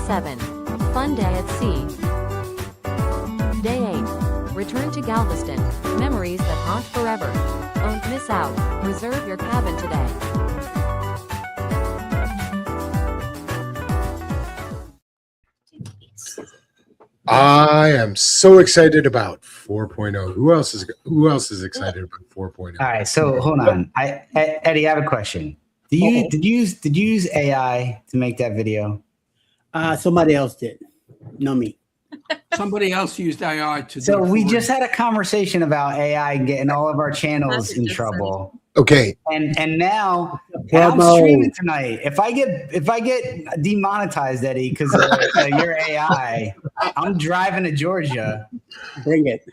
7. Fun day at sea. Day 8. Return to Galveston. Memories that haunt forever. Don't miss out. Reserve your cabin today. I am so excited about 4.0. Who else is excited about 4.0? All right, so hold on. Eddie, I have a question. Did you use AI to make that video? Somebody else did, not me. Somebody else used AI to do So it we for just you. had a conversation about AI getting all of our channels in trouble. Okay, And now I'm streaming tonight. If I get demonetized, Eddie, because of your AI, I'm driving to Georgia. Bring it.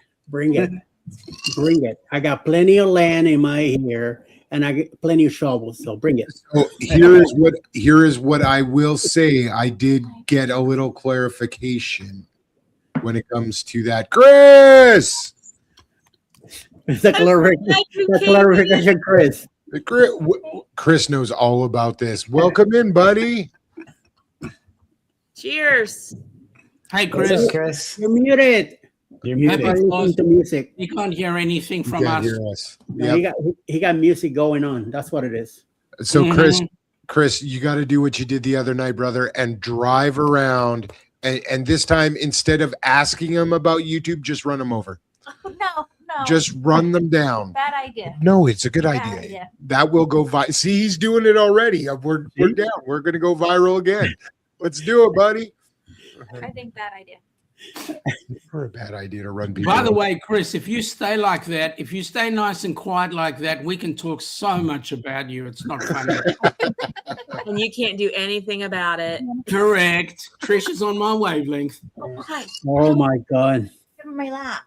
I got plenty of land in my here, and I get plenty of shovels. So bring it. so here is what I will say. I did get a little clarification when it comes to that, Chris. It's a clarification, Chris. Chris knows all about this. Welcome in, buddy. Cheers. Hey, What's Chris. up, Chris? You're muted. You're You muted. can't listen to music. You can't hear anything You from can't us. hear us. No, Yep. he got music going on. That's what it is. So Chris, you got to do what you did the other night, brother, and drive around. And this time, instead of asking them about YouTube, just run them over. No. Just run them down. Bad idea. No, it's a good Bad idea. idea. That will go viral. See, he's doing it already. We're down. We're going to go viral again. Let's do it, buddy. I think bad idea. For a bad idea to run people. By the way, Chris, if you stay like that, if you stay nice and quiet like that, we can talk so much about you. It's not funny. And you can't do anything about it. Correct. Trish is on my wavelength. Oh, hi. Oh my God. Give me my lap.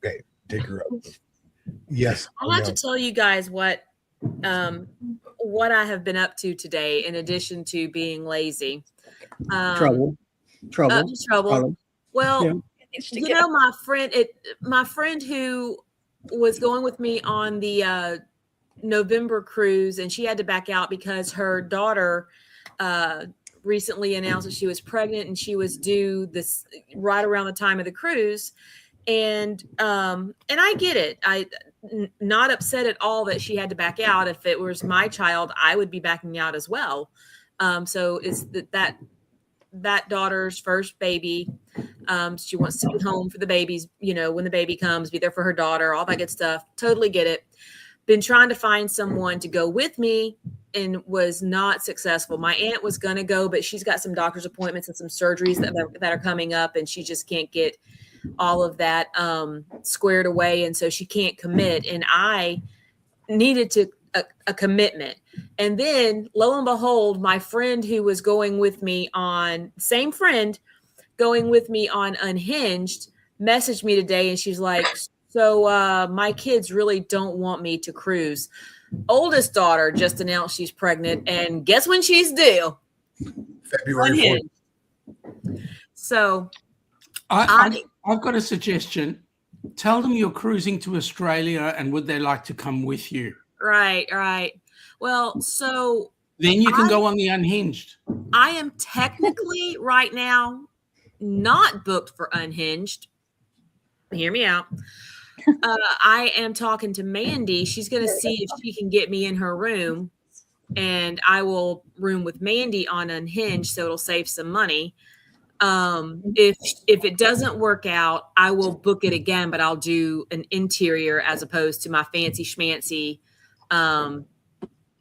Okay, take her up. Yes. I'll have to tell you guys what I have been up to today, in addition to being lazy. Trouble. Well, Yeah. you know, my friend who was going with me on the November cruise, and she had to back out because her daughter recently announced that she was pregnant, and she was due this right around the time of the cruise. And I get it. Not upset at all that she had to back out. If it was my child, I would be backing out as well. So it's that daughter's first baby. She wants to be home for the babies, you know, when the baby comes, be there for her daughter, all that good stuff. Totally get it. Been trying to find someone to go with me and was not successful. My aunt was going to go, but she's got some doctor's appointments and some surgeries that are coming up, and she just can't get all of that squared away. And so she can't commit. And I needed a commitment. And then lo and behold, my friend who was going with me on Unhinged messaged me today, and she's like, so my kids really don't want me to cruise. Oldest daughter just announced she's pregnant, and guess when she's due? February 4th. So I've got a suggestion. Tell them you're cruising to Australia, and would they like to come with you? Right. Well, so Then you can go on the Unhinged. I am technically right now not booked for Unhinged. Hear me out. I am talking to Mandy. She's going to see if she can get me in her room, and I will room with Mandy on Unhinged, so it'll save some money. If it doesn't work out, I will book it again, but I'll do an interior as opposed to my fancy schmancy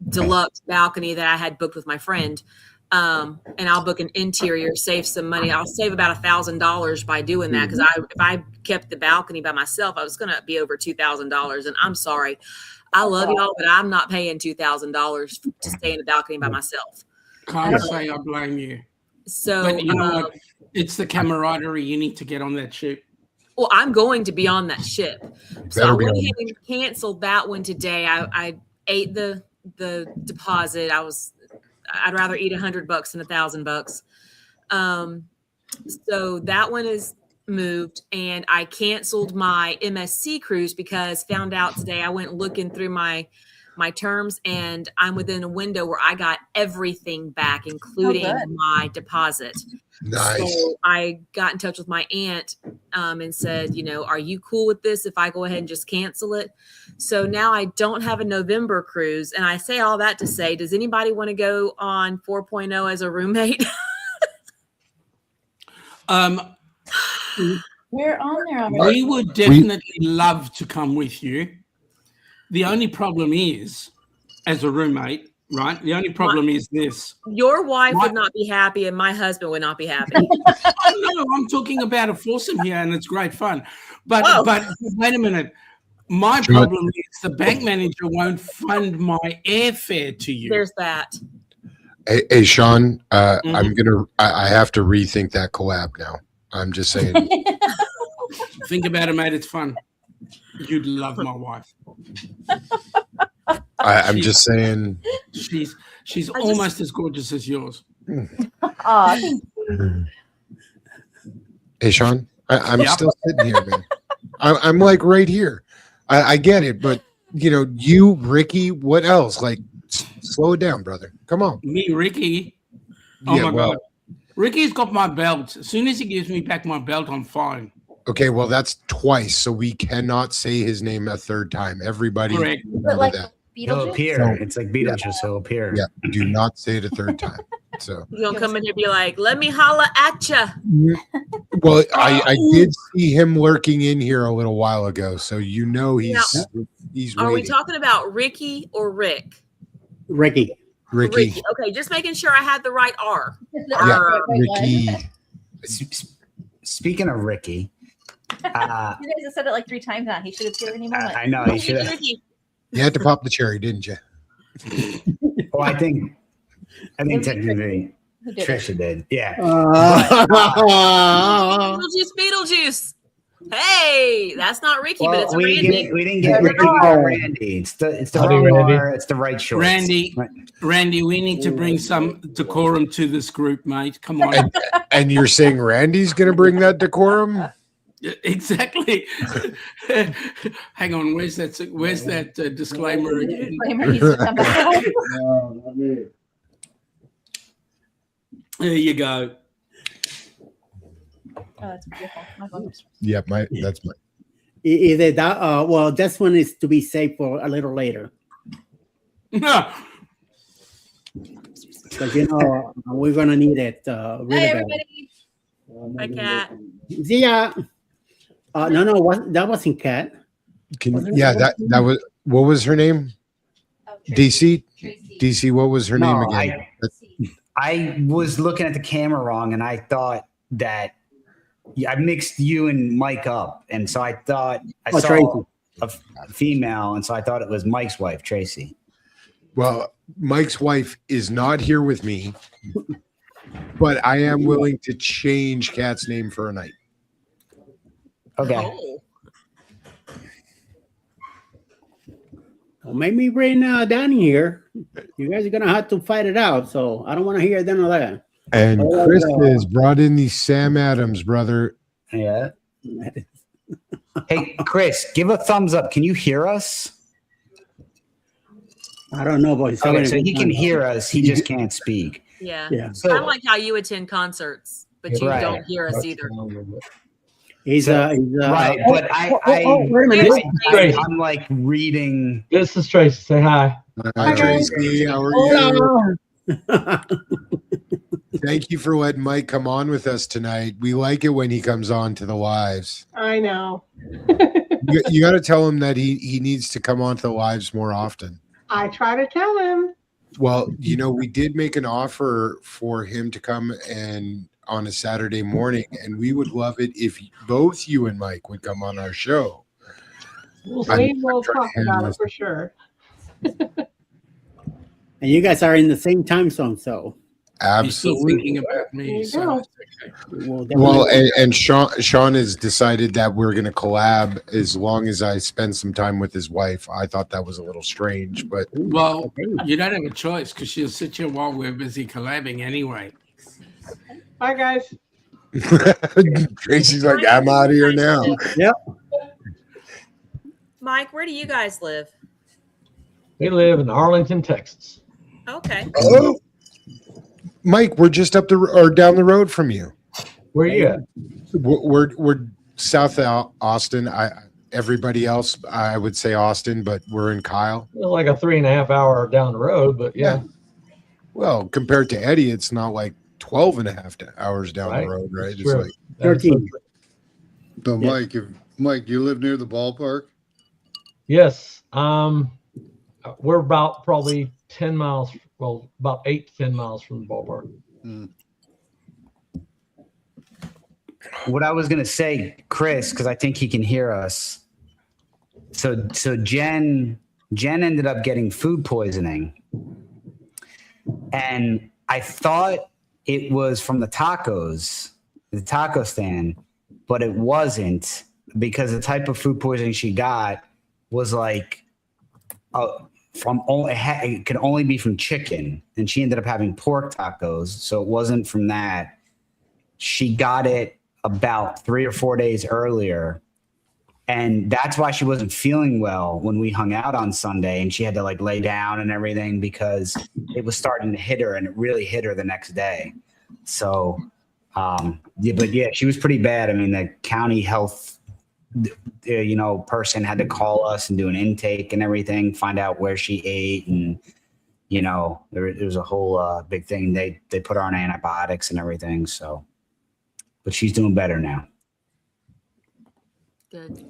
deluxe balcony that I had booked with my friend. And I'll book an interior, save some money. I'll save about $1,000 by doing that, because if I kept the balcony by myself, I was going to be over $2,000. And I'm sorry, I love y'all, but I'm not paying $2,000 to stay in the balcony by myself. Can't say I blame you. So, But you know what? It's the camaraderie. You need to get on that ship. well, I'm going to be on that ship. So I Better be went on ahead and canceled that one today. I ate the deposit. I'd rather eat $100 than $1,000. So that one is moved, and I canceled my MSC cruise because found out today I went looking through my my terms, and I'm within a window where I got everything back, including my deposit. Nice. So I got in touch with my aunt and said, are you cool with this if I go ahead and just cancel it? So now I don't have a November cruise. And I say all that to say, does anybody want to go on 4.0 as a roommate? We're on there already. We would definitely love to come with you. The only problem is, as a roommate, right? The only problem is this. Your wife would not be happy and my husband would not be happy. Oh, no, I'm talking about a foursome here, and it's great fun. But wait a minute. My problem is the bank manager won't fund my airfare to you. There's that. Hey Shaun, I have to rethink that collab now. I'm just saying. Think about it, mate. It's fun. You'd love my wife. I'm just saying. She's almost as gorgeous as yours. Hey Shaun, I'm still sitting here, man. I'm like right here. I get it, but you, Ricky, what else? Like, slow it down, brother. Come on. Me, Ricky. Oh my God. Ricky's got my belt. As soon as he gives me back my belt, I'm fine. Okay, well, that's twice, so we cannot say his name a third time. Everybody remember like that. He'll appear. It's like Beetlejuice. He'll appear. Yeah, do not say it a third time. So You don't come in here and be like, let me holla at ya. well, I did see him lurking in here a little while ago, so he's Are we waiting. talking about Ricky or Rick? Ricky. Ricky. Okay, just making sure I had the right R. Yeah, Ricky. Speaking of Ricky, you guys have said it like 3 times now. He should have given any moment. I know he should have. Ricky. You had to pop the cherry, didn't you? Well, I think technically Trisha did. Yeah. Beetlejuice. Hey, that's not Ricky, but it's we Randy. didn't get Ricky or Randy. It's the wrong R. It's the right shorts. Randy, we need to bring some decorum to this group, mate. Come on. And you're saying Randy's going to bring that decorum? Exactly. Hang on, where's that disclaimer again? There you go. Oh, that's beautiful. Yeah, that's my. Either that, well, this one is to be saved for a little later. Because we're gonna need it. Really Hey, bad. everybody. My cat. See ya. No, that wasn't Cat. That was, what was her name? Oh, DC? Tracy. DC, what was her name again? I was looking at the camera wrong, and I thought that I mixed you and Mike up, and so I thought I saw Tracy. a female, and so I thought it was Mike's wife, Tracy. Well, Mike's wife is not here with me, but I am willing to change Kat's name for a night. Okay. Oh. Well, make me bring Danny here. You guys are gonna have to fight it out. So I don't want to hear none of that. And Chris has brought in the Sam Adams, brother. Yeah. Hey, Chris, give a thumbs up. Can you hear us? I don't know, but Okay, so he can hear us. He just can't speak. Yeah. Yeah. So, Kind of like how you attend concerts, but you Right. don't hear us either. he's right, but wait a minute. I'm like reading. This is Tracy. Say hi. Hi, Tracy. How are you? Thank you for letting Mike come on with us tonight. We like it when he comes on to the lives. I know. You got to tell him that he needs to come on to the lives more often. I try to tell him. Well, we did make an offer for him to come and on a Saturday morning, and we would love it if both you and Mike would come on our show. We'll talk about it for sure. And you guys are in the same time zone, so He's still Absolutely. thinking about me. So it's okay. we'll Well, definitely- and Sean has decided that we're going to collab as long as I spend some time with his wife. I thought that was a little strange, but Well, you don't have a choice because she'll sit here while we're busy collabing anyway. Bye, guys. Tracy's like, I'm out of here now. Mike, where do you guys live? We live in Arlington, Texas. Okay. Oh, Mike, we're just up or down the road from you. Where you at? We're south of Austin. Everybody else, I would say Austin, but we're in Kyle. Well, like a 3.5 hour down the road, but yeah. Well, compared to Eddie, it's not like 12.5 hours down Right. the road, right? That's It's true. like 13. So, Yeah. Mike, you live near the ballpark? Yes. We're about probably 10 miles, well, about 8 to 10 miles from the ballpark. What I was gonna say, Chris, because I think he can hear us. So Jen ended up getting food poisoning, and I thought it was from the taco stand, but it wasn't, because the type of food poisoning she got was like it could only be from chicken, and she ended up having pork tacos, so it wasn't from that. She got it about 3 or 4 days earlier, and that's why she wasn't feeling well when we hung out on Sunday, and she had to like lay down and everything because it was starting to hit her, and it really hit her the next day. So she was pretty bad. I mean, the county health person had to call us and do an intake and everything, find out where she ate, and there was a whole big thing. They put her on antibiotics and everything. So, but she's doing better now. Good.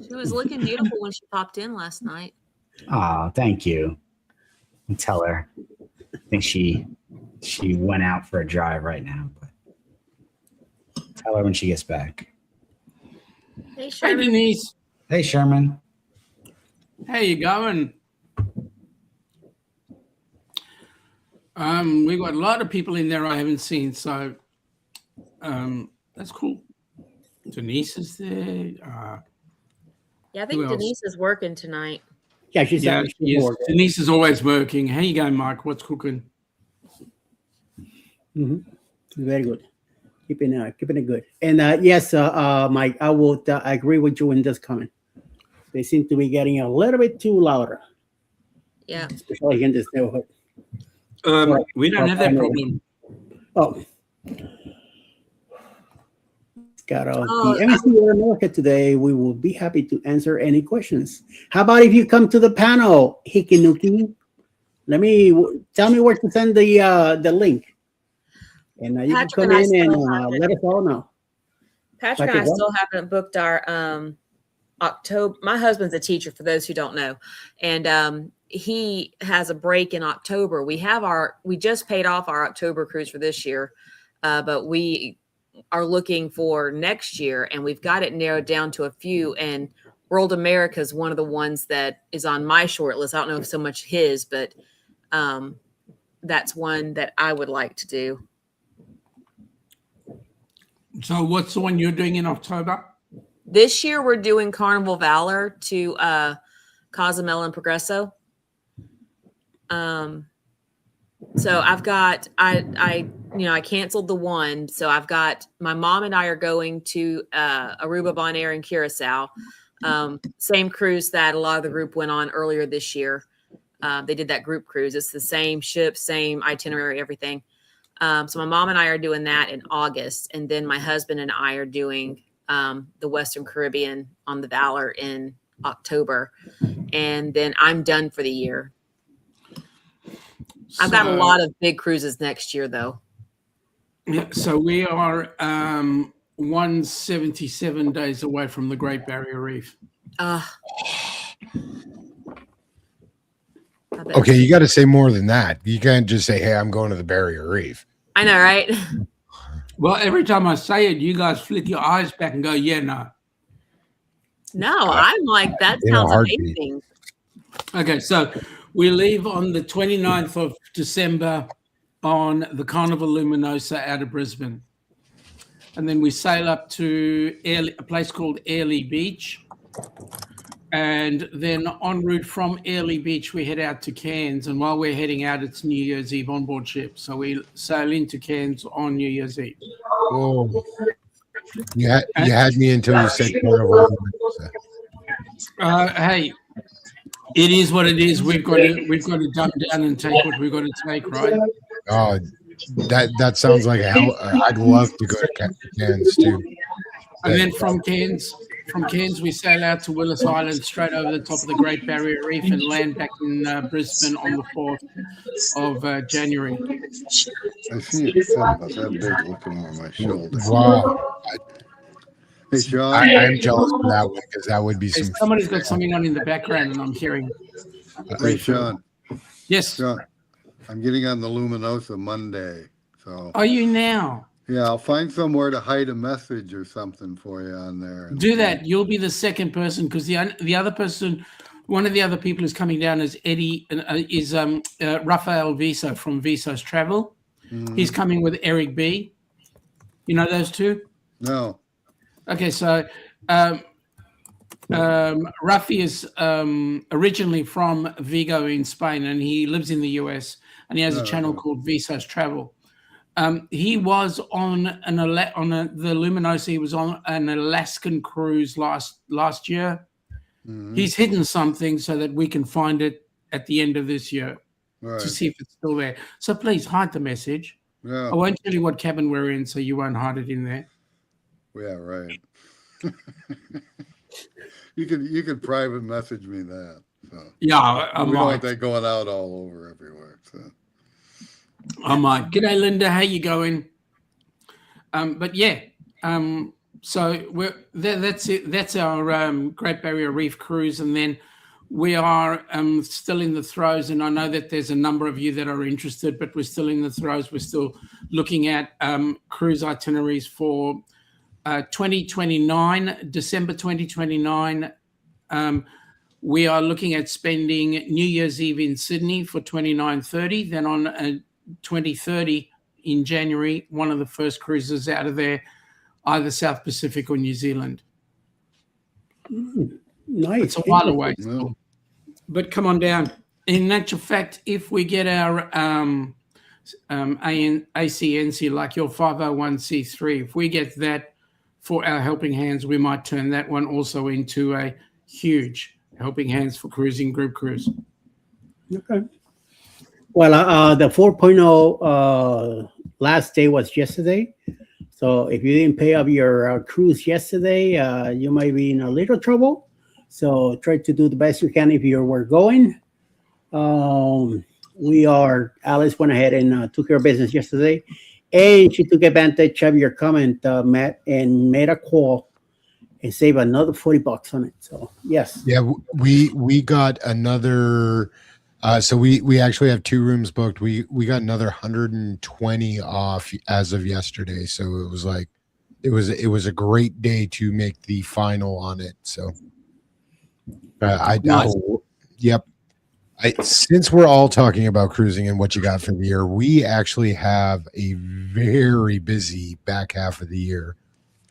She was looking beautiful when she popped in last night. Oh, thank you. And tell her. I think she went out for a drive right now, but tell her when she gets back. Hey, Hey, Sherman. Denise. Hey, Sherman. How you going? We've got a lot of people in there I haven't seen, so that's cool. Denise is there. Yeah, I think Who else? Denise is working tonight. Yeah, she's Yeah, at she is. Denise is always working. How you going, Mike? What's cooking? Very good. Keeping it good. And yes, Mike, I would agree with you in this comment. They seem to be getting a little bit too louder, Yeah. especially in this neighborhood. We don't have that problem. Oh. Got the Embassy of America today. We will be happy to answer any questions. How about if you come to the panel, Hikinuki? Tell me where to send the link. And you can Patrick come and I in and still let us all know. Patrick and I still haven't booked our October. My husband's a teacher, for those who don't know, and he has a break in October. We just paid off our October cruise for this year, but we are looking for next year, and we've got it narrowed down to a few. And World America is one of the ones that is on my short list. I don't know if so much his, but that's one that I would like to do. So what's the one you're doing in October? This year we're doing Carnival Valor to Cozumel and Progresso. So I've got I canceled the one, so I've got my mom and I are going to Aruba, Bonaire, and Curacao. Same cruise that a lot of the group went on earlier this year. They did that group cruise. It's the same ship, same itinerary, everything. So my mom and I are doing that in August, and then my husband and I are doing the Western Caribbean on the Valor in October, and then I'm done for the year. I've got a lot of big cruises next year, though. Yeah, so we are 177 days away from the Great Barrier Reef. Okay, you got to say more than that. You can't just say, "Hey, I'm going to the Barrier Reef." I know, right? Well, every time I say it, you guys flick your eyes back and go, "Yeah, no." No, I'm like, that sounds amazing. Okay, so we leave on the 29th of December on the Carnival Luminosa out of Brisbane. And then we sail up to a place called Airlie Beach. And then en route from Airlie Beach, we head out to Cairns. And while we're heading out, it's New Year's Eve on board ship. So we sail into Cairns on New Year's Eve. Oh, you had me until you said Carnival. Hey, It is what it is. We've got to dumb down and take what we've got to take, right? Oh, that sounds like a hell. I'd love to go to Cairns too. And then from Cairns, we sail out to Willis Island, straight over the top of the Great Barrier Reef, and land back in Brisbane on the 4th of January. I see it. Son of a that big looking over my shoulder. Wow. Hey, Sean. I'm jealous of that one because that would be some. Somebody's got something on in the background, and I'm hearing. Hey, Sean. Yes. Sean, I'm getting on the Luminosa Monday. So. Are you now? Yeah, I'll find somewhere to hide a message or something for you on there. Do that. You'll be the second person, because the other person, one of the other people who's coming down is Rafael Viso from Viso's Travel. Mm-hmm. He's coming with Eric B. You know those two? No. Okay, so Rafi is originally from Vigo in Spain, and he lives in the US, and he has a channel called Viso's Travel. He was on the Luminosa. He was on an Alaskan cruise last year. Mm-hmm. He's hidden something so that we can find it at the end of this year to see if it's still there. So please hide the message. Yeah. I won't tell you what cabin we're in, so you won't hide it in there. Yeah, right. You could private message me that. So. Yeah, we don't want that going out all over everywhere. So. I might. G'day, Linda. How you going? But yeah, so that's it. That's our Great Barrier Reef cruise, and then we are still in the throes. And I know that there's a number of you that are interested, but we're still in the throes. We're still looking at cruise itineraries for 2029, December 2029. We are looking at spending New Year's Eve in Sydney for 29:30. Then on 2030 in January, one of the first cruises out of there, either South Pacific or New Zealand. Nice. It's a while away. No. But come on down. In actual fact, if we get our ACNC, like your 501c3, if we get that for our helping hands, we might turn that one also into a huge helping hands for cruising group cruise. Okay. Well, the 4.0 last day was yesterday. So if you didn't pay up your cruise yesterday, you might be in a little trouble. So try to do the best you can if you were going. Alice went ahead and took care of business yesterday. And she took advantage of your comment, Matt, and made a call and save another $40 on it. So yes. Yeah, we got another. So we actually have 2 rooms booked. We got another 120 off as of yesterday. So it was like it was a great day to make the final on it. So yep. Since we're all talking about cruising and what you got for the year, we actually have a very busy back half of the year.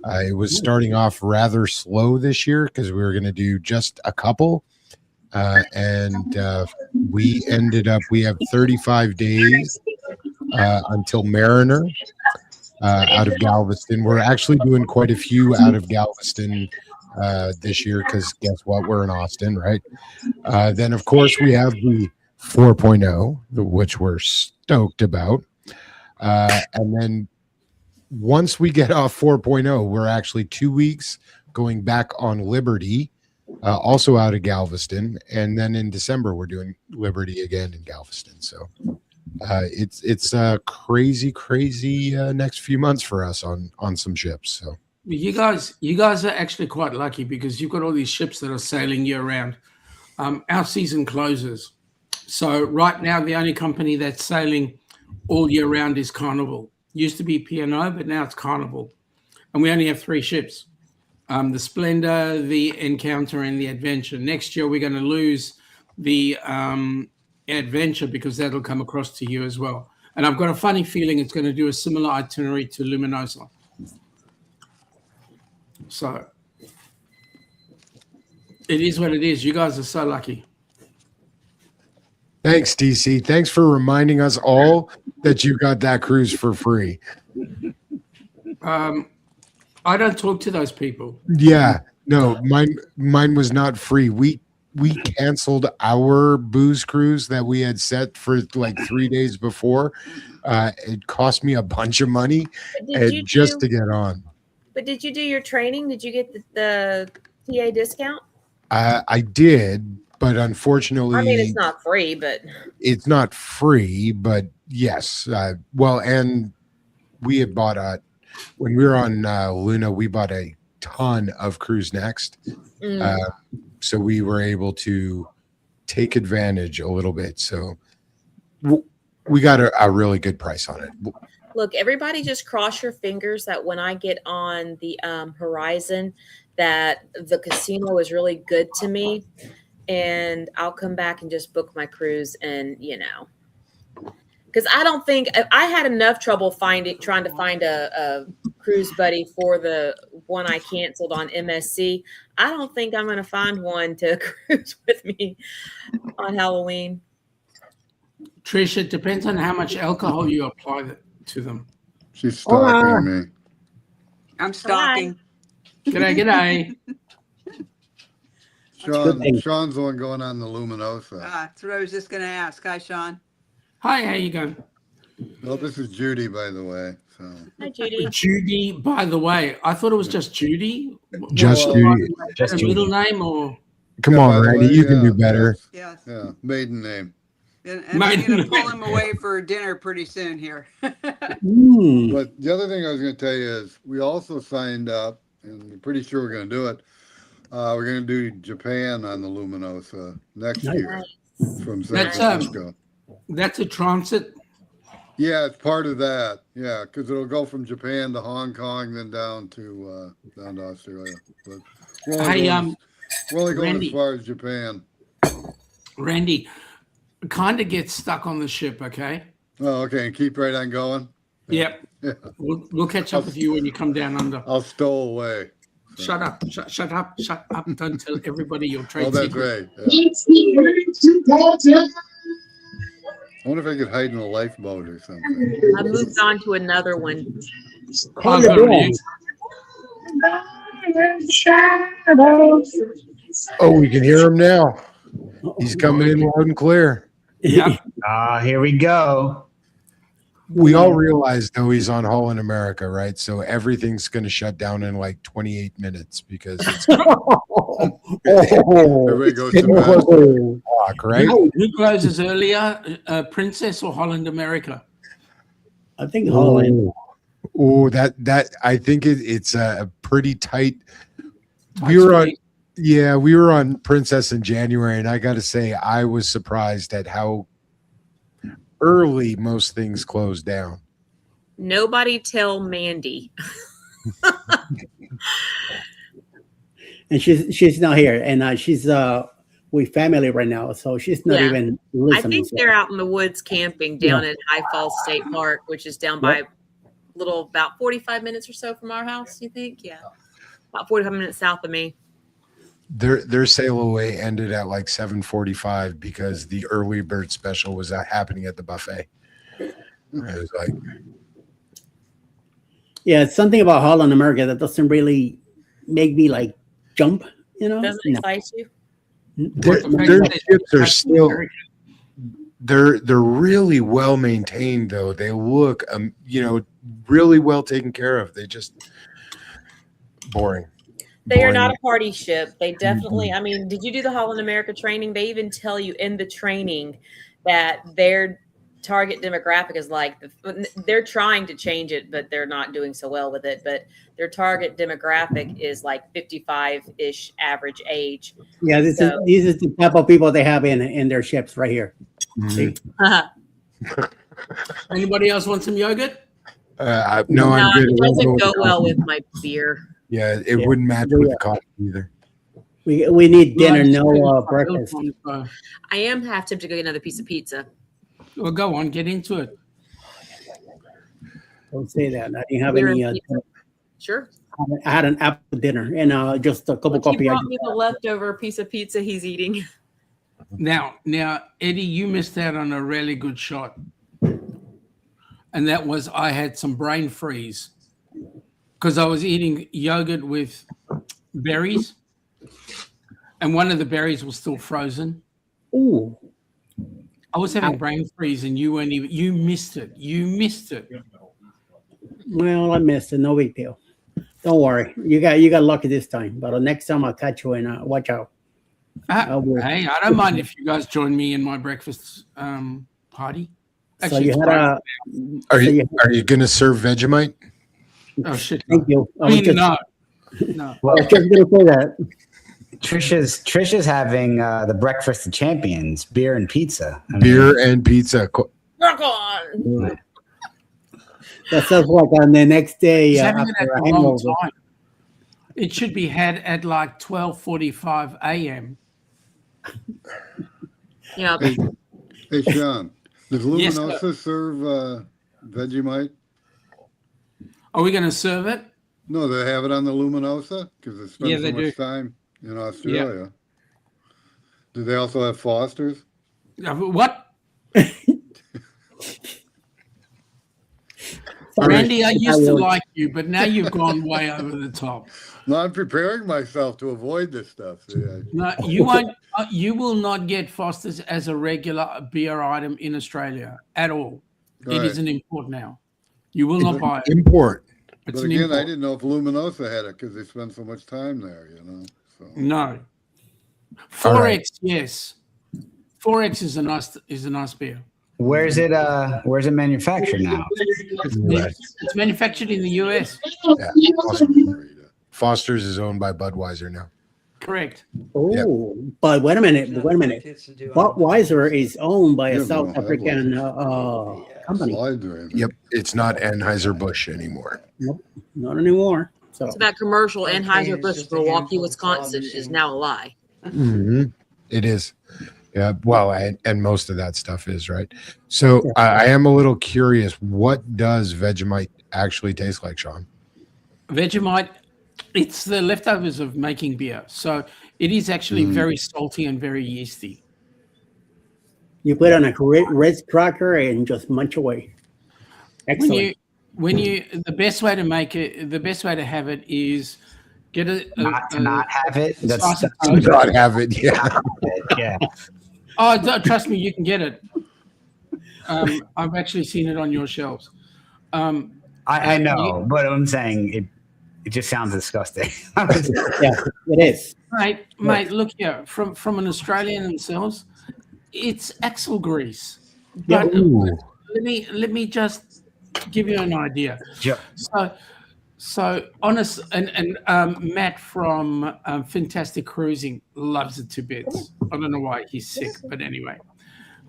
It was starting off rather slow this year because we were going to do just a couple. And we ended up, we have 35 days until Mariner out of Galveston. We're actually doing quite a few out of Galveston this year because guess what? We're in Austin, right? Then, of course, we have the 4.0, which we're stoked about. And then once we get off 4.0, we're actually 2 weeks going back on Liberty. Also out of Galveston, and then in December we're doing Liberty again in Galveston. So it's a crazy next few months for us on some ships. So you guys are actually quite lucky because you've got all these ships that are sailing year round. Our season closes, so right now the only company that's sailing all year round is Carnival. Used to be P&O, but now it's Carnival, and we only have 3 ships. The Splendor, the Encounter, and the Adventure. Next year, we're going to lose the Adventure because that'll come across to you as well. And I've got a funny feeling it's going to do a similar itinerary to Luminosa. So it is what it is. You guys are so lucky. Thanks, DC. Thanks for reminding us all that you got that cruise for free. I don't talk to those people. Yeah, no, mine was not free. we canceled our booze cruise that we had set for like 3 days before. It cost me a bunch of money just to get on. But did you do your training? Did you get the TA discount? I did, but unfortunately, I mean, it's not free, but it's not free. But yes, well, and we had bought when we were on Luna, we bought a ton of Cruise Next, so we were able to take advantage a little bit. So we got a really good price on it. look, everybody just cross your fingers that when I get on the horizon, that the casino is really good to me, and I'll come back and just book my cruise. And because I don't think I had enough trouble trying to find a cruise buddy for the one I canceled on MSC. I don't think I'm going to find one to cruise with me on Halloween. Trish, it depends on how much alcohol you apply to them. She's stalking me. I'm stalking. G'day. Sean's the one going on the Luminosa. That's what I was just going to ask. Hi, Sean. Hi, how you going? Well, this is Judy, by the way. So. Hi, Judy. Judy, by the way. I thought it was just Judy. Just Judy. Just a middle name or? Come on, Randy, you can do better. Yes. Yeah, maiden name. And I'm going to pull him away for dinner pretty soon here. But the other thing I was going to tell you is we also signed up, and we're pretty sure we're going to do it. We're going to do Japan on the Luminosa next year from San Francisco. That's a transit? Yeah, it's part of that. Yeah, because it'll go from Japan to Hong Kong, then down to Australia. But we're only going Randy, as far as Japan. Randy, kind of get stuck on the ship, okay? Oh, okay, and keep right on going. Yep. Yeah. We'll catch up with you when you come down under. I'll stow away. So. Shut up! Shut up! Don't tell everybody your trade. Oh, that's secret. right. Yeah. I wonder if I could hide in a lifeboat or something. I moved on to another one. Oh, we can hear him now. He's coming in loud and clear. Yeah. Here we go. We all realize, though, he's on HollandAmerica, right? So everything's going to shut down in like 28 minutes because it's everybody goes to clock, right? Who closes earlier, Princess or HollandAmerica? I think Holland. Oh, that I think it's a pretty tight. We were on Princess in January, and I got to say, I was surprised at how early most things closed down. Nobody tell Mandy. And she's not here, and she's with family right now, so she's not even listening. I think they're out in the woods camping down at High Falls State Park, which is down by about 45 minutes or so from our house. You think? Yeah, about 45 minutes south of me. Their sail away ended at like 7:45 because the early bird special was happening at the buffet. It was like, yeah, it's something about HollandAmerica that doesn't really make me like jump. Doesn't excite you? Their ships are still. They're really well maintained, though. They look, really well taken care of. They just boring. They are not a party ship. They definitely, I mean, did you do the HollandAmerica training? They even tell you in the training that their target demographic is like, they're trying to change it, but they're not doing so well with it. But their target demographic is like 55-ish average age. Yeah, this is the type of people they have in their ships right here. Anybody else want some yogurt? No, I'm good. It doesn't go well with my beer. Yeah, it wouldn't match with the coffee either. We need dinner, no breakfast. I am half tempted to go get another piece of pizza. Well, go on, get into it. Don't say that. I didn't have any. Sure. I had an apple dinner and just a cup of coffee. He brought me the leftover piece of pizza he's eating. Now, Eddie, you missed out on a really good shot. And that was I had some brain freeze because I was eating yogurt with berries. and one of the berries was still frozen. Ooh. I was having brain freeze, and you weren't even. You missed it. You missed it. Well, I missed it. No big deal. Don't worry. You got lucky this time. But next time I'll catch you and watch out. Hey, I don't mind if you guys join me in my breakfast party. Actually, So you had Are you going to serve Vegemite? Oh shit! Thank you. I mean, no. Well, I was just gonna say that. Trisha's having the breakfast of champions, beer and pizza. Beer and pizza. Rock on. That sounds like on the next day He's having it after at a the wrong hangover. time. It should be had at like 12:45 a.m. Yeah. Hey, Sean, does Yes, Luminosa serve Vegemite? Are we going to serve it? No, they have it on the Luminosa because they spend Yeah, so they much do. time in Australia. Do they also have Foster's? What? Sorry. Randy, I used to like you, but now you've gone way over the top. No, I'm preparing myself to avoid this stuff. Yeah. No, you won't. You will not get Foster's as a regular beer item in Australia at all. Right. It is an import now. You will not buy it. Import. It's But an again, import. I didn't know if Luminosa had it because they spend so much time there, you know. So. No. All 4X, right. yes. 4X is a nice beer. Where's it manufactured now? It's manufactured in the US. Yeah. Foster's is owned by Budweiser now. Correct. Oh, but wait a minute. Budweiser is owned by a South African company. Yep. It's not Anheuser-Busch anymore. Nope, not anymore. So So that commercial Anheuser-Busch Milwaukee, Wisconsin is now a lie. Mm-hmm. It is. Yeah. Well, and most of that stuff is, right? So I am a little curious. What does Vegemite actually taste like, Sean? Vegemite, it's the leftovers of making beer. So it is actually very salty and very yeasty. you put on a red cracker and just munch away. Excellent. The best way to make it, the best way to have it is get not have it. slice of Do toast. not have it. Yeah. Yeah. Oh, trust me, you can get it. I've actually seen it on your shelves. I know, but I'm saying it just sounds disgusting. Yeah, it is. Mate, look here. From an Australian themselves, it's axle grease. Yeah. But let me just give you an idea. Yeah. So honest and Matt from Fantastic Cruising loves it to bits. I don't know why he's sick, but anyway,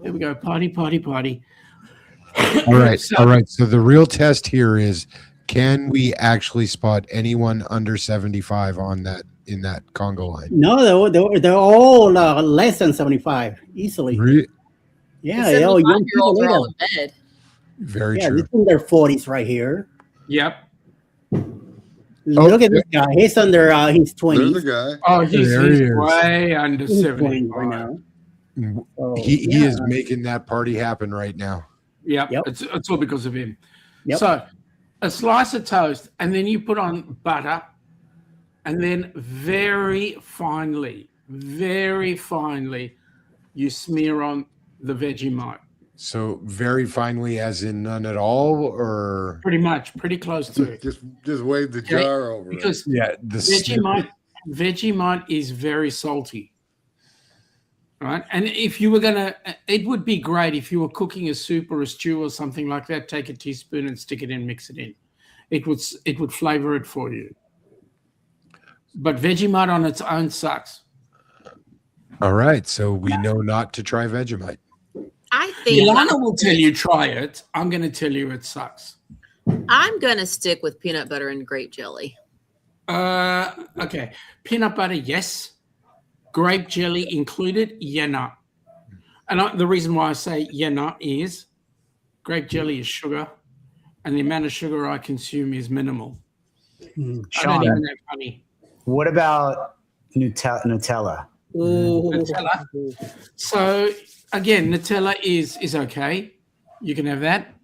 there we go. Party. All right. So the real test here is, can we actually spot anyone under 75 in that Congo line? No, they're all less than 75 easily. Yeah, The young 75-year-olds are people all in bed. Very yeah, true. they're in their 40s right here. Yep. Look at this guy. He's under his 20s. There's a guy. Oh, he's There he is. way under He's 70 right now. So, He yeah. is making that party happen right now. Yep. Yep. It's all because of him. Yep. So a slice of toast, and then you put on butter, and then very finely, you smear on the Vegemite. So very finely, as in none at all, or Pretty close to it. Just wave the Okay, jar over it. Because Vegemite is very salty. Right. And if you were it would be great if you were cooking a soup or a stew or something like that, take a teaspoon and stick it in, mix it in. It would flavor it for you. But Vegemite on its own sucks. All right. So we know not to try Vegemite. I think Ilana will tell you try it. I'm going to tell you it sucks. I'm going to stick with peanut butter and grape jelly. Okay. Peanut butter, yes. Grape jelly included, no. And the reason why I say no is grape jelly is sugar, and the amount of sugar I consume is minimal. I don't Sean, even have honey. what about Nutella? Nutella. So again, Nutella is okay. You can have that.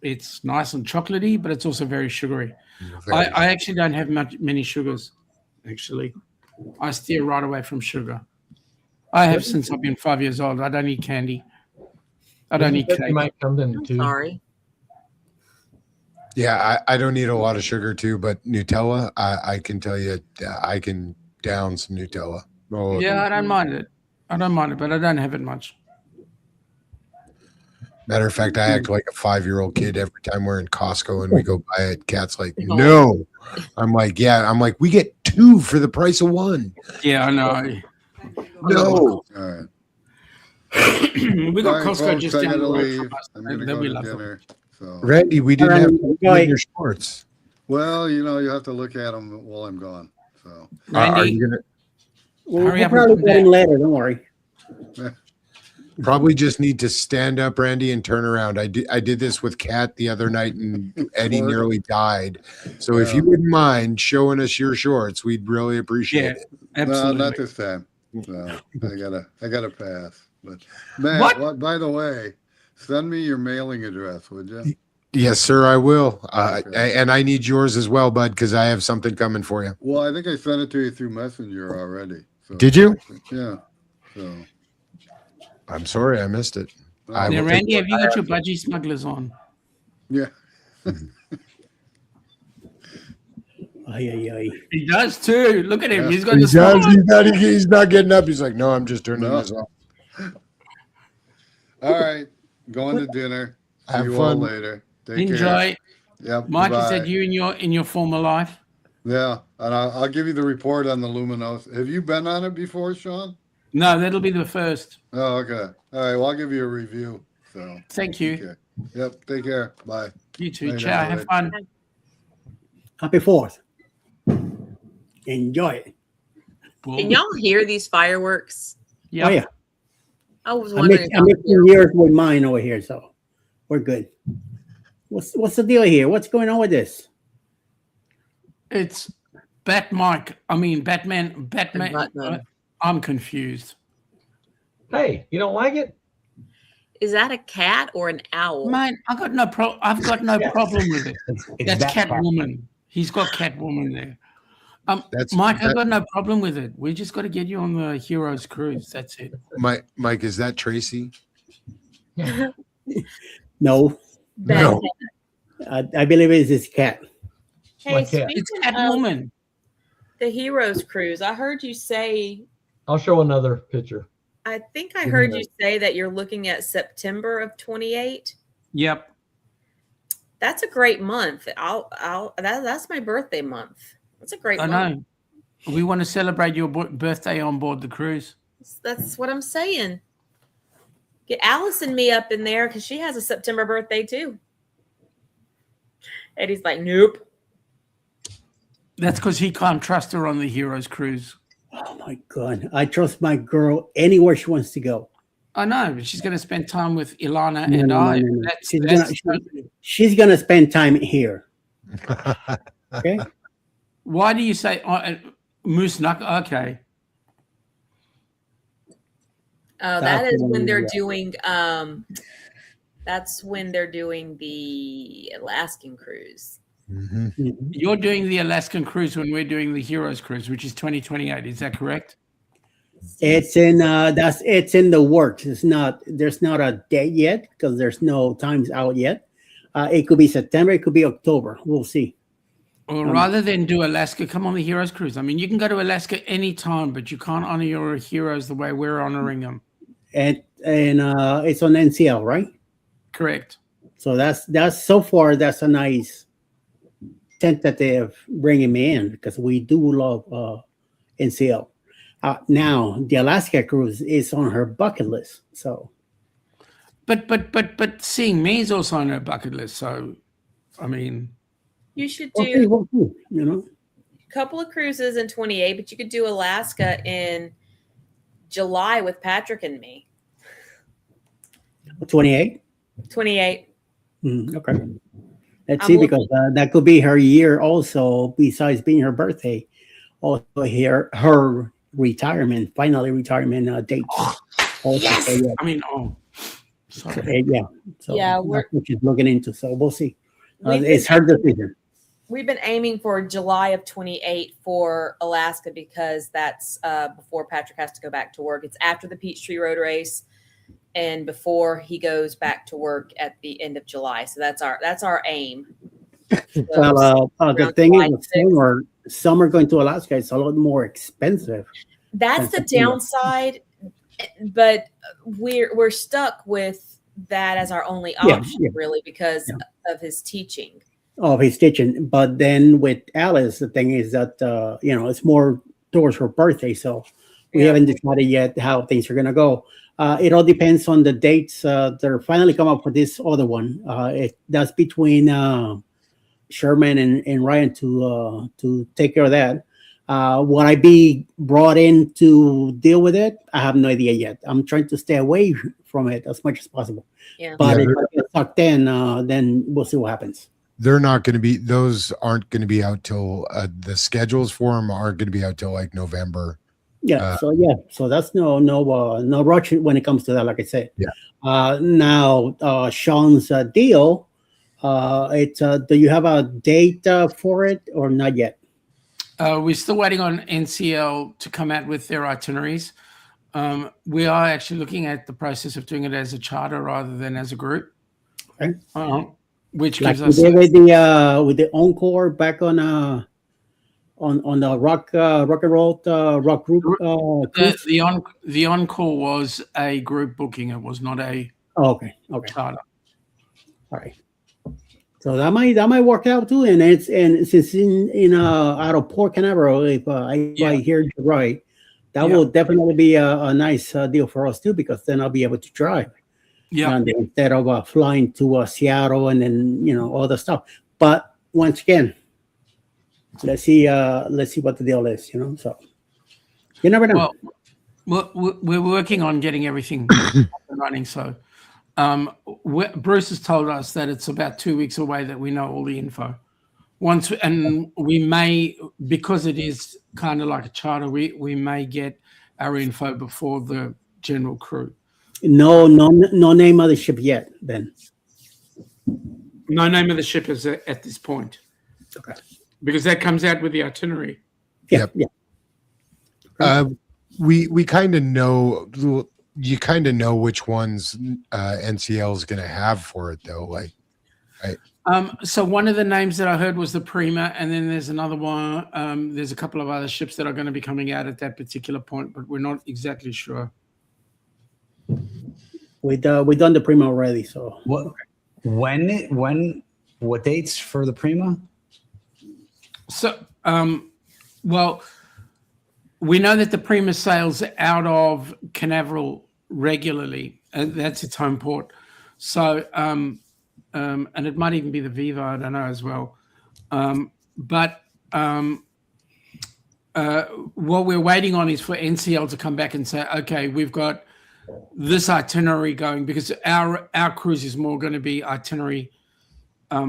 It's nice and chocolatey, but it's also very sugary. I actually don't have many sugars. Actually, I steer right away from sugar. I have since I've been 5 years old. I don't eat candy. I don't eat You cake. might come in I'm too. sorry. Yeah, I don't eat a lot of sugar too, but Nutella, I can tell you, I can down some Nutella. Oh, Yeah, I don't mind it. I don't mind it, but I don't have it much. matter of fact, I act like a 5-year-old kid every time we're in Costco and we go buy it. Cat's like, no. I'm like, yeah. I'm like, we get 2 for the price of 1. Yeah, I know. All right. We got All right, Costco folks, just I down gotta the road leave. from us. I'm gonna Then go we to love them. dinner. So, Randy, we didn't All right, have to enjoy. in your shorts. well, you know, you have to look at them while I'm gone. So, Are Randy, you gonna We'll Hurry up and probably come get him down. later. Don't worry. probably just need to stand up, Randy, and turn around? I did this with Kat the other night, and Eddie nearly died. So if you wouldn't mind showing us your shorts, we'd really appreciate it. absolutely. no, not this time. So I gotta pass. But Matt, by the way, send me your mailing address, would you? Yes, sir, I will. Okay. And I need yours as well, bud, because I have something coming for you. Well, I think I sent it to you through Messenger already. So, Did you? Yeah. So I'm sorry, I missed it. I Now, will take Randy, have you what got I your budgie smugglers on? yeah. He does too. Look at him. Yeah. He's got He the does. He's not getting up. He's like, no, I'm just turning this off. All right. Going to dinner. See Have you fun. all later. Take Enjoy. care. Yep. Mike, bye. is that you in your former life? Yeah, and I'll give you the report on the Luminosa. Have you been on it before, Sean? No, that'll be the first. Oh, okay. All right. Well, I'll give you a review. So. Thank you. Okay. Yep. Take care. Bye. You too. Bye, Ciao. everybody. Have fun. Happy 4th. Enjoy it. Can y'all hear these fireworks? Yeah. Oh, yeah. I was I'm wondering. mixing yours with mine over here, so we're good. What's the deal here? What's going on with this? It's Batman. I'm confused. Hey, you don't like it? Is that a cat or an owl? Man, I've got no problem with it. That's Catwoman. He's got Catwoman there. Mike, I've got no problem with it. We just got to get you on the Heroes cruise. That's it. Mike, is that Tracy? No. No. I believe it's his cat. Hey, cat. It's speaking Catwoman. of the Heroes cruise, I heard you say, I'll show another picture. I think I heard you say that you're looking at September of 28. Yep. That's a great month. That's my birthday month. That's a great I month. know. We want to celebrate your birthday on board the cruise. That's what I'm saying. Get Alice and me up in there because she has a September birthday too. Eddie's like, nope. That's because he can't trust her on the Heroes cruise. Oh my God. I trust my girl anywhere she wants to go. I know, but she's going to spend time with Ilana No, and no, I. no, no, no. That's She's gonna spend time here. Okay. why do you say Moose Knuckle? Okay. That is when they're yeah. doing. That's when they're doing the Alaskan cruise. Mm-hmm. You're doing the Alaskan cruise when we're doing the Heroes cruise, which is 2028. Is that correct? It's in it's in the works. There's not a date yet because there's no times out yet. It could be September, it could be October. We'll see. Well, rather than do Alaska, come on the Heroes cruise. I mean, you can go to Alaska anytime, but you can't honor your heroes the way we're honoring them. And it's on NCL, right? Correct. So that's so far that's a nice tentative bringing me in because we do love NCL. Now the Alaska cruise is on her bucket list. So, but seeing me is also on her bucket list. So, I mean, You should okay, do well, you know, a couple of cruises in 28, but you could do Alaska in July with Patrick and me. 28. 28. Okay. Let's I'm see, looking- because that could be her year also, besides being her birthday. Also, her retirement, finally retirement date. Also, Yes! so, yeah. I mean, So, yeah. So Yeah, that's what she's looking into. So we'll see. We've It's her decision. We've been aiming for July of 28 for Alaska because that's before Patrick has to go back to work. It's after the Peachtree Road Race and before he goes back to work at the end of July. So that's our aim. So Well, the around thing July is, with summer going to Alaska is a lot more expensive. that's the downside, but we're stuck with that as our only option, really, because of his teaching. Of his teaching, but then with Alice, the thing is that it's more towards her birthday, so we haven't decided yet how things are gonna go. It all depends on the dates. They're finally come up with this other one. That's between Sherman and Ryan to take care of that. Will I be brought in to deal with it? I have no idea yet. I'm trying to stay away from it as much as possible. Yeah. But if I get sucked in, then we'll see what happens. They're not going to be; those aren't going to be out till the schedules for them aren't going to be out till like November. Yeah. So that's no rush when it comes to that. Like I said. Yeah. Now Shaun's deal. Do you have a date for it or not yet? We're still waiting on NCL to come out with their itineraries. We are actually looking at the process of doing it as a charter rather than as a group. Okay. Which like gives us with the Encore back on the rock and roll rock group. The Encore was a group booking. It was not a okay charter. All right. So that might work out too, and since in out of Port Canaveral, if I hear you right, that will definitely be a nice deal for us too, because then I'll be able to drive. Yeah. Instead of flying to Seattle and then all the stuff. But once again, let's see what the deal is. So you never know. Well, we're working on getting everything up and running. So Bruce has told us that it's about 2 weeks away that we know all the info. And we may, because it is kind of like a charter, we may get our info before the general crew. No name of the ship yet, then. No name of the ship is at this point. Okay. Because that comes out with the itinerary. Yeah. We kind of know. You kind of know which ones NCL is going to have for it, though. Like, so one of the names that I heard was the Prima, and then there's another one. There's a couple of other ships that are going to be coming out at that particular point, but we're not exactly sure. We done the Prima already. So what dates for the Prima? So well, we know that the Prima sails out of Canaveral regularly, and that's its home port. So and it might even be the Viva, I don't know as well. But what we're waiting on is for NCL to come back and say, okay, we've got this itinerary going, because our cruise is more going to be itinerary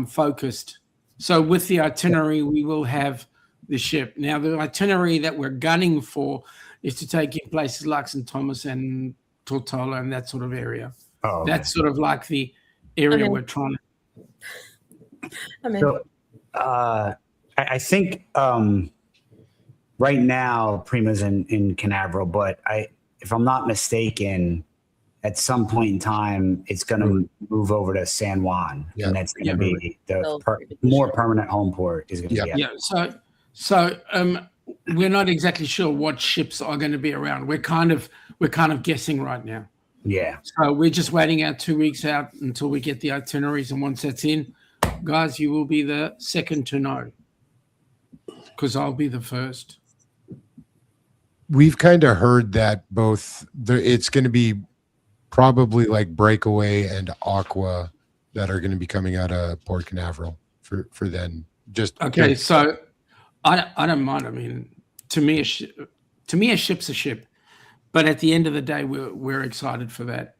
focused. So with the itinerary, we will have the ship. Now, the itinerary that we're gunning for is to take in places like St. Thomas and Tortola and that sort of area. Oh, okay. That's sort of like the area we're trying to. So, I think right now Prima's in Canaveral, but if I'm not mistaken, at some point in time, it's going to move over to San Juan, and that's going to be the more permanent home port. Is going to be. Yeah. So we're not exactly sure what ships are going to be around. We're kind of guessing right now. Yeah. So we're just waiting out 2 weeks out until we get the itineraries, and once that's in, guys, you will be the second to know, because I'll be the first. We've kind of heard that it's going to be probably like Breakaway and Aqua that are going to be coming out of Port Canaveral for then. Just okay. So I don't mind. I mean, to me, a ship's a ship, but at the end of the day, we're excited for that.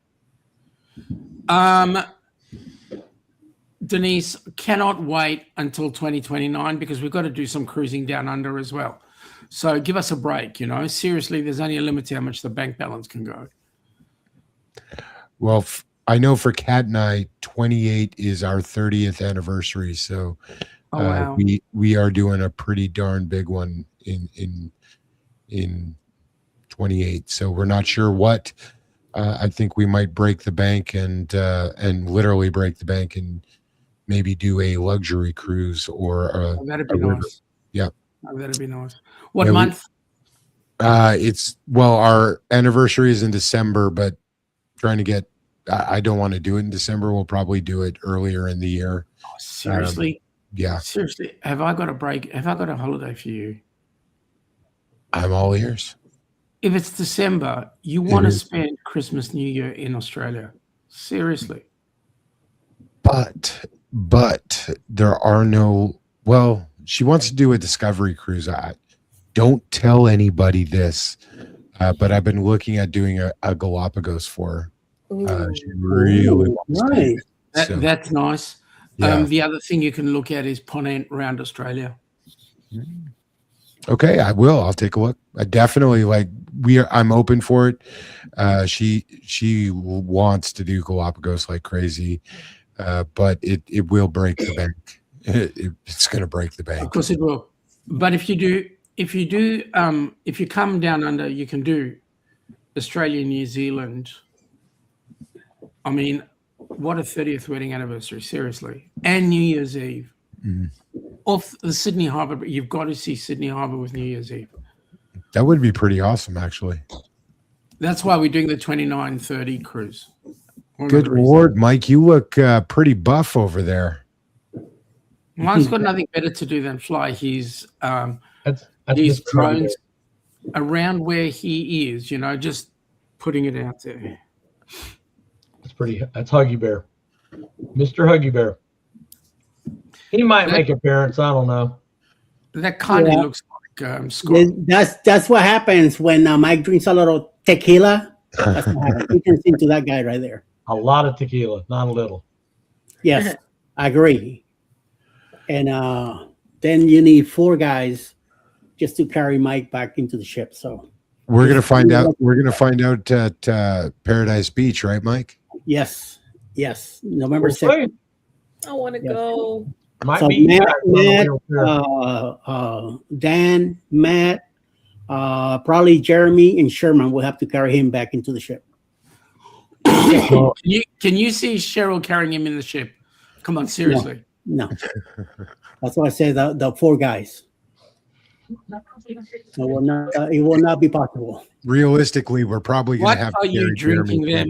Denise, cannot wait until 2029 because we've got to do some cruising down under as well. So give us a break, Seriously, there's only a limit to how much the bank balance can go. Well, I know for Kat and I, 28 is our 30th anniversary. So Oh, wow. We are doing a pretty darn big one in 28. So we're not sure what. I think we might break the bank and literally break the bank and maybe do a luxury cruise or that'd a be river. nice. Yeah. Oh, that'd be nice. What month? Our anniversary is in December, but trying to get. I don't want to do it in December. We'll probably do it earlier in the year. Oh, seriously? Yeah. Seriously, have I got a break? Have I got a holiday for you? I'm all ears. If it's December, you want to spend Christmas, New Year in Australia. Seriously. But there are no. Well, she wants to do a discovery cruise. Don't tell anybody this, but I've been looking at doing a Galapagos for her. She really wants to do it. That's nice. Yeah. The other thing you can look at is Ponant around Australia. Okay, I will. I'll take a look. I definitely I'm open for it. She wants to do Galapagos like crazy, but it will break the bank. It's going to break the bank. Of course it will. But if you come down under, you can do Australia, New Zealand. I mean, what a 30th wedding anniversary, seriously. And New Year's Eve. Off the Sydney Harbour, but you've got to see Sydney Harbour with New Year's Eve. That would be pretty awesome, actually. That's why we're doing the 29-30 cruise. Good Lord, Mike, you look pretty buff over there. Mike's got nothing better to do than fly his drones around where he is, just putting it out there. That's Huggy Bear. Mr. Huggy Bear. He might make an appearance. I don't know. That kind of looks like Scott. That's what happens when Mike drinks a little tequila. That's what happens. You can see to that guy right there. A lot of tequila, not a little. Yes, I agree. And then you need 4 guys just to carry Mike back into the ship. So we're gonna find out. We're gonna find out at Paradise Beach, right, Mike? Yes. November 6th. I want to go. So Dan, Matt, probably Jeremy and Sherman will have to carry him back into the ship. Can you see Cheryl carrying him in the ship? Come on, seriously. No. That's why I said the 4 guys. It will not be possible. Realistically, we're probably going to have. What are you drinking there,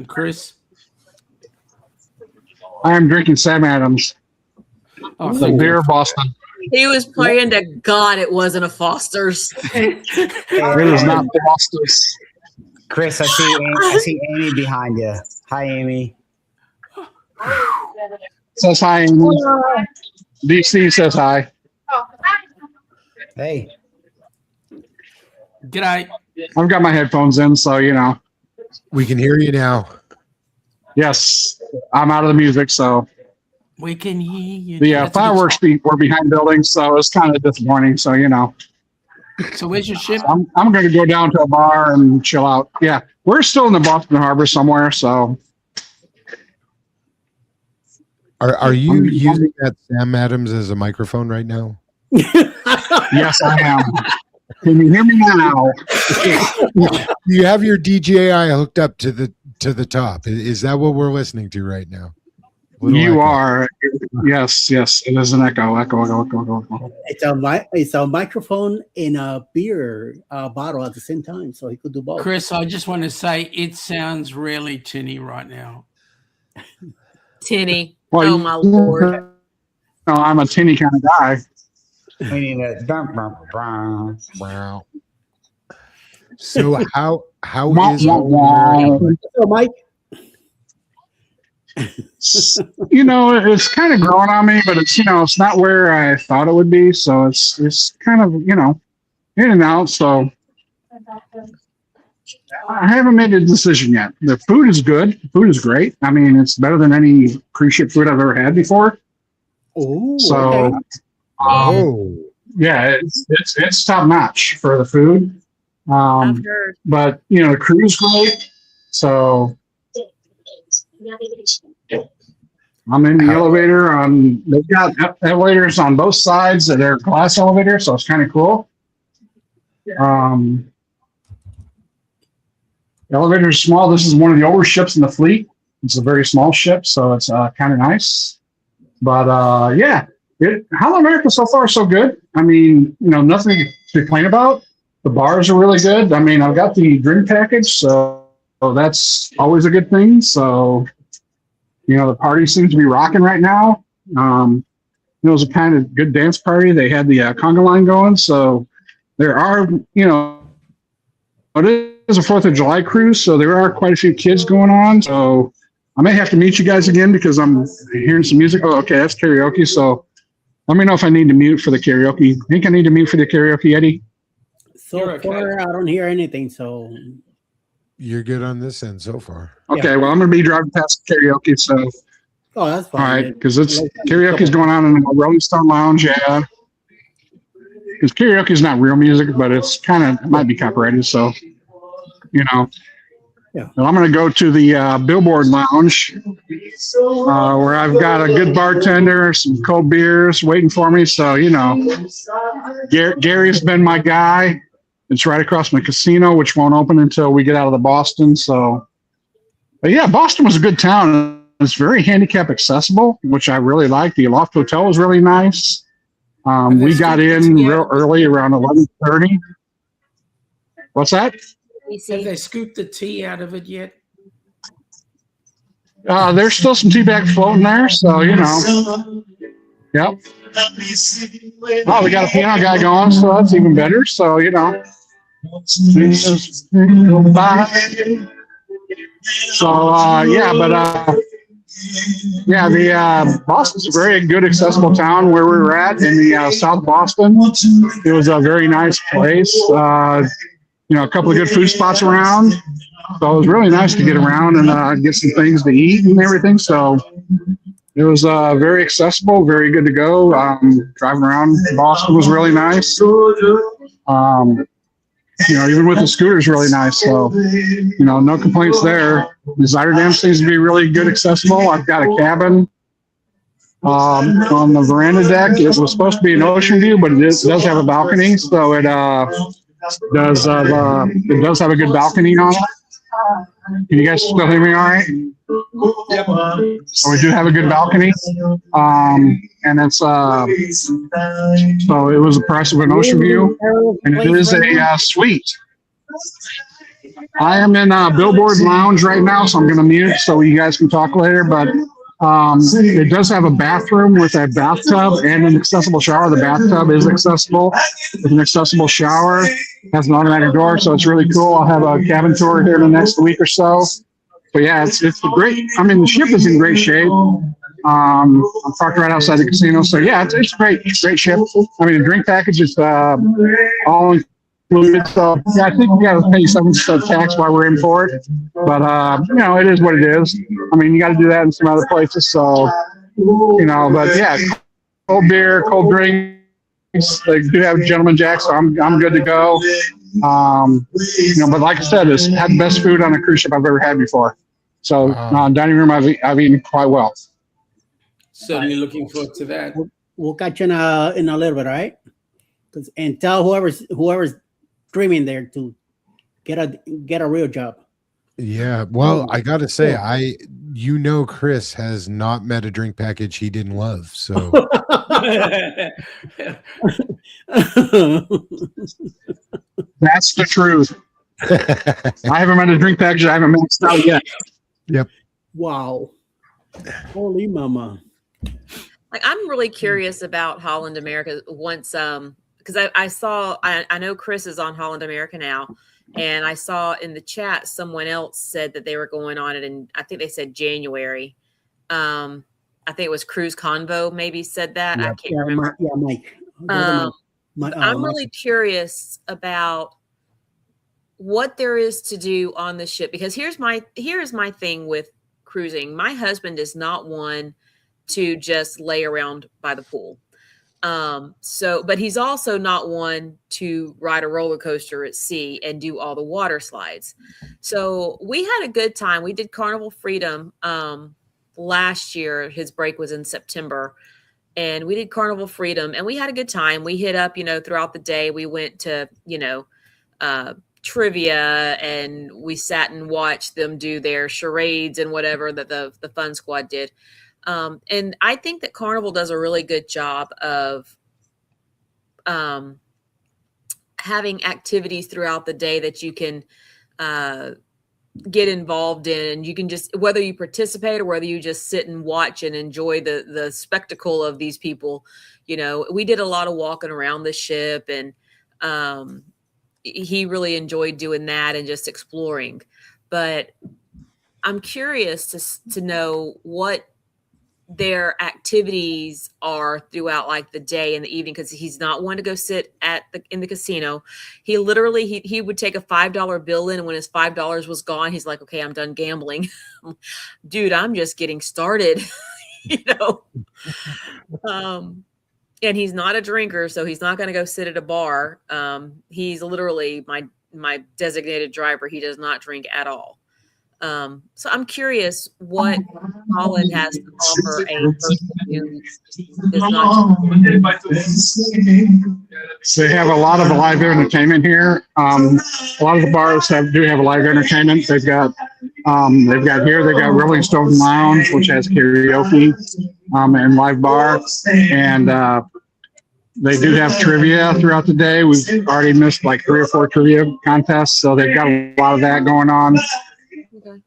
Chris? I'm drinking Sam Adams. The beer Boston. He was praying to God it wasn't a Foster's. It is not Foster's. Chris, I see Amy behind you. Hi, Amy. Says hi, Amy. D.C. says hi. Hey. G'day. I've got my headphones in, so we can hear you now. Yes, I'm out of the music, so we can hear you. The fireworks were behind buildings, so it's kind of disappointing. So So where's your ship? I'm going to go down to a bar and chill out. Yeah, we're still in the Boston Harbor somewhere. So are you using that Sam Adams as a microphone right now? Yes, I am. Can you hear me now? You have your DJI hooked up to the top. Is that what we're listening to right now? You are. Yes. It is an echo. It's a microphone and a beer bottle at the same time, so he could do both. Chris, I just want to say it sounds really tinny right now. Tinny. Well, oh my Lord. No, I'm a tinny kind of guy. We need a wow. So how is so Mike? It's kind of growing on me, but it's not where I thought it would be. So it's kind of in and out. So I haven't made a decision yet. The food is good. The food is great. I mean, it's better than any cruise ship food I've ever had before. Oh, so yeah, it's top notch for the food. But the cruise great. So I'm in the elevator. They've got elevators on both sides that are glass elevators, so it's kind of cool. The elevator is small. This is one of the older ships in the fleet. It's a very small ship, so it's kind of nice. But yeah, HollandAmerica so far so good. I mean, nothing to complain about. The bars are really good. I mean, I've got the drink package, so that's always a good thing. So, the party seems to be rocking right now. It was a kind of good dance party. They had the conga line going. So there are, it is a 4th of July cruise. So there are quite a few kids going on. So I may have to meet you guys again because I'm hearing some music. Oh, okay. That's karaoke. So let me know if I need to mute for the karaoke. I think I need to mute for the karaoke, Eddie. So far, I don't hear anything. So you're good on this end so far. Okay, well, I'm going to be driving past karaoke, so. Oh, that's fine. All right, because karaoke's going on in the Rolling Stone Lounge, yeah. Because karaoke is not real music, but it might be copyrighted, so, Yeah. Well, I'm going to go to the Billboard Lounge, where I've got a good bartender, some cold beers waiting for me. So, Gary's been my guy. It's right across from the casino, which won't open until we get out of the Boston. So, but yeah, Boston was a good town. It's very handicap accessible, which I really like. The Loft Hotel was really nice. We got in real early, around 11:30. What's that? Have they scooped the tea out of it yet? There's still some tea bags floating there, so Yep. Oh, we got a piano guy going, so that's even better. So the Boston's a very good accessible town where we were at in the South Boston. It was a very nice place. A couple of good food spots around. So it was really nice to get around and get some things to eat and everything. So it was very accessible, very good to go. Driving around Boston was really nice. Even with the scooters, really nice. So, no complaints there. The Zuiderdam seems to be really good accessible. I've got a cabin on the veranda deck. It was supposed to be an ocean view, but it does have a balcony. So it does have a good balcony on it. Can you guys still hear me all right? Yep. So we do have a good balcony. And it's so it was the price of an ocean view, and it is a suite. I am in Billboard Lounge right now, so I'm going to mute so you guys can talk later. But it does have a bathroom with a bathtub and an accessible shower. The bathtub is accessible with an accessible shower. It has an automatic door, so it's really cool. I'll have a cabin tour here in the next week or so. But yeah, it's great. I mean, the ship is in great shape. I'm parked right outside the casino, so yeah, it's great. Great ship. I mean, the drink package is all included. So yeah, I think we got to pay some tax while we're in for it. But it is what it is. I mean, you got to do that in some other places. So but yeah, cold beer, cold drinks. They do have Gentleman Jack, so I'm good to go. But like I said, it's had the best food on a cruise ship I've ever had before. So dining room, I've eaten quite well. Certainly looking forward to that. We'll catch you in a little bit, all right? And tell whoever's dreaming there to get a real job. Yeah, well, I gotta say, Chris has not met a drink package he didn't love. So that's the truth. I haven't met a drink package I haven't maxed out yet. Yep. Wow. Holy mama. Like, I'm really curious about HollandAmerica once, because I know Chris is on HollandAmerica now, and I saw in the chat someone else said that they were going on it, and I think they said January. I think it was Cruise Convo maybe said that. Yep. I can't remember. Mike. I'm really curious about what there is to do on the ship, because here's my thing with cruising. My husband is not one to just lay around by the pool. But he's also not one to ride a roller coaster at sea and do all the water slides. So we had a good time. We did Carnival Freedom last year. His break was in September, and we did Carnival Freedom, and we had a good time. We hit up, throughout the day. We went to, trivia, and we sat and watched them do their charades and whatever that the Fun Squad did. And I think that Carnival does a really good job of having activities throughout the day that you can get involved in, and you can just, whether you participate or whether you just sit and watch and enjoy the spectacle of these people. We did a lot of walking around the ship, and he really enjoyed doing that and just exploring. But I'm curious to know what their activities are throughout like the day and the evening, because he's not one to go sit in the casino. He literally he would take a $5 bill in, and when his $5 was gone, he's like, okay, I'm done gambling. Dude, I'm just getting started. And he's not a drinker, so he's not going to go sit at a bar. He's literally my designated driver. He does not drink at all. So I'm curious what Holland has to offer a person who does not. They have a lot of live entertainment here. A lot of the bars do have a live entertainment. They've got Rolling Stone Lounge, which has karaoke and live bar, and they do have trivia throughout the day. We've already missed like 3 or 4 trivia contests, so they've got a lot of that going on. Okay.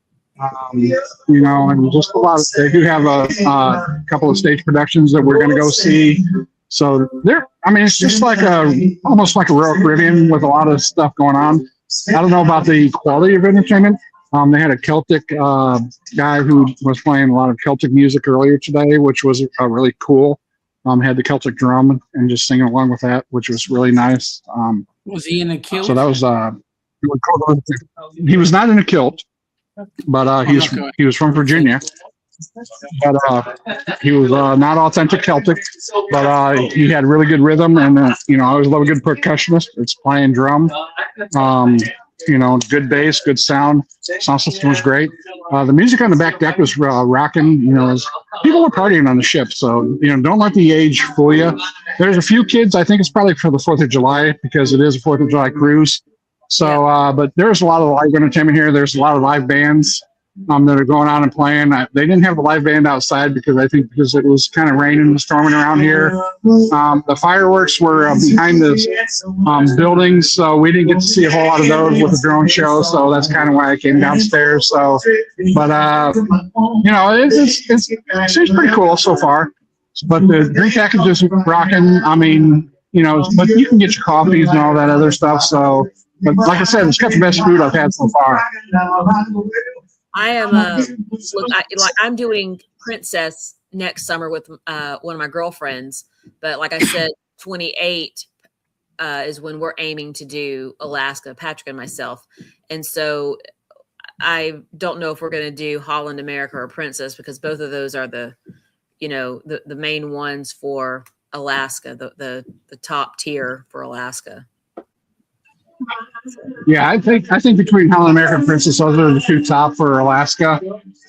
And just a lot. They do have a couple of stage productions that we're going to go see. So it's just like almost like a Royal Caribbean with a lot of stuff going on. I don't know about the quality of entertainment. They had a Celtic guy who was playing a lot of Celtic music earlier today, which was really cool. Had the Celtic drum and just singing along with that, which was really nice. Was he in a kilt? So that was really cool. He was not in a kilt, but he was from Virginia. But he was not authentic Celtic, but he had really good rhythm, and I always love a good percussionist. It's playing drum. Good bass, good sound. Sound system was great. The music on the back deck was rocking. People were partying on the ship, so don't let the age fool you. There's a few kids. I think it's probably for the 4th of July because it is a 4th of July cruise. So, but there's a lot of live entertainment here. There's a lot of live bands that are going on and playing. They didn't have the live band outside because it was kind of raining and storming around here. The fireworks were behind the buildings, so we didn't get to see a whole lot of those with the drone show. So that's kind of why I came downstairs. So, but it seems pretty cool so far. But the drink package is rocking. But you can get your coffees and all that other stuff. So, but like I said, it's got the best food I've had so far. I am I'm doing Princess next summer with one of my girlfriends, but like I said, 28 is when we're aiming to do Alaska, Patrick and myself, and so I don't know if we're going to do HollandAmerica or Princess, because both of those are the main ones for Alaska, the top tier for Alaska. Yeah, I think between HollandAmerica and Princess, those are the 2 top for Alaska.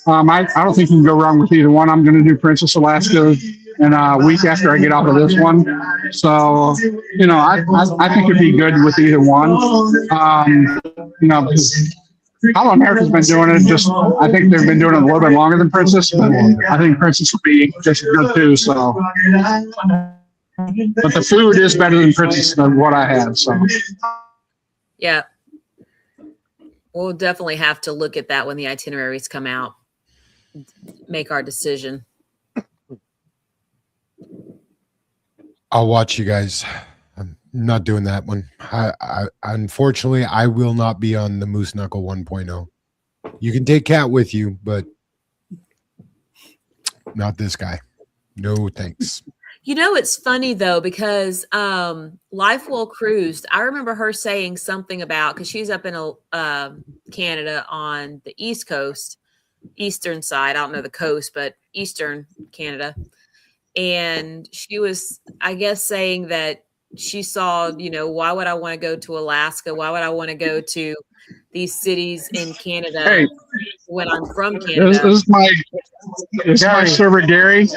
I don't think you can go wrong with either one. I'm going to do Princess Alaska in a week after I get off of this one. So, I think it'd be good with either one. HollandAmerica's been doing it. I think they've been doing it a little bit longer than Princess, but I think Princess will be just good too. So, but the food is better than Princess than what I had. So. Yeah. We'll definitely have to look at that when the itineraries come out, make our decision. I'll watch you guys. I'm not doing that one. I unfortunately, I will not be on the Moose Knuckle 1.0. You can take Cat with you, but not this guy. No thanks. It's funny though, because Life Well Cruised, I remember her saying something about, because she's up in Canada on the East Coast, eastern side. I don't know the coast, but eastern Canada. And she was, I guess, saying that she saw, why would I want to go to Alaska? Why would I want to go to these cities in Canada Hey, when I'm from this Canada. is my server Gary.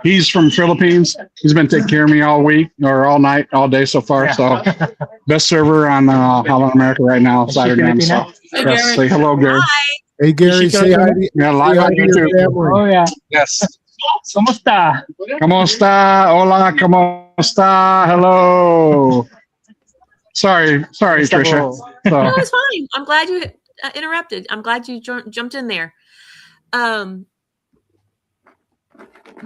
He's from Philippines. He's been taking care of me all week or all night, all day so far. So best server on HollandAmerica right now, Saturday night. So yes, say hello, Gary. Hey, Gary, say hi to, Yeah, say live hi on to your YouTube. family. Oh yeah. Yes. ¿Cómo está? ¿Cómo está? Hola, ¿cómo está? Hello. Sorry, Trisha. So, No, it's fine. I'm glad you interrupted. I'm glad you jumped in there. What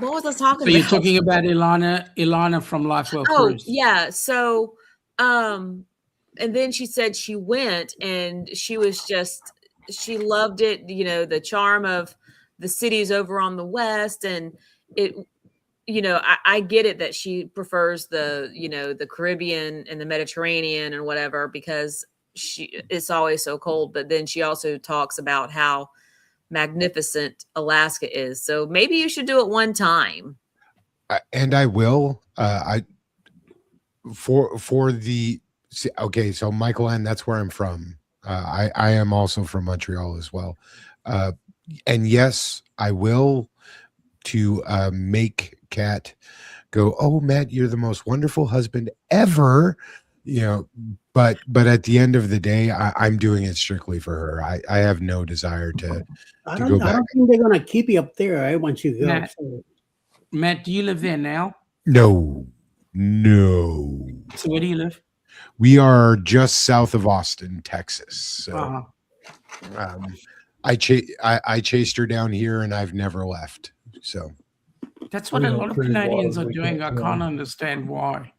was I talking So about? you're talking about Ilana from Lifewell Cruise. Yeah. So, and then she said she went and she loved it. You know, the charm of the cities over on the west, and it. You know, I get it that she prefers the Caribbean and the Mediterranean and whatever because it's always so cold. But then she also talks about how magnificent Alaska is. So maybe you should do it one time. And I will. Okay. So Michael, and that's where I'm from. I am also from Montreal as well. And yes, I will to make Kat go, oh, Matt, you're the most wonderful husband ever. You know, but at the end of the day, I'm doing it strictly for her. I have no desire to go back. I don't think they're gonna keep you up there, right? Once you go. Matt, do you live there now? No. So where do you live? We are just south of Austin, Texas. So I chased her down here and I've never left. So that's what a lot of Canadians are doing. I can't understand why.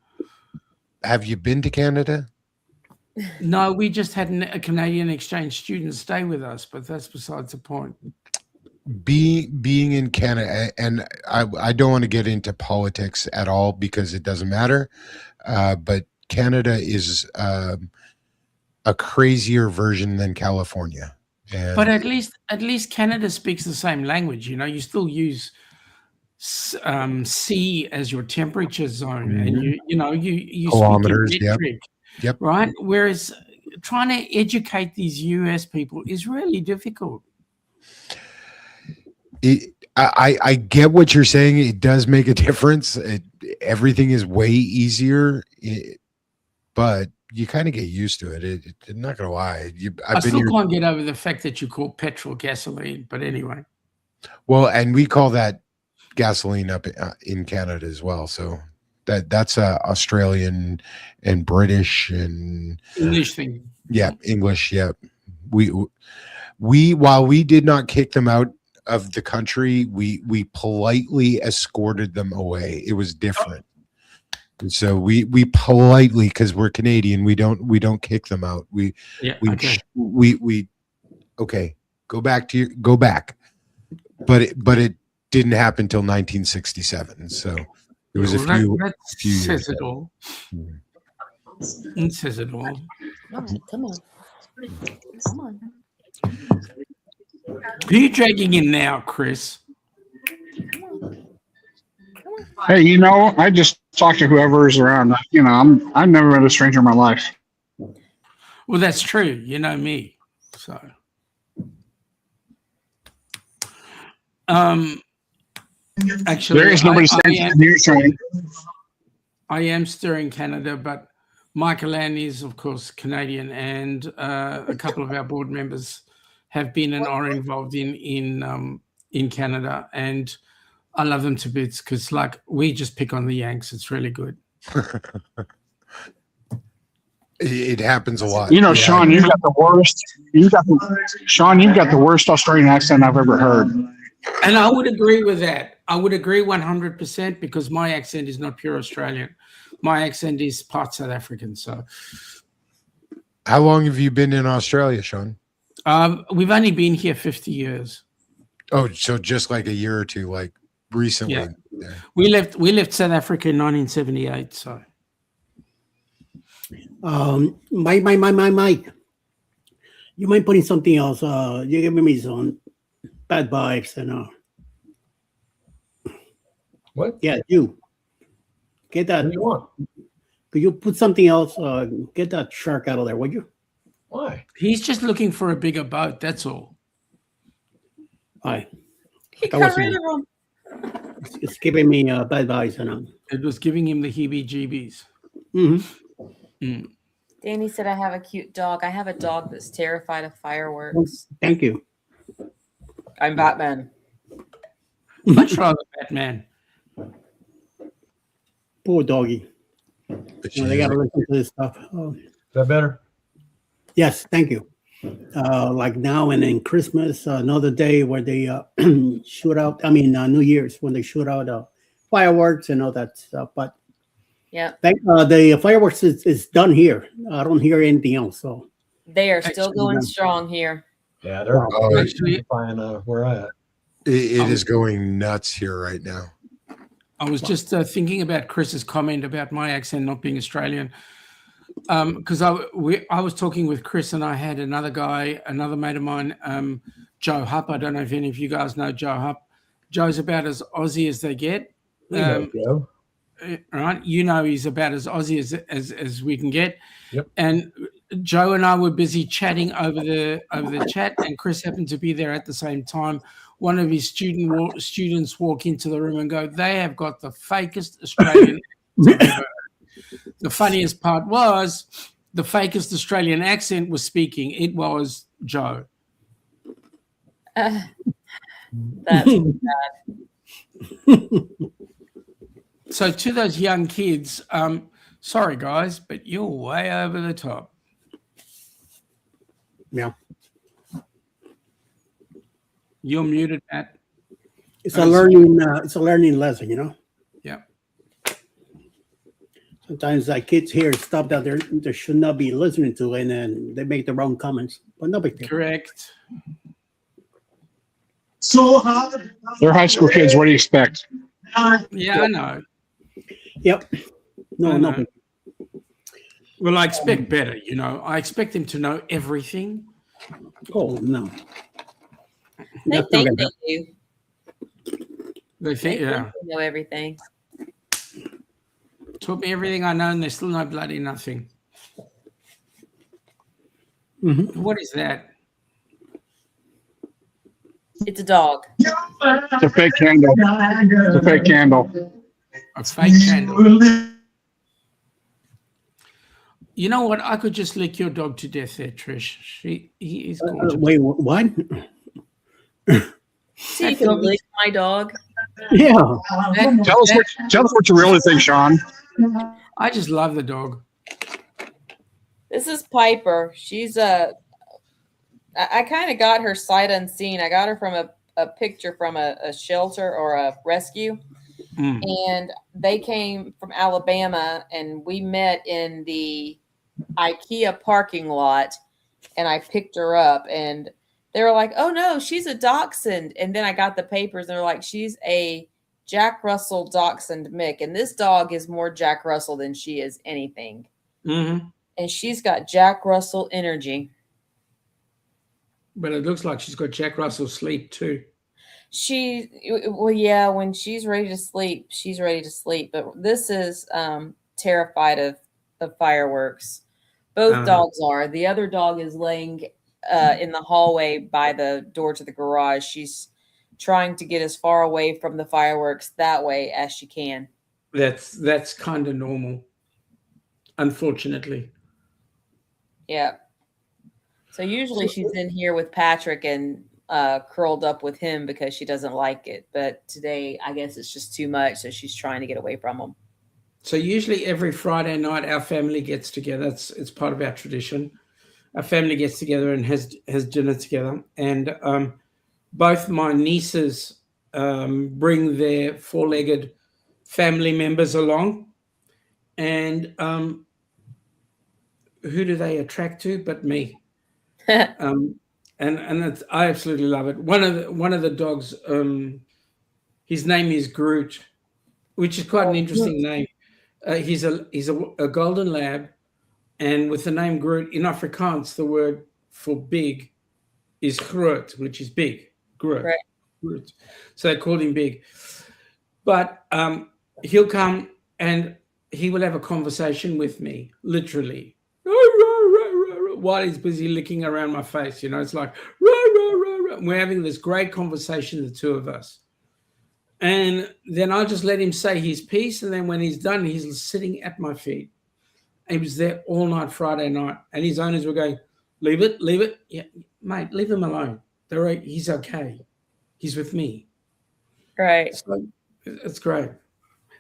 Have you been to Canada? No, we just had a Canadian exchange student stay with us, but that's besides the point. Being in Canada, and I don't want to get into politics at all because it doesn't matter, but Canada is a crazier version than California. But at least Canada speaks the same language. You know, you still use C as your temperature zone, and you kilometers, speak in metric, yep, right? Whereas trying to educate these US people is really difficult. I get what you're saying. It does make a difference. Everything is way easier, but you kind of get used to it. I'm not gonna lie. I still can't get over the fact that you call petrol gasoline. But anyway, well, and we call that gasoline up in Canada as well. So that's Australian and British and English thing. Yeah, English. Yeah, we while we did not kick them out of the country, we politely escorted them away. It was different. And so we politely, because we're Canadian, we don't kick them out. Okay, go back. But it didn't happen until 1967. So it was a few years. Says it all. It says it all. All right, come on. Who are you dragging in now, Chris? hey, I just talk to whoever's around. I've never met a stranger in my life. Well, that's true. You know me, so. Actually, there is nobody saying you're trying. I am still in Canada, but Michael Ann is, of course, Canadian, and a couple of our board members have been and are involved in Canada, and I love them to bits because, like, we just pick on the Yanks. It's really good. It happens a lot. Shaun, you've got the worst. Shaun, you've got the worst Australian accent I've ever heard. And I would agree with that. I would agree 100% because my accent is not pure Australian. My accent is part South African. So, how long have you been in Australia, Shaun? We've only been here 50 years. Oh, so just like a year or two, like recently. Yeah. We left South Africa in 1978. So, Mike, you mind putting something else? You're giving me some bad vibes and What? Yeah, you get that. What do you want? Could you put something else? Get that shark out of there, would you? Why? He's just looking for a bigger boat. That's all. Aye. He That got was rid me. of him. It's giving me bad vibes, you know. It was giving him the heebie-jeebies. Mm-hmm. Danny said, I have a cute dog. I have a dog that's terrified of fireworks. Thank you. I'm Batman. Much rather Batman. Poor doggy. They got to listen to this stuff. Oh. Is that better? Yes, thank you. Like now and in Christmas, another day where they shoot out, New Year's, when they shoot out fireworks and all that stuff. But yeah, the fireworks is done here. I don't hear anything else. So they are still going strong here. Yeah, they're actually fine where I at. It is going nuts here right now. I was just thinking about Chris's comment about my accent not being Australian. Because I was talking with Chris, and I had another mate of mine, Joe Hupp. I don't know if any of you guys know Joe Hupp. Joe's about as Aussie as they get. Joe. Right? You know he's about as Aussie as we can get. Yep. And Joe and I were busy chatting over the chat, and Chris happened to be there at the same time. One of his students walk into the room and go, "They have got the fakest Australian." The funniest part was the fakest Australian accent was speaking. It was Joe. That's bad. So to those young kids, sorry guys, but you're way over the top. Yeah. You're muted, Matt. It's a learning lesson, you know. Yeah. Sometimes kids hear stuff that they should not be listening to, and then they make the wrong comments. But no big deal. Correct. So hard. They're high school kids. What do you expect? Yeah, I know. Yep. No. Big. Well, I expect better, you know. I expect them to know everything. Oh no. They think they do. They think, yeah. They know everything. Taught me everything I know, and they still know bloody nothing. Mm-hmm. What is that? It's a dog. It's a fake candle. It's a fake candle. A fake candle. You know what? I could just lick your dog to death there, Trish. He is gorgeous. Wait, what? See, you can lick my dog. Yeah. Tell us what you really think, Shaun. I just love the dog. This is Piper. She's I kind of got her sight unseen. I got her from a picture from a shelter or a rescue. And they came from Alabama, and we met in the IKEA parking lot, and I picked her up, and they were like, "Oh no, she's a dachshund." And then I got the papers, and they're like, "She's a Jack Russell dachshund Mick." And this dog is more Jack Russell than she is anything. Mm-hmm. And she's got Jack Russell energy. But it looks like she's got Jack Russell sleep too. Yeah, when she's ready to sleep, she's ready to sleep. But this is terrified of fireworks. Both dogs are. The other dog is laying in the hallway by the door to the garage. She's trying to get as far away from the fireworks that way as she can. That's kind of normal, unfortunately. Yeah. So usually she's in here with Patrick and curled up with him because she doesn't like it. But today, I guess it's just too much, so she's trying to get away from him. So usually every Friday night, our family gets together. It's part of our tradition. Our family gets together and has dinner together. And both my nieces bring their four-legged family members along. And who do they attract to but me? And it's, I absolutely love it. One of the dogs, his name is Groot, which is quite an interesting name. He's a golden lab, and with the name Groot in Afrikaans, the word for big is groot, which is big. Groot. Right. Groot. So they called him Big. But he'll come and he will have a conversation with me, literally. while he's busy licking around my face. It's like, rah, rah, rah, rah. We're having this great conversation, the two of us. And then I'll just let him say his piece. And then when he's done, he's sitting at my feet. He was there all night Friday night. And his owners were going, leave it. Yeah, mate, leave him alone. He's okay. He's with me. Right. So it's great.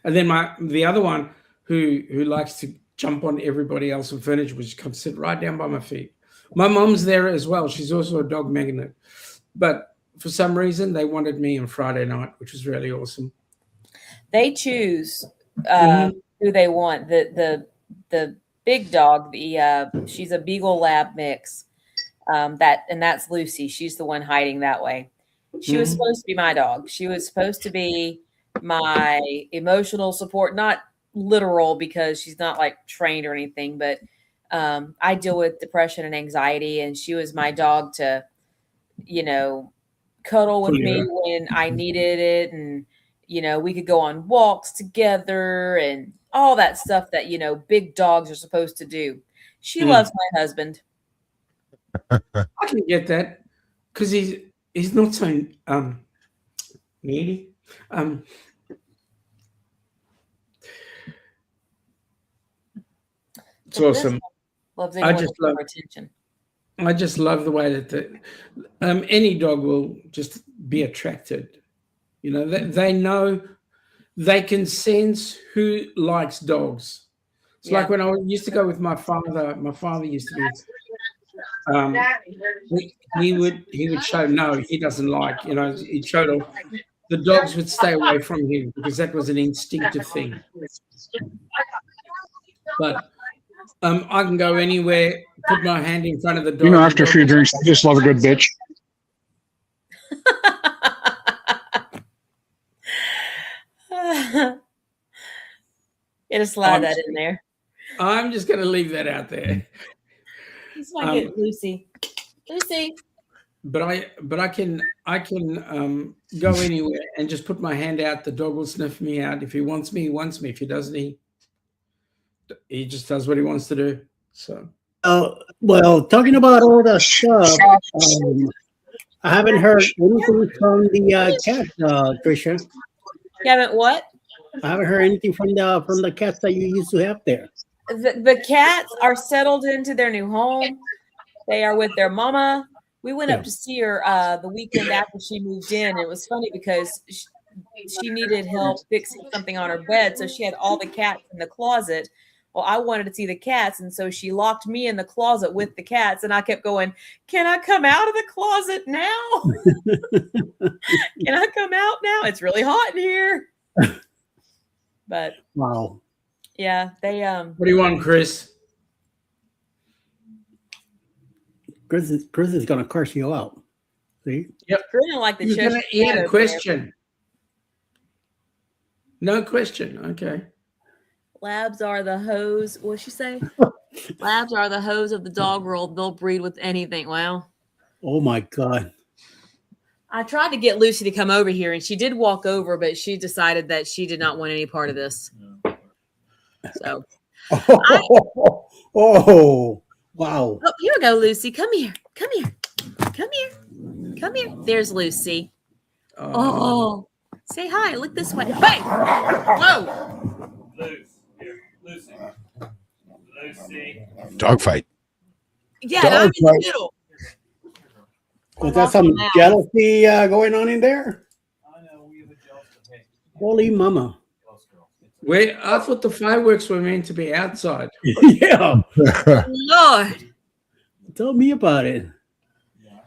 And then the other one who likes to jump on everybody else and furniture, which comes sit right down by my feet. My mom's there as well. She's also a dog magnet. But for some reason, they wanted me on Friday night, which was really awesome. They choose who they want. The big dog, she's a Beagle Lab mix. That's Lucy. She's the one hiding that way. She was supposed to be my dog. She was supposed to be my emotional support, not literal because she's not like trained or anything, but I deal with depression and anxiety, and she was my dog to, cuddle with me when I needed it. And, we could go on walks together and all that stuff that, big dogs are supposed to do. She loves my husband. I can get that because he's not so needy. It's awesome. Loves anyone for attention. I just love the way that any dog will just be attracted. They know, they can sense who likes dogs. It's like when I used to go with my father. My father used to be. He would show no, he doesn't like. He'd show the dogs would stay away from him because that was an instinctive thing. But I can go anywhere, put my hand in front of the dog. After a few drinks, I just love a good bitch. Just slide that in there. I'm just going to leave that out there. Just want to get Lucy. But I can go anywhere and just put my hand out. The dog will sniff me out. If he wants me, he wants me. If he doesn't, he just does what he wants to do. So. Well, talking about all the stuff, I haven't heard anything from the cat, Tricia. You haven't what? I haven't heard anything from the cats that you used to have there. The cats are settled into their new home. They are with their mama. We went up to see her the weekend after she moved in. It was funny because she needed help fixing something on her bed, so she had all the cats in the closet. Well, I wanted to see the cats, and so she locked me in the closet with the cats, and I kept going, can I come out of the closet now? Can I come out now? It's really hot in here. But wow. Yeah, they What do you want, Chris? Chris is gonna curse you out. See? Yep. Chris didn't like the You're show. gonna eat a question. No question. Okay. Labs are the hose. What'd she say? Labs are the hose of the dog world. They'll breed with anything. Well. Oh my God. I tried to get Lucy to come over here, and she did walk over, but she decided that she did not want any part of this. So. Oh, wow. Oh, here we go, Lucy. Come here. Come here. Come here. Come here. There's Lucy. Oh. Say hi. Look this way. Hey. Whoa. Lucy. Lucy. Dogfight. Yeah, I'm in the middle. Was that some jealousy going on in there? Holy mama. I thought the fireworks were meant to be outside. Yeah. Lord. Tell me about it.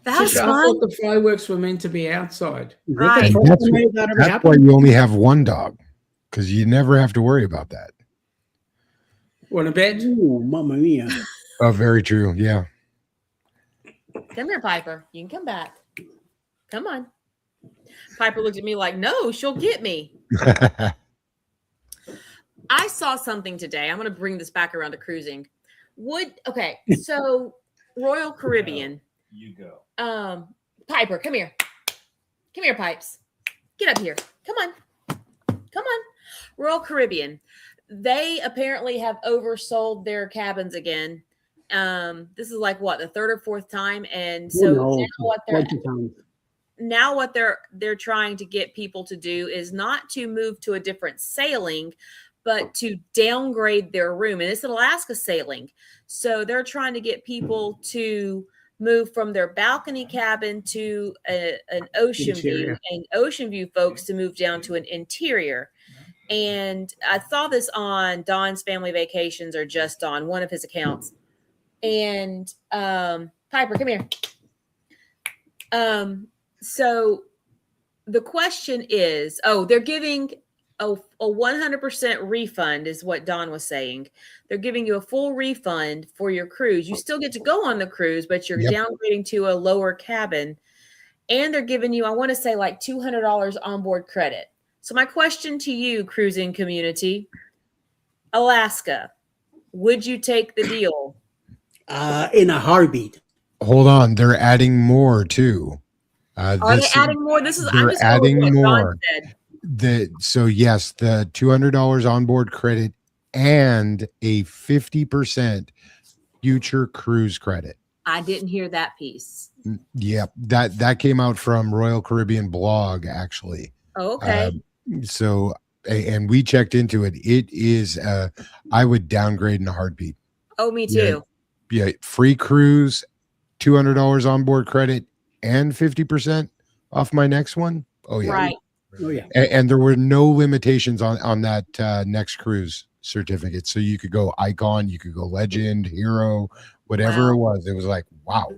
That was I fun. thought the fireworks were meant to be outside. Right. And that's why you only have one dog, because you never have to worry about that. Want a bet? Oh, mamma mia. Oh, very true. Yeah. Come here, Piper. You can come back. Come on. Piper looked at me like, no, she'll get me. I saw something today. I'm going to bring this back around to cruising. So Royal Caribbean. You go. Piper, come here. Come here, Pipes. Get up here. Come on. Come on. Royal Caribbean. They apparently have oversold their cabins again. This is like what, the third or fourth time, and Who so knows? now what they're trying to get people to do is not to move to a different sailing, but to downgrade their room. And it's an Alaska sailing, so they're trying to get people to move from their balcony cabin to an ocean view, and ocean view folks to move down to an interior. And I saw this on Don's Family Vacations, or just on one of his accounts. And Piper, come here. So the question is, they're giving a 100% refund is what Don was saying. They're giving you a full refund for your cruise. You still get to go on the cruise, but you're downgrading to a lower cabin. And they're giving you, I want to say, like $200 onboard credit. So my question to you, cruising community, Alaska, would you take the deal? In a heartbeat. Hold on, they're adding more too. Are they adding more? They're adding more. So yes, the $200 onboard credit and a 50% future cruise credit. I didn't hear that piece. Yep, that came out from Royal Caribbean blog actually. Oh, okay. So, and we checked into it. It is, I would downgrade in a heartbeat. Oh, me too. Yeah, free cruise, $200 onboard credit, and 50% off my next one. Oh yeah, right. Oh yeah. And there were no limitations on that next cruise certificate. So you could go icon, you could go legend, hero, whatever it was. It was like, wow.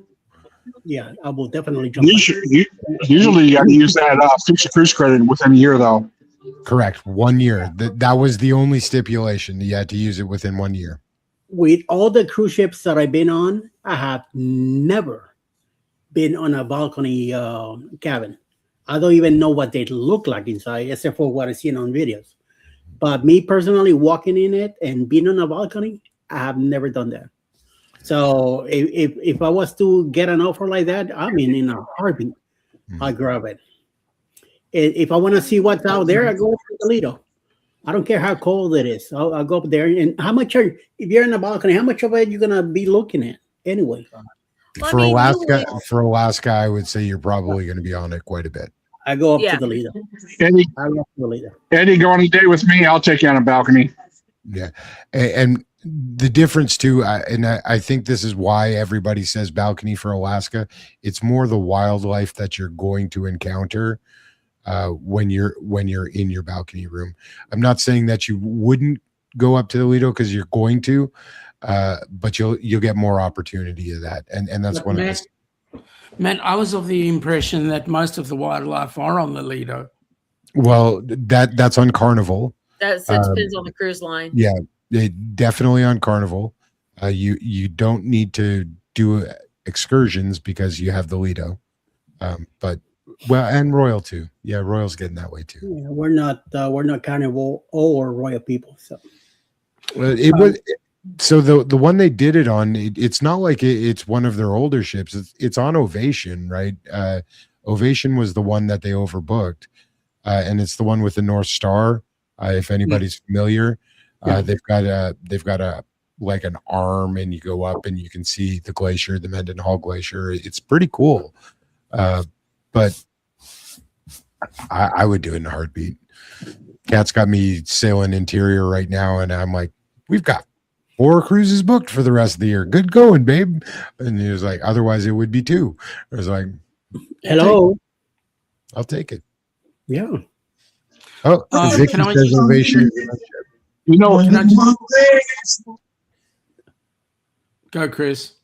Yeah, I will definitely jump. Usually you got to use that future cruise credit within a year, though. Correct. 1 year. That was the only stipulation. You had to use it within 1 year. With all the cruise ships that I've been on, I have never been on a balcony cabin. I don't even know what they look like inside, except for what I've seen on videos. But me personally, walking in it and being on a balcony, I have never done that. So if I was to get an offer like that, I mean, in a heartbeat, I grab it. If I want to see what's out there, I go to Toledo. I don't care how cold it is. I'll go up there. And how much if you're in the balcony, how much of it you're gonna be looking at anyway? For Alaska, I would say you're probably going to be on it quite a bit. I go up to Toledo. Eddie, go on a date with me. I'll take you on a balcony. Yeah, and the difference too, and I think this is why everybody says balcony for Alaska. It's more the wildlife that you're going to encounter when you're in your balcony room. I'm not saying that you wouldn't go up to the Lido because you're going to, but you'll get more opportunity of that, and that's one of the. Matt, I was of the impression that most of the wildlife are on the Lido. Well, that's on Carnival. That depends on the cruise line. Yeah, definitely on Carnival. You don't need to do excursions because you have the Lido, but and Royal too. Yeah, Royal's getting that way too. Yeah, we're not Carnival or Royal people. So it was. So the one they did it on, it's not like it's one of their older ships. It's on Ovation, right? Ovation was the one that they overbooked, and it's the one with the North Star. If anybody's familiar, they've got a like an arm, and you go up and you can see the glacier, the Mendenhall Glacier. It's pretty cool, but I would do it in a heartbeat. Kat's got me sailing interior right now, and I'm like, we've got 4 cruises booked for the rest of the year. Good going, babe. And he was like, otherwise it would be 2. I was like, hello. I'll take it. Yeah. Oh, Vicky says Ovation. You know, go, Chris.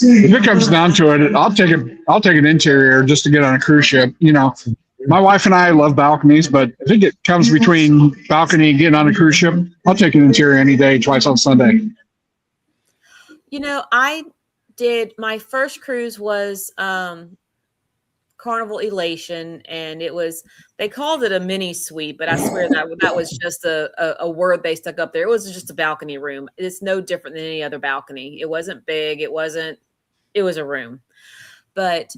If it comes down to it, I'll take an interior just to get on a cruise ship. You know, my wife and I love balconies, but I think it comes between balcony and getting on a cruise ship. I'll take an interior any day, twice on Sunday. You know, I did my first cruise was Carnival Elation, and they called it a mini suite, but I swear that was just a word they stuck up there. It was just a balcony room. It's no different than any other balcony. It wasn't big. It was a room, but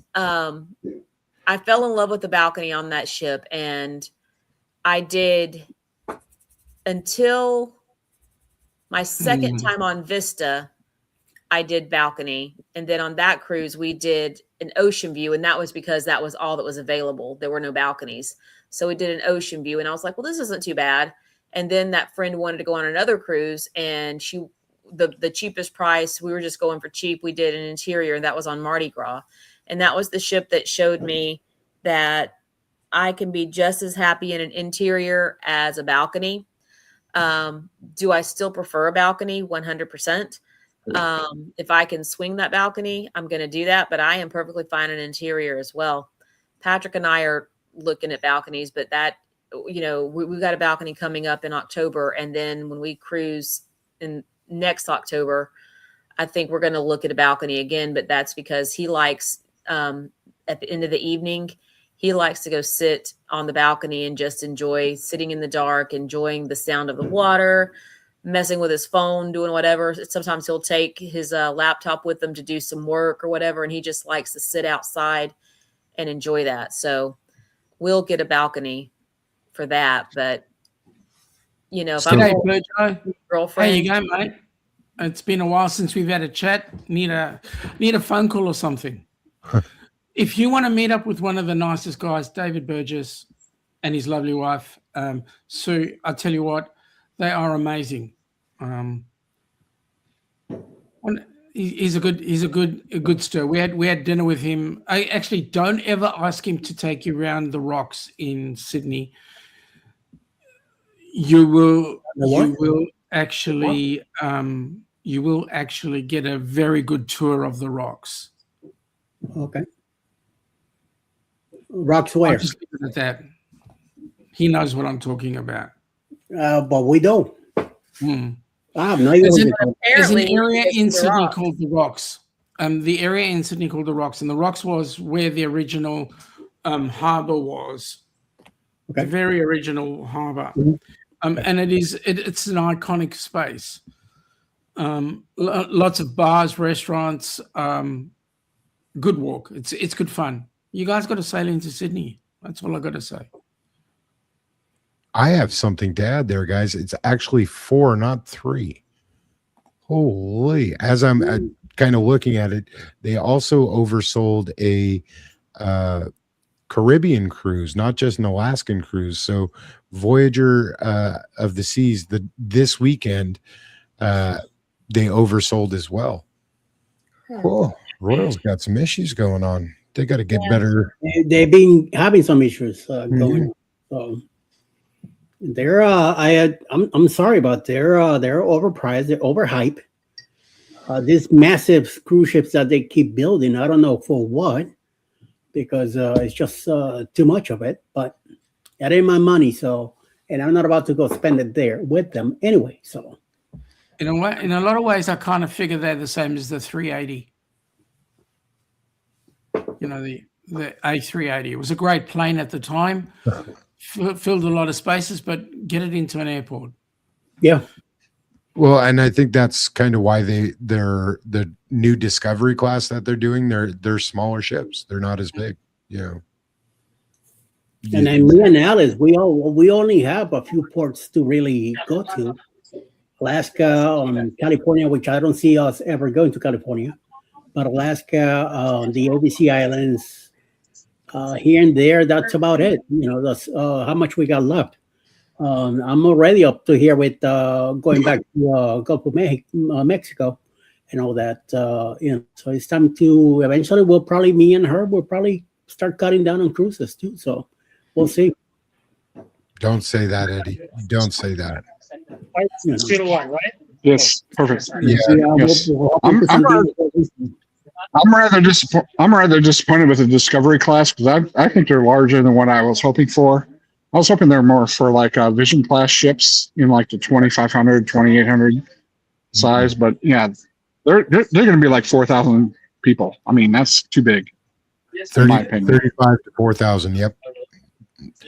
I fell in love with the balcony on that ship, and I did until My second time on Vista, I did balcony. And then on that cruise, we did an ocean view. And that was because that was all that was available. There were no balconies. So we did an ocean view. And I was like, well, this isn't too bad. And then that friend wanted to go on another cruise. And the cheapest price, we were just going for cheap. We did an interior, and that was on Mardi Gras. And that was the ship that showed me that I can be just as happy in an interior as a balcony. Do I still prefer a balcony? 100%. If I can swing that balcony, I'm going to do that, but I am perfectly fine in interior as well. Patrick and I are looking at balconies, but that, we've got a balcony coming up in October. And then when we cruise in next October, I think we're going to look at a balcony again, but that's because he likes, at the end of the evening, he likes to go sit on the balcony and just enjoy sitting in the dark, enjoying the sound of the water, messing with his phone, doing whatever. Sometimes he'll take his laptop with him to do some work or whatever, and he just likes to sit outside and enjoy that. So we'll get a balcony for that. But, if I'm girlfriend. How you going, mate? It's been a while since we've had a chat. Need a phone call or something. If you want to meet up with one of the nicest guys, David Burgess and his lovely wife, Sue, I tell you what, they are amazing. He's a good stir. We had dinner with him. I actually don't ever ask him to take you around the rocks in Sydney. You will actually get a very good tour of the rocks. Okay. Rocks where? I'll just leave it at that. He knows what I'm talking about. But we don't. I have no There's idea. an area in Sydney called the Rocks. The area in Sydney called the Rocks, and the Rocks was where the original harbour was. Okay. The very original harbour. And it's an iconic space. Lots of bars, restaurants, good walk. It's good fun. You guys got to sail into Sydney. That's all I got to say. I have something to add there, guys. It's actually 4, not 3. Holy! As I'm kind of looking at it, they also oversold a Caribbean cruise, not just an Alaskan cruise. So Voyager of the Seas, this weekend, they oversold as well. Cool. Royal's got some issues going on. They got to get better. They've been having some issues going. So they're I'm sorry, but they're overpriced. They're overhyped. These massive cruise ships that they keep building, I don't know for what, because it's just too much of it. But that ain't my money, so, and I'm not about to go spend it there with them anyway. So in a lot of ways, I kind of figure they're the same as the 380. The A380. It was a great plane at the time. Filled a lot of spaces, but get it into an airport. Yeah. Well, and I think that's kind of why they're the new Discovery class that they're doing. They're smaller ships. They're not as big. And then me and Alice, we only have a few ports to really go to. Alaska, California, which I don't see us ever going to California, but Alaska, the ABC Islands, here and there, that's about it. That's how much we got left. I'm already up to here with going back to Gulf of Mexico and all that. So it's time to eventually, me and her will probably start cutting down on cruises too. So we'll see. Don't say that, Eddie. Don't say that. Right? Yes, perfect. Yeah. Yes. I'm rather disappointed with the Discovery class because I think they're larger than what I was hoping for. I was hoping they're more for like Vision class ships in like the 2,500, 2,800 size. But yeah, they're going to be like 4,000 people. I mean, that's too big. 35 to 4,000. Yep.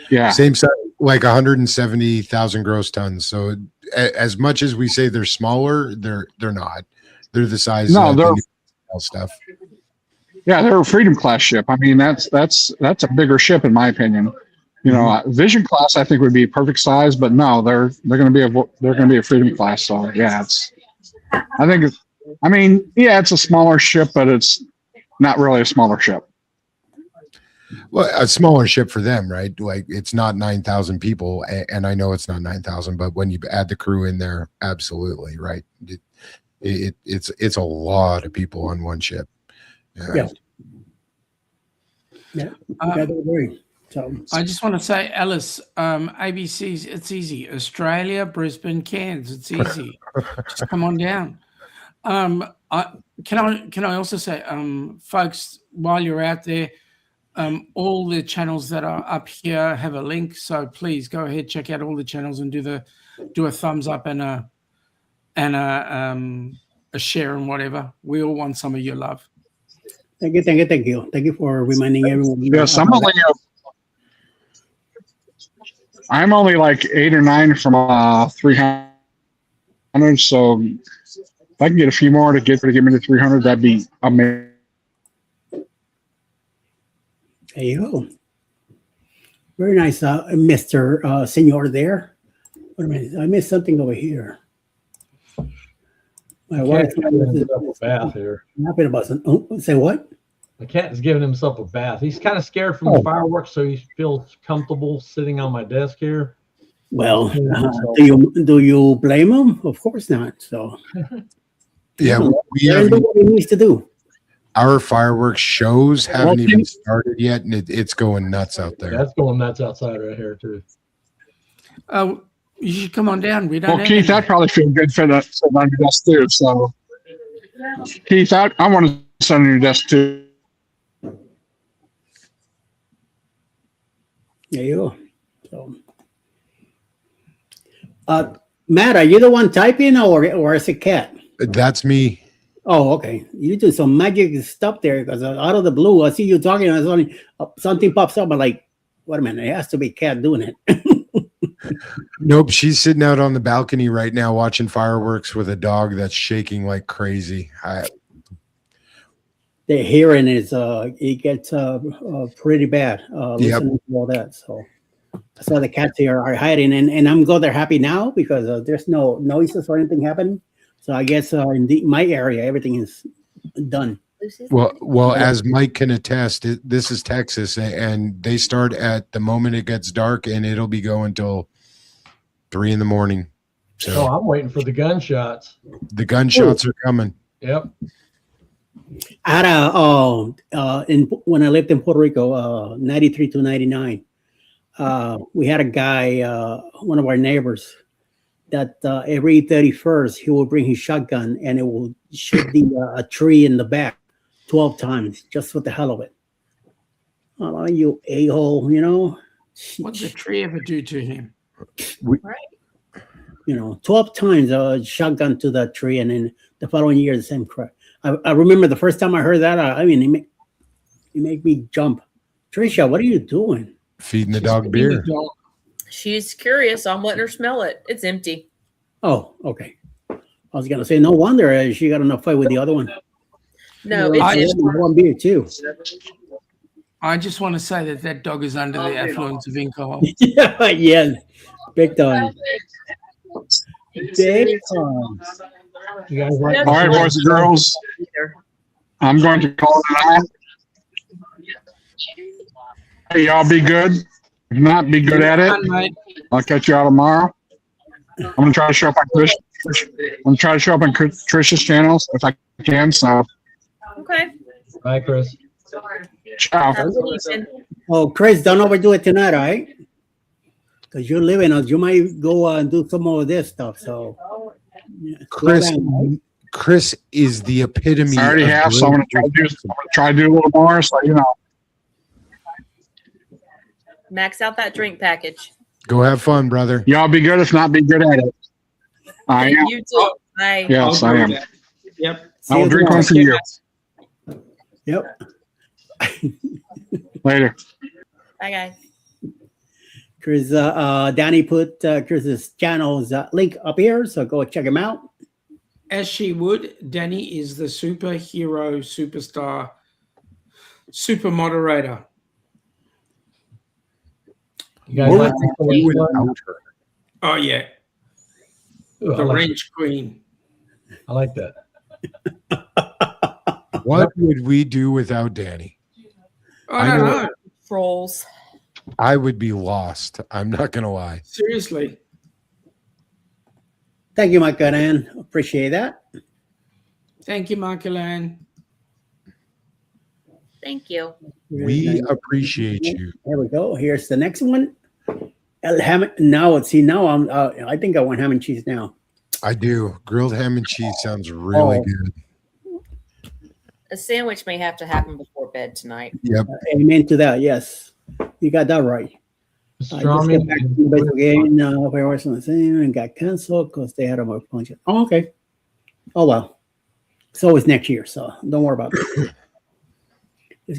Yeah. Same size, like 170,000 gross tons. So as much as we say they're smaller, they're not. They're the size. No, they're stuff. Yeah, they're a Freedom class ship. I mean, that's a bigger ship in my opinion. Vision class I think would be perfect size, but no, they're going to be a freedom class. So yeah, it's a smaller ship, but it's not really a smaller ship. Well, a smaller ship for them, right? Like it's not 9,000 people, and I know it's not 9,000, but when you add the crew in there, absolutely, right? It's a lot of people on one ship. Yeah. So I just want to say, Alice, ABC's, it's easy. Australia, Brisbane, Cairns, it's easy. Just come on down. Can I also say, folks, while you're out there, all the channels that are up here have a link. So please go ahead, check out all the channels and do a thumbs up and a share and whatever. We all want some of your love. Thank you for reminding everyone. Yes, I'm only like 8 or 9 from 300. So if I can get a few more to get me to 300, that'd be amazing. There you go. Very nice, Mr. Senor there. Wait a minute, I missed something over here. My wife is a bath here. Happy about some. Oh, say what? The cat is giving himself a bath. He's kind of scared from the fireworks, so he feels comfortable sitting on my desk here. Well, do you blame him? Of course not. So yeah, we have what he needs to do. Our fireworks shows haven't even started yet, and it's going nuts out there. That's going nuts outside right here too. You should come on down. We don't. Well, Keith, that probably feel good for the on your desk too. So, Keith, I want to sit on your desk too. There you go. So, Matt, are you the one typing, or is it Cat? That's me. Oh, okay. You do some magic stuff there because out of the blue, I see you talking, and something pops up. I'm like, wait a minute, it has to be Cat doing it. Nope, she's sitting out on the balcony right now watching fireworks with a dog that's shaking like crazy. The hearing is it gets pretty bad listening to all that. So the cats here are hiding, and I'm glad they're happy now because there's no noises or anything happening. So I guess in my area everything is done. Well, as Mike can attest, this is Texas, and they start at the moment it gets dark, and it'll be going till 3 a.m. So I'm waiting for the gunshots. The gunshots are coming. Yep. I had when I lived in Puerto Rico, 93 to 99, we had a guy, one of our neighbors, that every 31st he will bring his shotgun and it will shoot a tree in the back 12 times just for the hell of it. Oh, you a-hole, What's the tree ever do to him? Right. 12 times shotgun to that tree, and then the following year the same crap. I remember the first time I heard that. It make me jump. Tricia, what are you doing? Feeding the dog beer. She's curious. I'm letting her smell it. It's empty. Oh, okay. I was gonna say, no wonder she got enough fight with the other one. No, it's one beer too. I just want to say that dog is under the affluence of alcohol. Yeah, big time. Big time. You guys all right, boys and girls. I'm going to call it out. Hey, y'all be good. If not, be good at it. I'll catch you all tomorrow. I'm going to try to show up on Trish's channels if I can. So. Okay. Bye, Chris. Ciao. Oh, Chris, don't overdo it tonight, all right? Because you're living us. You might go and do some more of this stuff. So. Yeah. Chris is the epitome. I already have, so I'm going to try to do a little more. So Max out that drink package. Go have fun, brother. Y'all be good. If not, be good at it. I am. You too. Bye. Yes, I am. Yep. I will drink one for you. Yep. Later. Bye, guys. Chris, Danny put Chris's channel's link up here, so go check him out. As she would, Danny is the superhero, superstar, super moderator. You guys like without her. Oh yeah, Ooh, the Range Queen. I like that. What would we do without Danny? I don't know. Trolls. I would be lost. I'm not going to lie. Seriously. Thank you, Michael Ann. Appreciate that. Thank you, Michael Ann. Thank you. We appreciate you. There we go. Here's the next one. Now, I think I want ham and cheese now. I do. Grilled ham and cheese sounds really good. A sandwich may have to happen before bed tonight. Yep. Amen to that. Yes, you got that right. I just got back to bed again. Fireworks on the thing and got canceled because they had a more punch. Oh, okay. Oh well. It's always next year, so don't worry about it.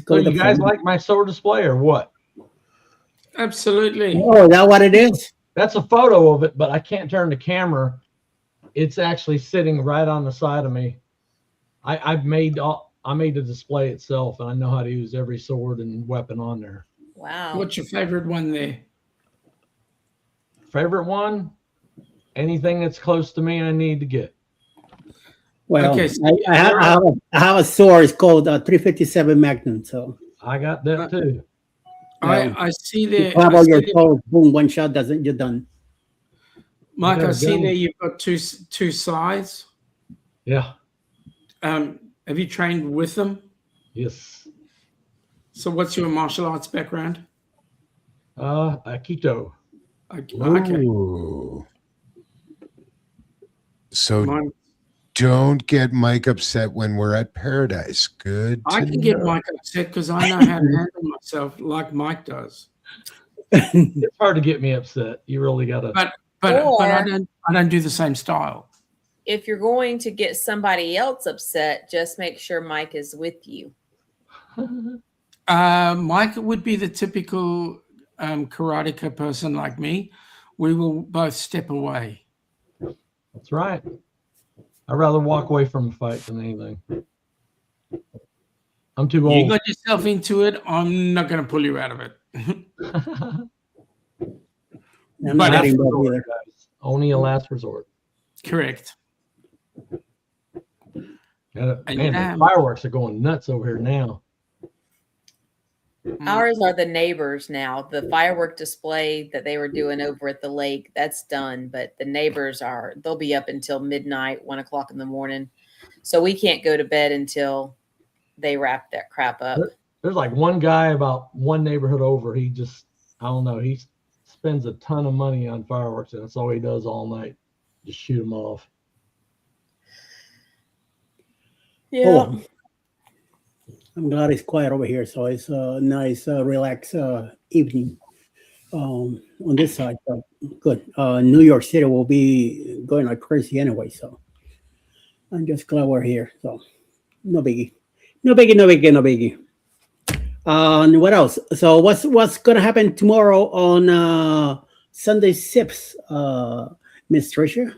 So you guys like my store display or what? Absolutely. Oh, is that what it is? That's a photo of it, but I can't turn the camera. It's actually sitting right on the side of me. I made the display itself, and I know how to use every sword and weapon on there. Wow. What's your favorite one there? Favorite one? Anything that's close to me I need to get. Well, Okay, so I have a sword. It's called 357 Magnum. So I got that too. I see there. you have all your swords. Boom, one shot does it. You're done. Mike, Okay, I see go. there you've got two sides. Yeah. Have you trained with them? Yes. So what's your martial arts background? Aikido. Okay. Ooh. So Mine- don't get Mike upset when we're at Paradise. Good. I to can get know. Mike upset because I know how to handle myself like Mike does. It's hard to get me upset. You really gotta. But Or- I don't do the same style. If you're going to get somebody else upset, just make sure Mike is with you. Mike would be the typical karateka person like me. We will both step away. That's right. I'd rather walk away from a fight than anything. I'm too You old. got yourself into it. I'm not going to pull you out of it. I'm But not last getting that resort, either. guys. Only a last resort. Correct. Man, And the fireworks are going nuts over here now. Ours are the neighbors now. The firework display that they were doing over at the lake, that's done. But the neighbors they'll be up until midnight, 1 o'clock in the morning. So we can't go to bed until they wrap that crap up. There's like one guy about one neighborhood over. He just, I don't know. He spends a ton of money on fireworks, and that's all he does all night. Just shoot them off. Yeah. Oh, I'm glad it's quiet over here. So it's a nice, relaxed evening on this side. So good. New York City will be going like crazy anyway. So I'm just glad we're here. So no biggie. No biggie, no biggie, no biggie. And what else? So what's gonna happen tomorrow on Sunday Sips, Miss Tricia?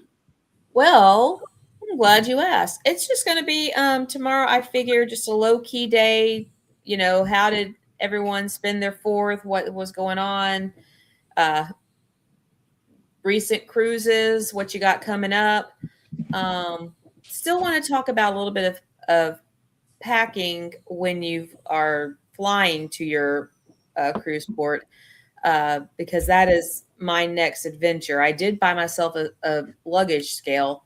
Well, I'm glad you asked. It's just going to be tomorrow. I figure just a low key day. You know, how did everyone spend their 4th? What was going on? Recent cruises, what you got coming up. Still want to talk about a little bit of packing when you are flying to your cruise port, because that is my next adventure. I did buy myself a luggage scale.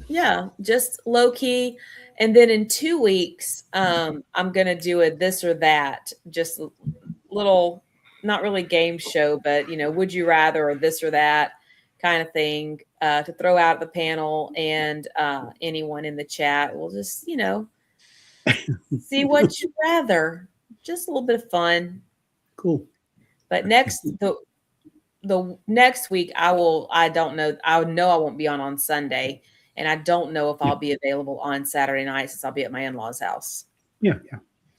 Yeah, just low key. And then in 2 weeks, I'm going to do a this or that, just a little, not really game show, but, you know, would you rather or this or that kind of thing to throw out the panel and anyone in the chat. We'll just, you know, see what you'd rather. Just a little bit of fun. Cool. But the next week I don't know. I know I won't be on Sunday, and I don't know if I'll be available on Saturday night since I'll be at my in-laws' house. Yeah.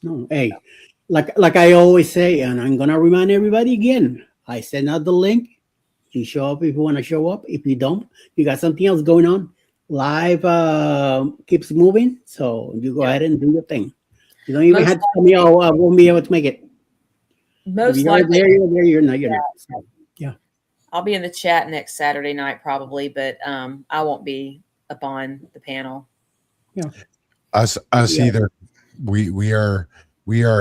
No, hey, like I always say, and I'm gonna remind everybody again. I send out the link. You show up if you want to show up. If you don't, you got something else going on. Live keeps moving, so you go ahead and do your thing. You don't even have to tell me, "Oh, I won't be able to make it." Most you're likely, there, you're there. You're not. You're not. So, yeah. I'll be in the chat next Saturday night probably, but I won't be up on the panel. Yeah. Us either. We are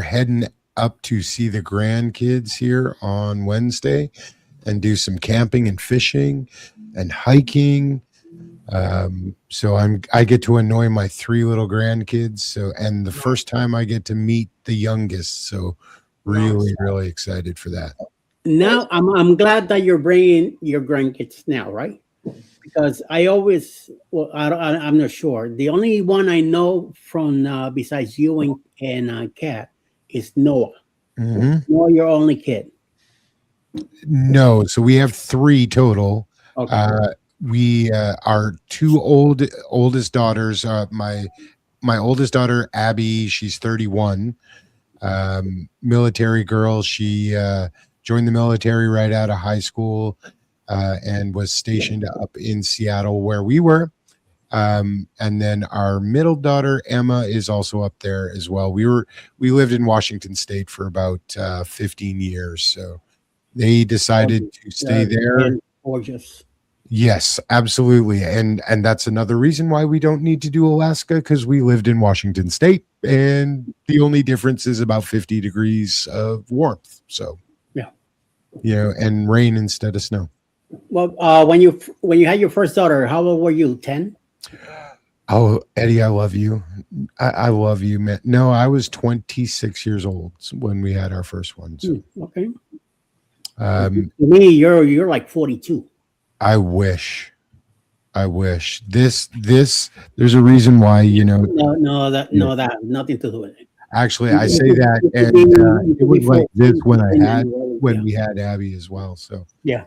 heading up to see the grandkids here on Wednesday and do some camping and fishing and hiking. So I get to annoy my 3 little grandkids. So, and the first time I get to meet the youngest. So really excited for that. Now I'm glad that you're bringing your grandkids now, right? Because I always, well, I'm not sure. The only one I know from besides you and Kat is Noah. Mm-hmm. Noah, your only kid. No, so we have 3 total. Okay. We our 2 oldest daughters. My oldest daughter Abby, she's 31. Military girl. She joined the military right out of high school and was stationed up in Seattle where we were. And then our middle daughter Emma is also up there as well. We lived in Washington State for about 15 years, so they decided to stay there. Gorgeous. Yes, absolutely. And that's another reason why we don't need to do Alaska, because we lived in Washington State and the only difference is about 50 degrees of warmth. So, yeah, and rain instead of snow. Well, when you had your first daughter, how old were you? 10? Oh, Eddie, I love you. I love you, man. No, I was 26 years old when we had our first one. So. Okay. To me, you're like 42. I wish. This there's a reason why, No, nothing to do with it. Actually, I say that, and it was like this when we had Abby as well. So yeah.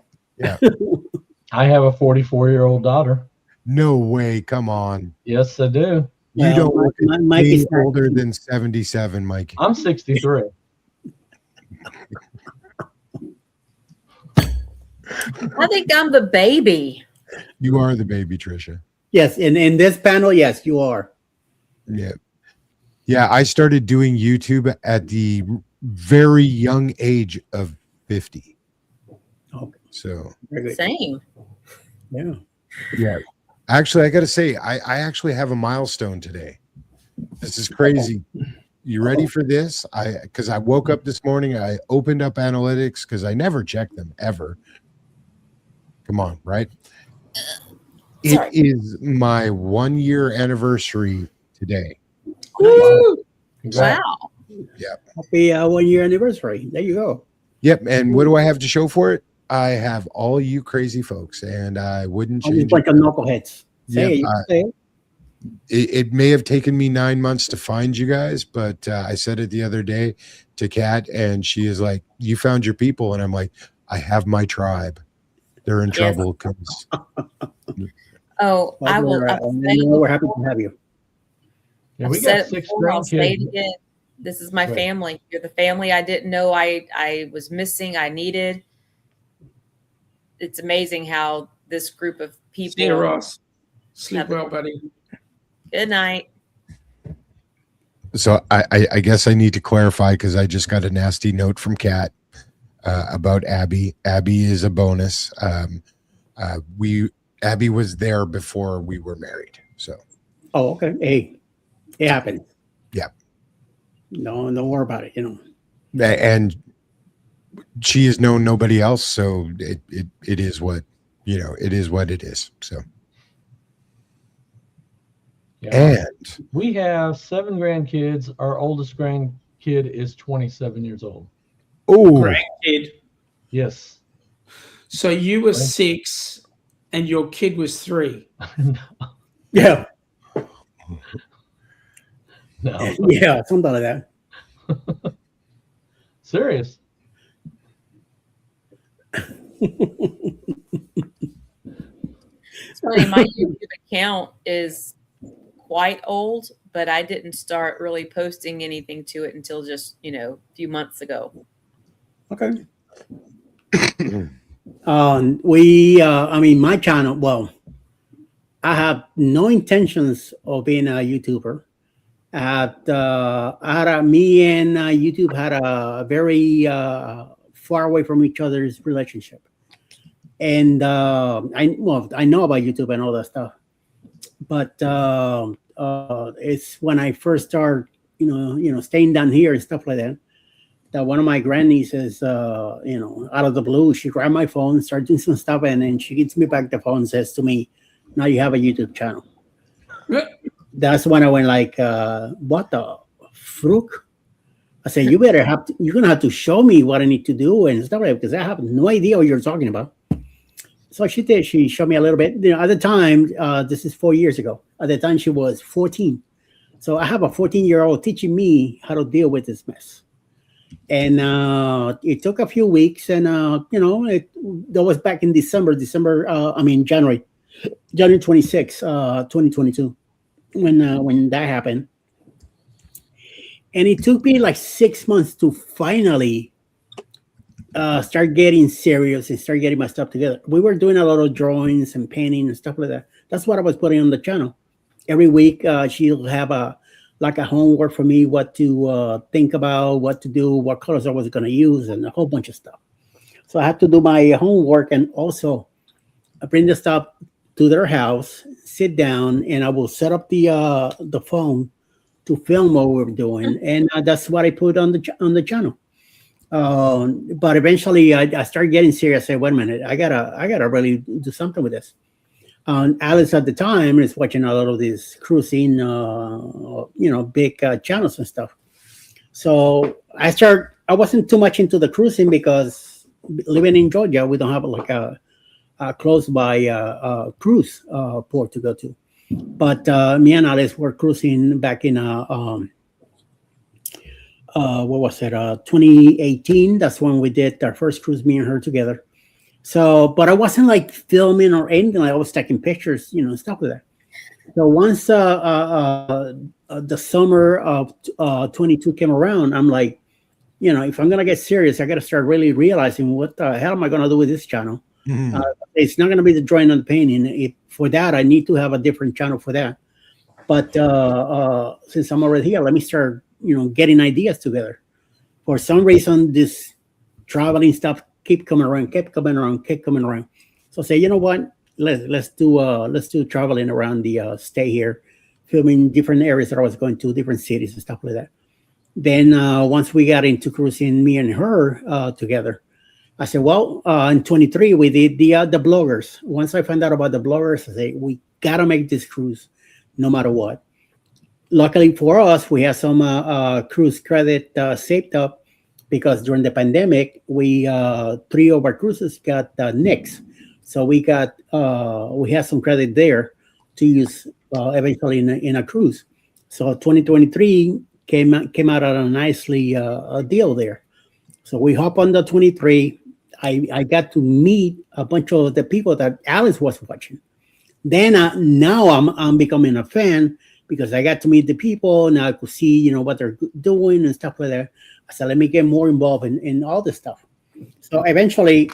I have a 44-year-old daughter. No way! Come on. Yes, I do. You don't look any older than 77, Mike. I'm 63. I think I'm the baby. You are the baby, Trisha. Yes, in this panel, yes, you are. Yeah. I started doing YouTube at the very young age of 50. Okay. So Same. Yeah. Actually, I got to say, I actually have a milestone today. This is crazy. You ready for this? Because I woke up this morning, I opened up analytics because I never check them ever. Come on, right? It is my 1-year anniversary today. Woo! Wow. Yeah. Happy 1-year anniversary. There you go. Yep. And what do I have to show for it? I have all you crazy folks, and I wouldn't change like a knuckleheads. It may have taken me 9 months to find you guys, but I said it the other day to Kat, and she is like, "You found your people," and I'm like, "I have my tribe. They're in trouble." Oh, I will. We're happy to have you. Yeah, we got 6 grandkids. This is my family. You're the family I didn't know I was missing. I needed. It's amazing how this group of people. See you, Ross. Sleep well, buddy. Good night. So I guess I need to clarify, because I just got a nasty note from Kat about Abby. Abby is a bonus. Abby was there before we were married. So. Oh, okay. Hey, it happened. Yeah. No, don't worry about it. And she has known nobody else, so it is what it is what it is. So. Yeah. And we have 7 grandkids. Our oldest grandkid is 27 years old. Oh, grandkid. Yes. So you were 6 and your kid was 3. Yeah. No. Yeah, something like that. Serious. It's funny, my YouTube account is quite old, but I didn't start really posting anything to it until just, a few months ago. Okay. My channel, well, I have no intentions of being a YouTuber. Me and YouTube had a very far away from each other's relationship, and I know about YouTube and all that stuff, but it's when I first started, staying down here and stuff like that. That one of my grandnieces, out of the blue, she grabbed my phone, started doing some stuff, and then she gives me back the phone and says to me, "Now you have a YouTube channel." That's when I went like, "What the fruit?" I said, "You're gonna have to show me what I need to do and stuff like that, because I have no idea what you're talking about." So she did. She showed me a little bit. At the time, this is 4 years ago. At the time, she was 14. So I have a 14-year-old teaching me how to deal with this mess. And it took a few weeks, and that was back in January 26, 2022, when that happened. And it took me like 6 months to finally start getting serious and start getting my stuff together. We were doing a lot of drawings and painting and stuff like that. That's what I was putting on the channel. Every week, she'll have a homework for me, what to think about, what to do, what colors I was going to use, and a whole bunch of stuff. So I had to do my homework, and also bring the stuff to their house, sit down, and I will set up the phone to film what we were doing, and that's what I put on the channel. But eventually, I started getting serious. I said, "Wait a minute, I gotta really do something with this." Alice at the time is watching a lot of these cruising, big channels and stuff. So I wasn't too much into the cruising because living in Georgia, we don't have like a close by cruise port to go to. But me and Alice were cruising back in 2018. That's when we did our first cruise, me and her together. So, but I wasn't like filming or anything. I was taking pictures, stuff like that. So once the summer of 22 came around, I'm like, if I'm gonna get serious, I got to start really realizing what the hell am I gonna do with this channel. Mm-hmm. It's not gonna be the drawing and the painting. For that, I need to have a different channel for that. But since I'm already here, let me start, getting ideas together. For some reason, this traveling stuff kept coming around. So I say, you know what? Let's do traveling around the stay here, filming different areas that I was going to, different cities and stuff like that. Then once we got into cruising, me and her together, I said, well, in 23 we did the bloggers. Once I found out about the bloggers, I said, we gotta make this cruise, no matter what. Luckily for us, we had some cruise credit saved up, because during the pandemic, we 3 of our cruises got nixed. So we had some credit there to use eventually in a cruise. So 2023 came out at a nicely deal there. So we hop on the 23. I got to meet a bunch of the people that Alice was watching. Then now I'm becoming a fan, because I got to meet the people and I could see, what they're doing and stuff like that. I said, let me get more involved in all this stuff. So eventually,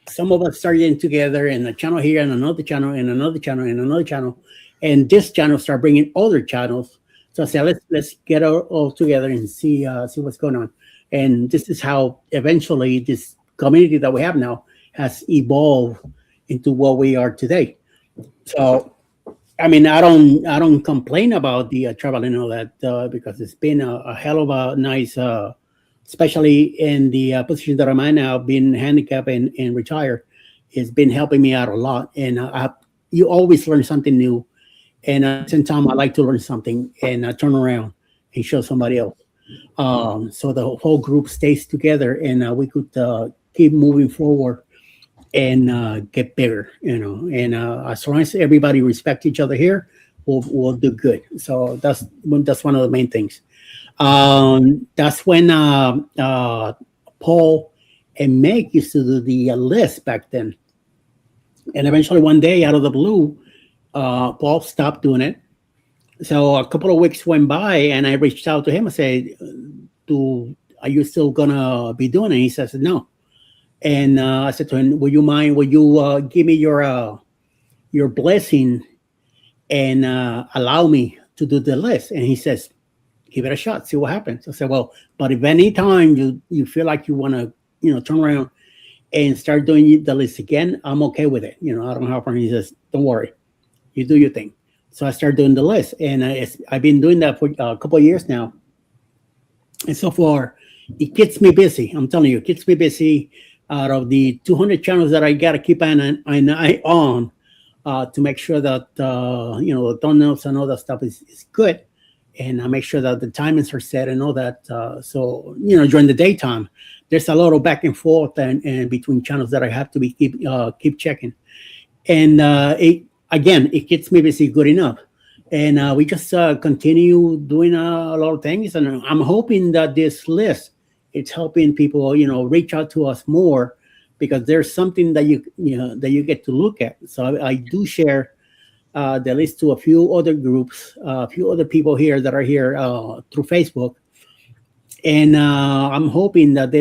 some of us started getting together, and a channel here, and another channel, and another channel, and another channel. And this channel started bringing other channels. So I said, let's get all together and see what's going on. And this is how eventually this community that we have now has evolved into what we are today. So, I mean, I don't complain about the traveling and all that, because it's been a hell of a nice, especially in the position that I'm in now, being handicapped and retired. It's been helping me out a lot. And you always learn something new. And at the same time, I like to learn something and turn around and show somebody else. So the whole group stays together, and we could keep moving forward and get bigger, and as long as everybody respects each other here, we'll do good. So that's one of the main things. That's when Paul and Meg used to do the list back then, and eventually one day, out of the blue, Paul stopped doing it. So a couple of weeks went by, and I reached out to him. I said, are you still gonna be doing it? He says no. And I said to him, will you give me your blessing and allow me to do the list. And he says, give it a shot, see what happens. I said, well, but if any time you feel like you want to, turn around and start doing the list again, I'm okay with it. I don't have a problem. He says, don't worry, you do your thing. So I started doing the list, and I've been doing that for a couple of years now. And so far, it gets me busy. I'm telling you, it gets me busy. Out of the 200 channels that I got to keep an eye on to make sure that, the thumbnails and all that stuff is good. And I make sure that the timings are set and all that. So, during the daytime, there's a lot of back and forth and between channels that I have to keep checking. And it gets me busy good enough. And we just continue doing a lot of things. And I'm hoping that this list, it's helping people, reach out to us more, because there's something that you get to look at. So I do share the list to a few other groups, a few other people here that are here through Facebook. And I'm hoping that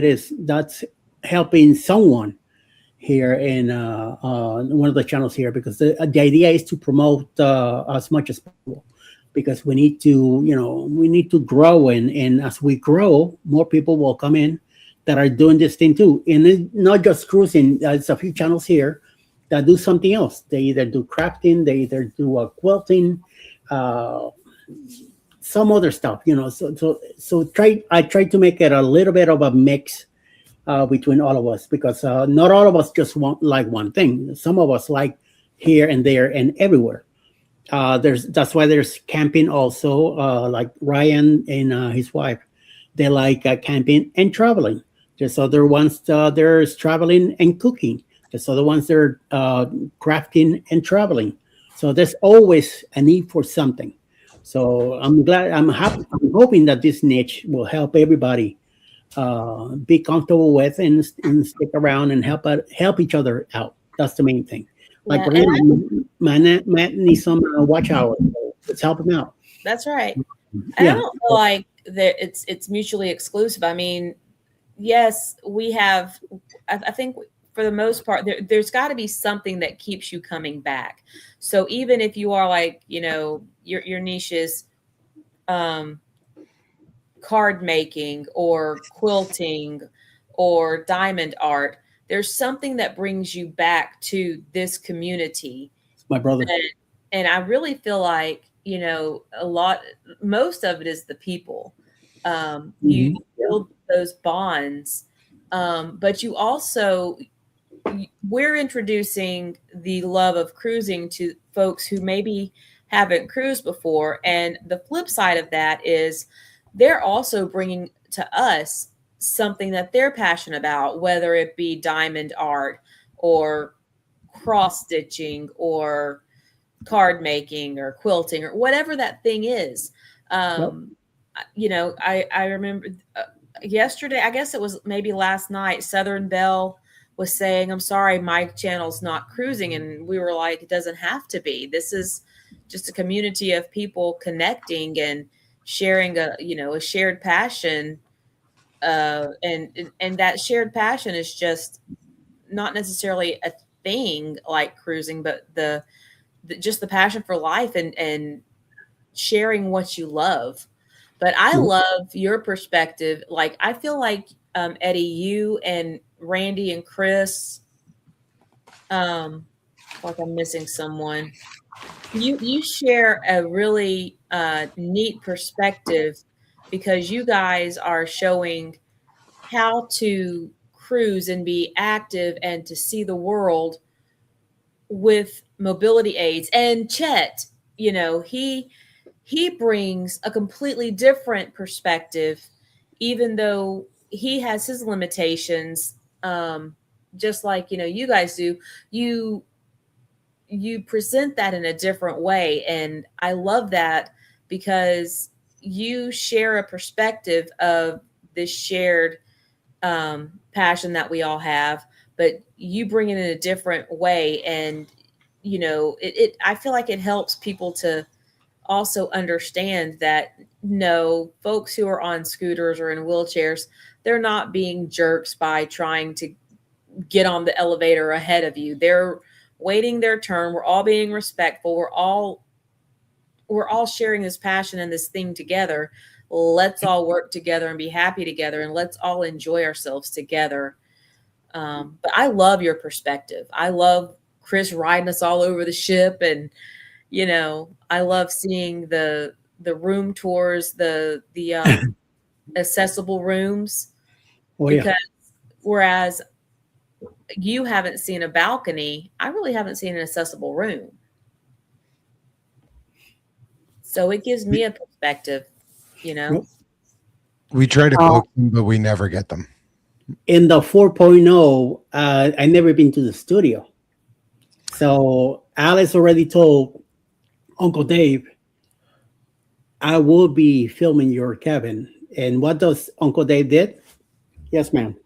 that's helping someone here in one of the channels here, because the idea is to promote as much as possible, because we need to grow, and as we grow, more people will come in that are doing this thing too. And it's not just cruising. There's a few channels here that do something else. They either do crafting, they either do quilting, some other stuff, So I try to make it a little bit of a mix between all of us, because not all of us just like one thing. Some of us like here and there and everywhere. That's why there's camping also. Like Ryan and his wife, they like camping and traveling. There's other ones. There's traveling and cooking. There's other ones that are crafting and traveling. So there's always a need for something. So I'm happy. I'm hoping that this niche will help everybody be comfortable with and stick around and help each other out. That's the main thing. Like Matt needs some watch hours. So let's help him out. That's right. And I don't feel like that it's mutually exclusive. I mean, yes, we have. I think for the most part, there's got to be something that keeps you coming back. So even if you are like, your niche is card making or quilting or diamond art, there's something that brings you back to this community. My brother. And I really feel like, most of it is the people. You build those bonds, but you also, we're introducing the love of cruising to folks who maybe haven't cruised before. And the flip side of that is they're also bringing to us something that they're passionate about, whether it be diamond art or cross stitching or card making or quilting or whatever that thing is. I remember yesterday, I guess it was maybe last night, Southern Belle was saying, I'm sorry, my channel's not cruising. And we were like, it doesn't have to be. This is just a community of people connecting and sharing a shared passion. And that shared passion is just not necessarily a thing like cruising, but just the passion for life and sharing what you love. But I love your perspective. Like, I feel like, Eddie, you and Randy and Chris, like I'm missing someone. You share a really neat perspective, because you guys are showing how to cruise and be active and to see the world with mobility aids. And Chet, he brings a completely different perspective, even though he has his limitations, just like, you guys do. You present that in a different way. And I love that, because you share a perspective of this shared passion that we all have, but you bring it in a different way. And, I feel like it helps people to also understand that, no, folks who are on scooters or in wheelchairs, they're not being jerks by trying to get on the elevator ahead of you. They're waiting their turn. We're all being respectful. We're all we're all sharing this passion and this thing together. Let's all work together and be happy together, and let's all enjoy ourselves together. But I love your perspective. I love Chris riding us all over the ship, and I love seeing the room tours, the accessible rooms, because whereas you haven't seen a balcony, I really haven't seen an accessible room. So it gives me a perspective, We try to book them, but we never get them. In the 4.0, I never been to the studio. So Alice already told Uncle Dave, I will be filming your cabin. And what does Uncle Dave did? Yes, ma'am.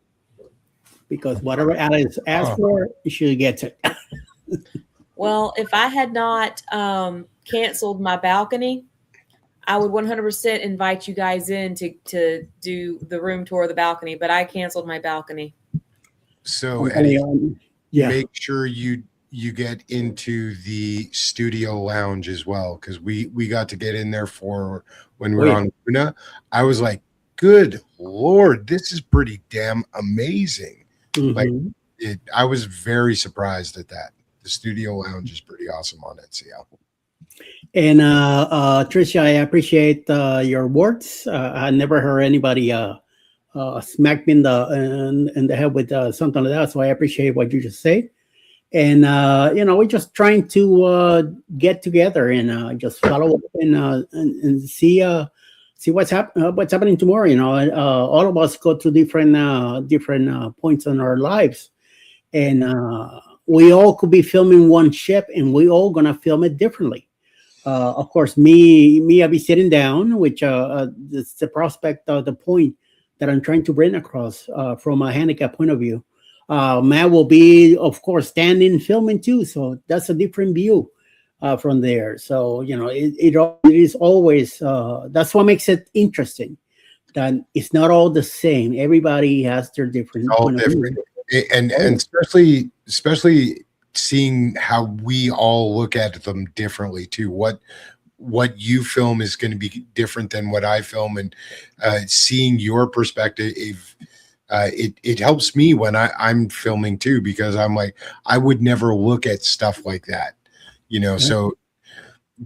Because whatever Alice asked for, she gets it. Well, if I had not canceled my balcony, I would 100% invite you guys in to do the room tour of the balcony, but I canceled my balcony. So Eddie, make sure you get into the studio lounge as well, because we got to get in there for when we were on Luna. I was like, good Lord, this is pretty damn amazing. Like I was very surprised at that. The studio lounge is pretty awesome on NCL. And Tricia, I appreciate your words. I never heard anybody smack me in the head with something like that. So I appreciate what you just said. And we're just trying to get together and just follow up and see what's happening tomorrow. All of us go through different points in our lives, and we all could be filming one ship, and we all gonna film it differently. Of course, me, I'll be sitting down, which it's the prospect of the point that I'm trying to bring across from a handicap point of view. Matt will be, of course, standing filming too, so that's a different view from there. So it is always that's what makes it interesting. That it's not all the same. Everybody has their different point of view. And especially seeing how we all look at them differently too. What you film is going to be different than what I film, and seeing your perspective, it helps me when I'm filming too, because I'm like, I would never look at stuff like that, so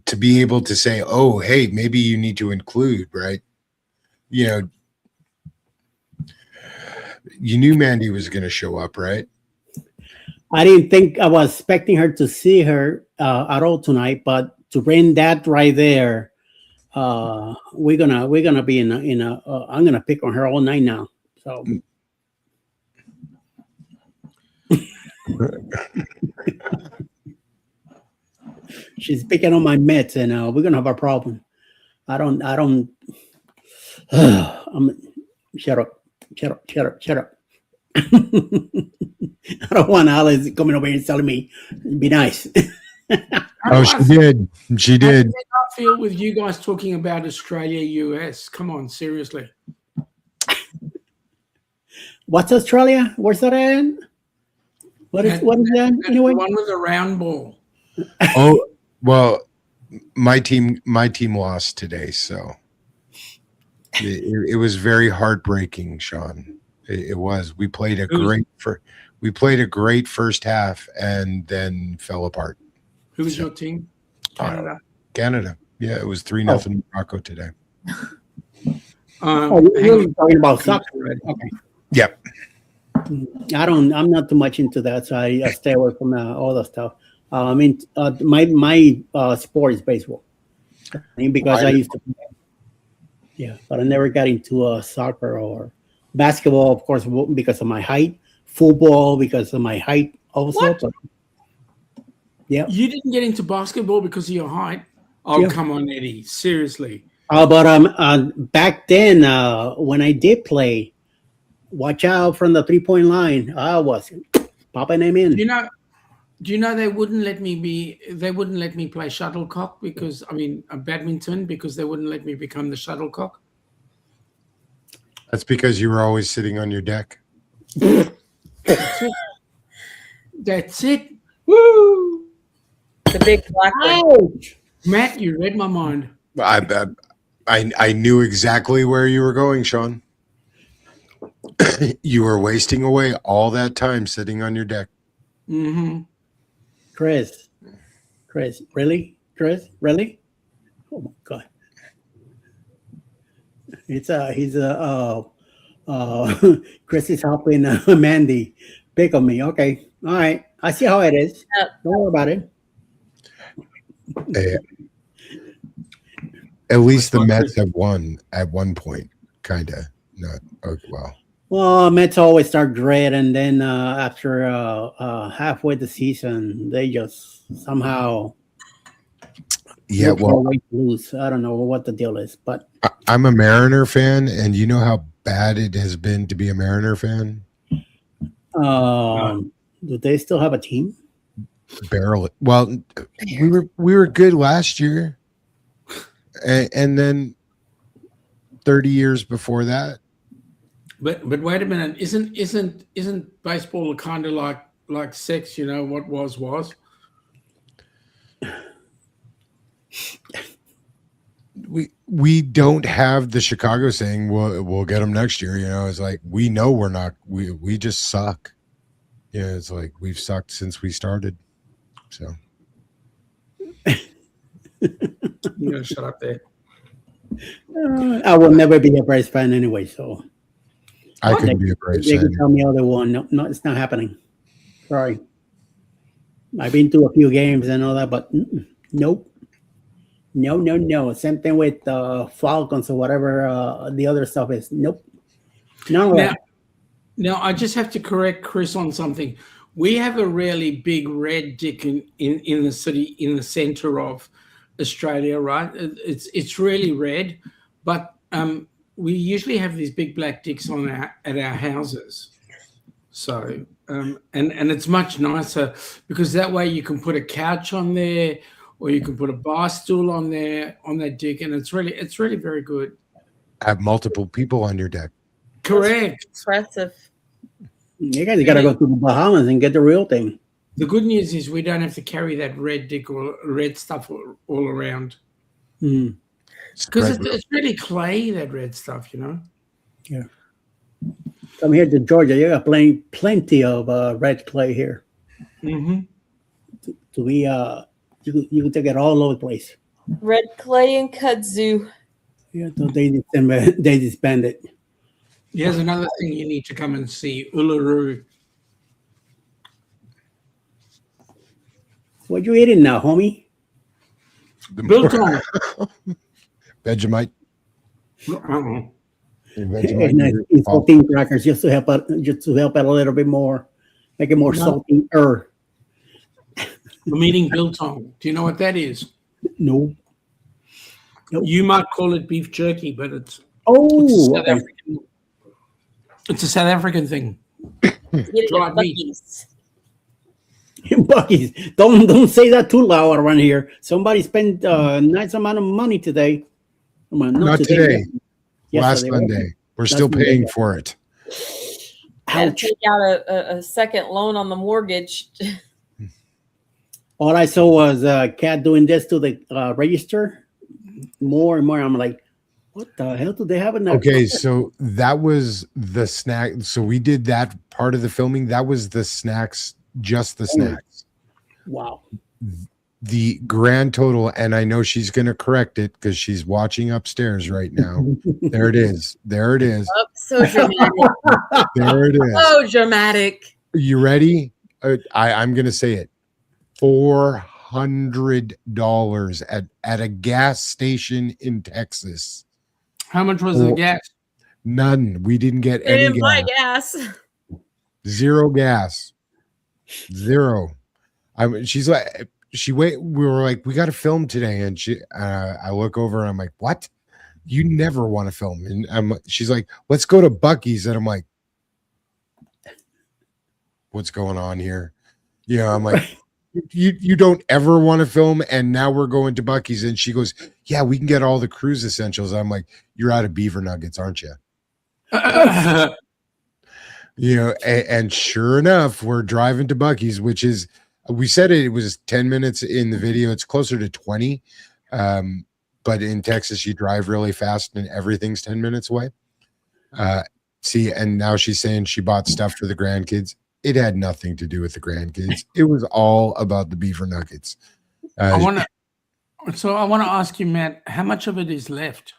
to be able to say, oh, hey, maybe you need to include, right? You knew Mandy was going to show up, right? I didn't think I was expecting her to see her at all tonight, but to bring that right there, we're gonna be in a I'm gonna pick on her all night now. So she's picking on my mitts, and we're gonna have a problem. I don't. Shut up. I don't want Alice coming over here and telling me, be nice. Oh, she did. She did. How did I feel with you guys talking about Australia, US? Come on, seriously. What's Australia? Where's that at? What is that? Anyway, the one with the round ball. Oh, well, my team lost today, so it was very heartbreaking, Shaun. It was. We played a great first half and then fell apart. Who was your team? Canada. Canada. Yeah, it was 3-0 Morocco today. You're talking about soccer, right? Okay. Yep. I'm not too much into that, so I stay away from all that stuff. I mean, my sport is baseball. Because I used to play. Yeah, but I never got into soccer or basketball, of course, because of my height. Football because of my height also. But, yeah. You didn't get into basketball because of your height? Oh, yeah. Come on, Eddie. Seriously. But back then, when I did play, watch out from the 3-point line. I was popping them in. Do you know they wouldn't let me play shuttlecock badminton, because they wouldn't let me become the shuttlecock? That's because you were always sitting on your deck. That's it. Woo! The big black one. Matt, you read my mind. I knew exactly where you were going, Shaun. You were wasting away all that time sitting on your deck. Mm-hmm. Chris, really? Chris, really? Oh my God. Chris is helping Mandy pick on me. Okay. All right. I see how it is. Don't worry about it. At least the Mets have won at one point, kind of. Not well. Well, Mets always start great, and then after halfway the season, they just somehow lose. I don't know what the deal is, but I'm a Mariner fan, and you know how bad it has been to be a Mariner fan. Do they still have a team? Barely. Well, we were good last year, and then 30 years before that. But wait a minute, isn't baseball kind of like sex? You know, what was. We don't have the Chicago saying we'll get them next year. You know, it's like we know we're not. We just suck. You know, it's like we've sucked since we started. So you gotta shut up there. I will never be a Braves fan anyway, so I couldn't be a Braves fan. They can tell me other one. No, it's not happening. Sorry. I've been to a few games and all that, but nope. No. Same thing with Falcons or whatever the other stuff is. Nope. No. Now, I just have to correct Chris on something. We have a really big red dick in the city, in the center of Australia, right? It's really red, but we usually have these big black dicks at our houses. So and it's much nicer because that way you can put a couch on there, or you can put a bar stool on there on that dick, and it's really very good. Have multiple people on your deck. Correct. Impressive. You guys got to go to the Bahamas and get the real thing. The good news is we don't have to carry that red dick or red stuff all around. Because it's really clay, that red stuff, you know. Yeah. Come here to Georgia. You got plenty of red clay here. Mm-hmm. To be you can take it all over the place. Red clay and kudzu. Yeah, so they disbanded. Here's another thing you need to come and see, Uluru. What you eating now, homie? Biltong. Vegemite. It's 14 crackers just to help out a little bit more, make it more salty. I'm eating biltong. Do you know what that is? No. Nope. You might call it beef jerky, but it's a South African thing. Dried meat. Bucky's. Don't say that too loud around here. Somebody spent a nice amount of money today. Not today. Last Sunday. We're still paying for it. Had to take out a second loan on the mortgage. All I saw was Cat doing this to the register. More and more, I'm like, what the hell do they have in that? Okay, so that was the snack. So we did that part of the filming. That was the snacks, just the snacks. Wow. The grand total, and I know she's going to correct it because she's watching upstairs right now. There it is. There it is. Oh, so dramatic. There it is. So dramatic. You ready? I'm going to say it. $400 at a gas station in Texas. How much was the gas? None. We didn't get They any didn't buy gas. Zero gas. Zero. She's like, we were like, we got to film today, and I look over and I'm like, what? You never want to film? And she's like, let's go to Buc-ee's, and I'm like, what's going on here? You know, I'm like, you don't ever want to film, and now we're going to Buc-ee's, and she goes, yeah, we can get all the cruise essentials. I'm like, you're out of beaver nuggets, aren't you? You know, and sure enough, we're driving to Buc-ee's, which is, we said it was 10 minutes in the video. It's closer to 20, But in Texas, you drive really fast and everything's 10 minutes away. See, and now she's saying she bought stuff for the grandkids. It had nothing to do with the grandkids. It was all about the beaver nuggets. I want to ask you, Matt, how much of it is left?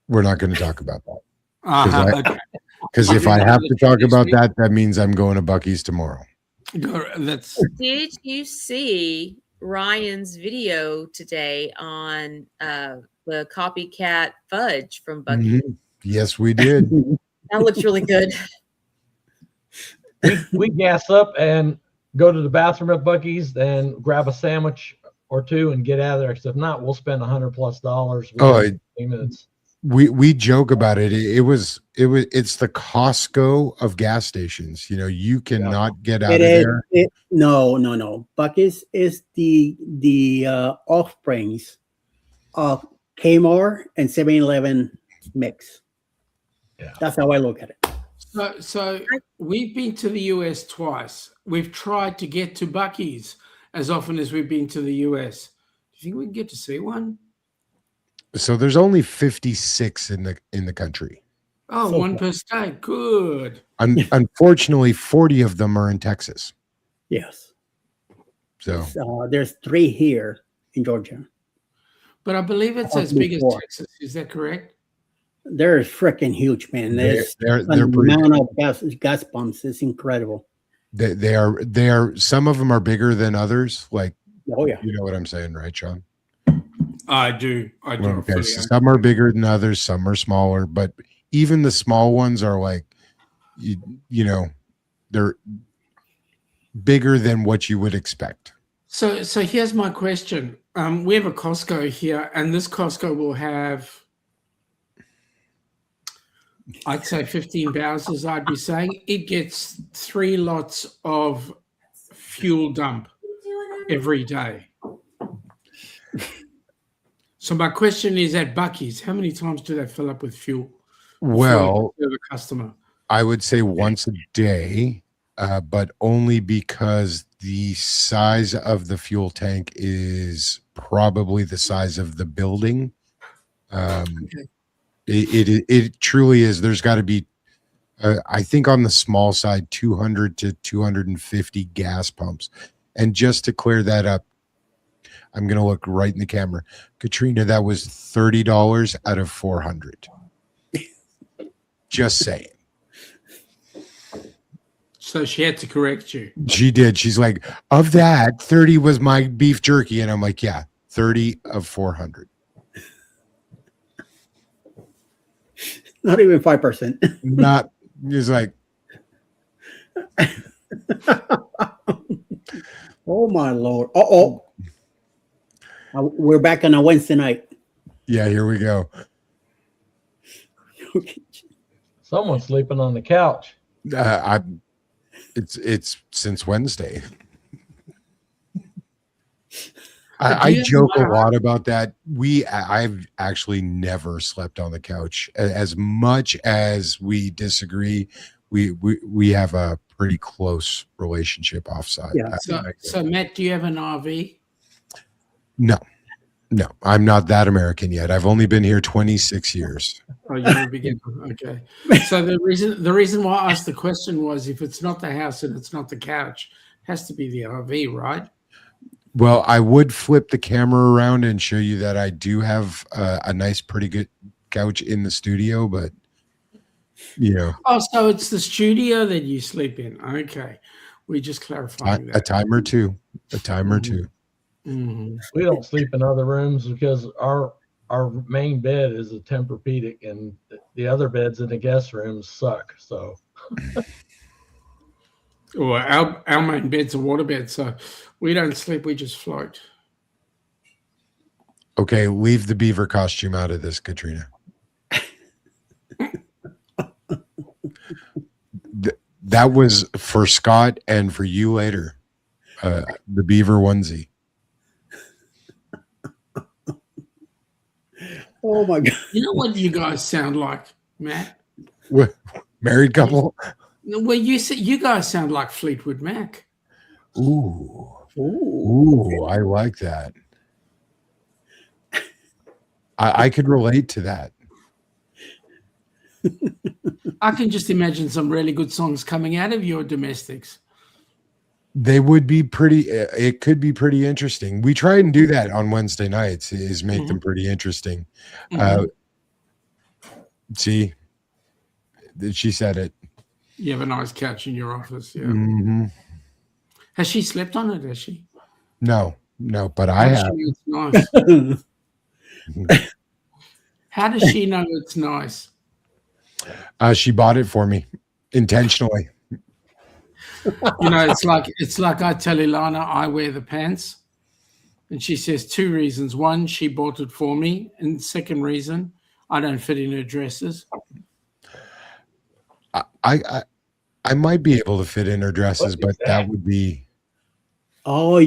We're not going to talk about that. Because Okay. if I have to talk about that, that means I'm going to Buc-ee's tomorrow. Did you see Ryan's video today on the copycat fudge from Buc-ee's? Yes, we did. That looks really good. We gas up and go to the bathroom at Buc-ee's, then grab a sandwich or two and get out of there. Because if not, we'll spend $100+ minutes. We joke about it. It's the Costco of gas stations. You know, you cannot get out of there. No. Buc-ee's is the offsprings of Kmart and 7-Eleven mix. Yeah, that's how I look at it. So we've been to the US twice. We've tried to get to Buc-ee's as often as we've been to the US. Do you think we can get to see one? So there's only 56 in the country. Oh, So one per state. Good. Unfortunately, 40 of them are in Texas. Yes. So there's 3 here in Georgia. But I believe it's as big as Texas. Is that correct? They're freaking huge, man. There's they're the pretty amount of gas pumps is incredible. They are. Some of them are bigger than others. Like, oh yeah, you know what I'm saying, right, Sean? I do. Okay, so some are bigger than others. Some are smaller, but even the small ones are like, you know, they're bigger than what you would expect. So here's my question. We have a Costco here, and this Costco will have, I'd say 15 barrels, I'd be saying. It gets 3 lots of fuel dump every day. So my question is, at Buc-ee's, how many times do they fill up with fuel? Well, for the customer, I would say once a day, but only because the size of the fuel tank is probably the size of the building. It truly is. There's got to be, I think on the small side, 200 to 250 gas pumps. And just to clear that up, I'm going to look right in the camera. Katrina, that was $30 out of $400. Just saying. So she had to correct you. She did. She's like, of that, 30 was my beef jerky. And I'm like, yeah, 30 of 400. Not even 5%. Not, he's like, oh my Lord. We're back on a Wednesday night. yeah, here we go. Someone's sleeping on the couch. It's since Wednesday. I joke a lot about that. I've actually never slept on the couch. As much as we disagree, we have a pretty close relationship offside. Yeah. So Matt, do you have an RV? No, I'm not that American yet. I've only been here 26 years. Oh, you're a beginner. Okay. So the reason why I asked the question was, if it's not the house and it's not the couch, it has to be the RV, right? Well, I would flip the camera around and show you that I do have a nice, pretty good couch in the studio, but you know. Oh, so it's the studio that you sleep in. Okay. We just clarifying that. A time or two. Mm-hmm. We don't sleep in other rooms because our main bed is a Tempur-Pedic, and the other beds in the guest rooms suck. So, well, our main bed's a waterbed, so we don't sleep. We just float. Okay, leave the beaver costume out of this, Katrina. That was for Scott and for you later. The beaver onesie. Oh my God. You know what you guys sound like, Matt? What, married couple? Well, you guys sound like Fleetwood Mac. Ooh, I like that. I could relate to that. I can just imagine some really good songs coming out of your domestics. They would be pretty. It could be pretty interesting. We try and do that on Wednesday nights. Is make them pretty interesting. See, she said it. You have a nice couch in your office. Yeah. Mm-hmm. Has she slept on it? Has she? No, but I have. It's nice. How does she know it's nice? She bought it for me intentionally. You know, it's like I tell Ilana I wear the pants, and she says 2 reasons. One, she bought it for me, and second reason, I don't fit in her dresses. I might be able to fit in her dresses, but that would be. Oh,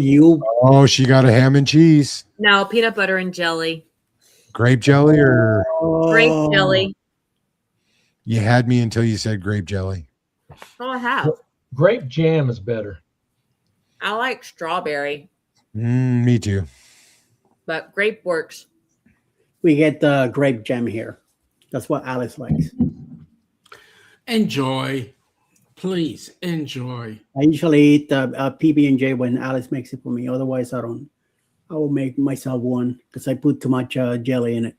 she got a ham and cheese. No, peanut butter and jelly. Grape jelly or Grape jelly. You had me until you said grape jelly. Oh, I have. Grape jam is better. I like strawberry, Me too. but grape works. We get the grape jam here. That's what Alice likes. Enjoy. Please enjoy. I usually eat PB&J when Alice makes it for me. Otherwise, I don't. I will make myself one because I put too much jelly in it.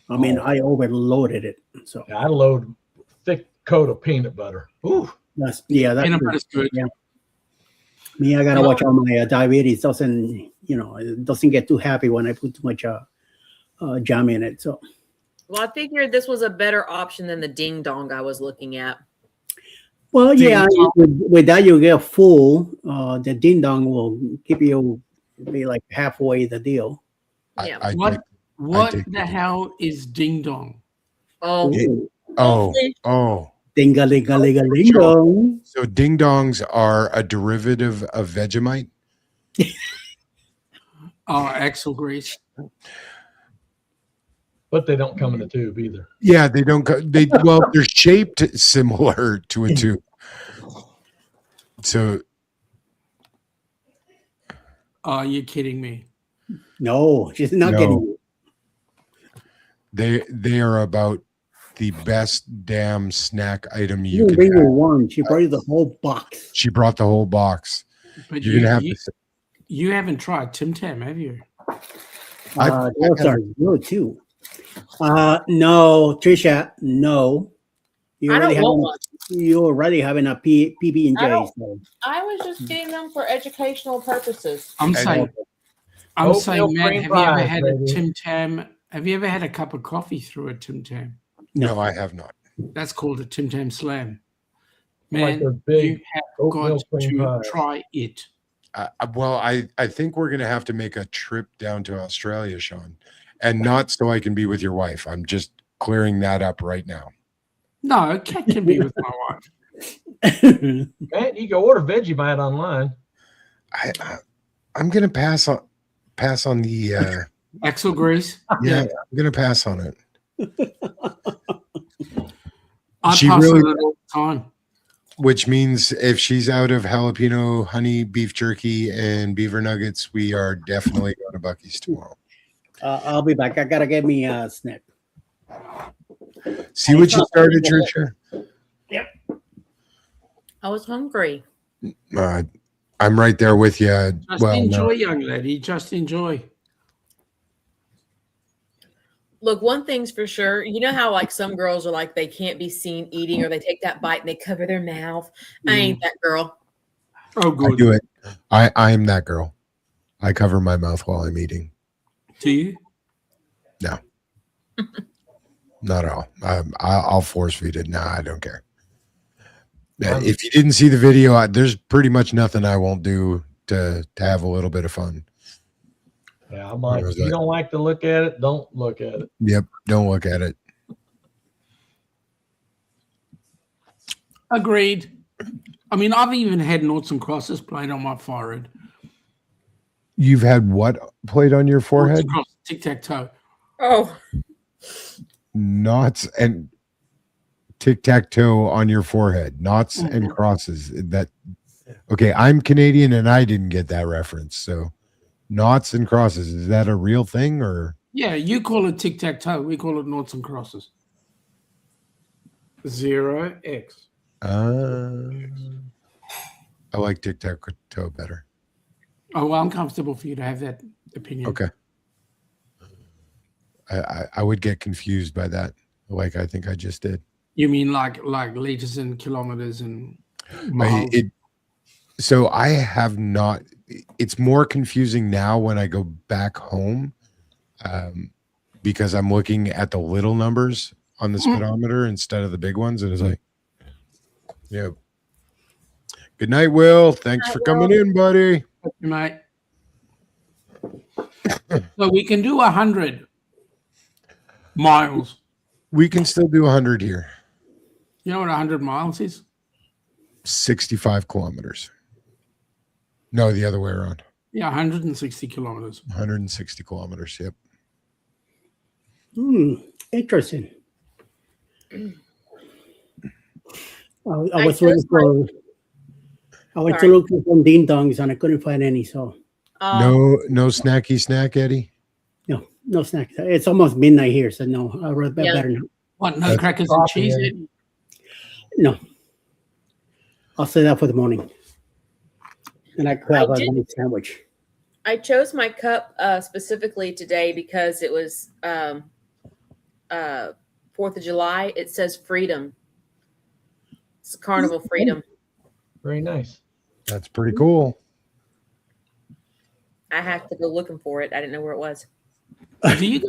I mean, I overloaded it. So I load thick coat of peanut butter. Ooh, that's Peanut butter is good. Yeah. Me, I gotta watch out my diabetes. It doesn't get too happy when I put too much jam in it. So. Well, I figured this was a better option than the ding dong I was looking at. Well, yeah, with that you get full. The ding dong will keep you be like halfway the deal. Yeah. What the hell is ding dong? Oh, ding-a-ling-a-ling-a-ling-dong. So ding dongs are a derivative of Vegemite. Axle grease. But they don't come in a tube either. Yeah, they don't. They're shaped similar to a tube. So, Are you kidding me? No, she's not kidding you. They are about the best damn snack item you You can bring have. her one. She brought you the whole box. She brought the whole box. But You're gonna have to. You haven't tried Tim Tam, have you? Those are good too. No, Trisha, no. You already having a PB&J. So. I was just getting them for educational purposes. I'm saying, Matt, have you ever had a baby. Tim Tam? Have you ever had a cup of coffee through a Tim Tam? No, I have not. That's called a Tim Tam Slam. Like Man, those big you have oatmeal got cream to pies. try it. Well, I think we're gonna have to make a trip down to Australia, Sean, and not so I can be with your wife. I'm just clearing that up right now. No, Cat can be with my wife. Man, you can order Vegemite online. I'm gonna pass on the Axle grease. Yeah, I'm gonna pass on it. I She pass really- on it all the time. Which means if she's out of jalapeno, honey, beef jerky, and beaver nuggets, we are definitely going to Buc-ee's tomorrow. I'll be back. I gotta get me a snack. See what you started, Trisha? Yep. I was hungry. I'm right there with you. Just enjoy, young lady. Just enjoy. Look, one thing's for sure. You know how like some girls are like they can't be seen eating, or they take that bite and they cover their mouth. I ain't that girl. Oh, good. I do it. I am that girl. I cover my mouth while I'm eating. Do you? No. Not at all. I'll force feed it. No, I don't care. If you didn't see the video, there's pretty much nothing I won't do to have a little bit of fun. Yeah, I'm like, if you don't like to look at it, don't look at it. Yep. Don't look at it. Agreed. I mean, I've even had noughts and crosses played on my forehead. You've had what played on your forehead? Tic-tac-toe. Oh. Knots and tic-tac-toe on your forehead. Knots and crosses. Okay, I'm Canadian and I didn't get that reference. So knots and crosses, is that a real thing or? Yeah, you call it tic-tac-toe. We call it noughts and crosses. 0x. I like tic-tac-toe better. Oh, well, I'm comfortable for you to have that opinion. Okay. I would get confused by that, like I think I just did. You mean like liters and kilometers and miles? So I have not. It's more confusing now when I go back home, because I'm looking at the little numbers on the speedometer instead of the big ones, and it's like, yeah. Good night, Will. Thanks for coming in, buddy. Good night. So we can do 100 miles. We can still do 100 here. You know what 100 miles is? 65 kilometers. No, the other way around. Yeah, 160 kilometers. 160 kilometers, yep. Interesting. I was looking for some ding dongs and I couldn't find any. So no snacky snack, Eddie. No snack. It's almost midnight here, so no. I wrote better now. What? No crackers and cheese? No. I'll say that for the morning. And I could have a sandwich. I chose my cup specifically today because it was 4th of July. It says freedom. It's Carnival Freedom. Very nice. That's pretty cool. I have to go looking for it. I didn't know where it was. Do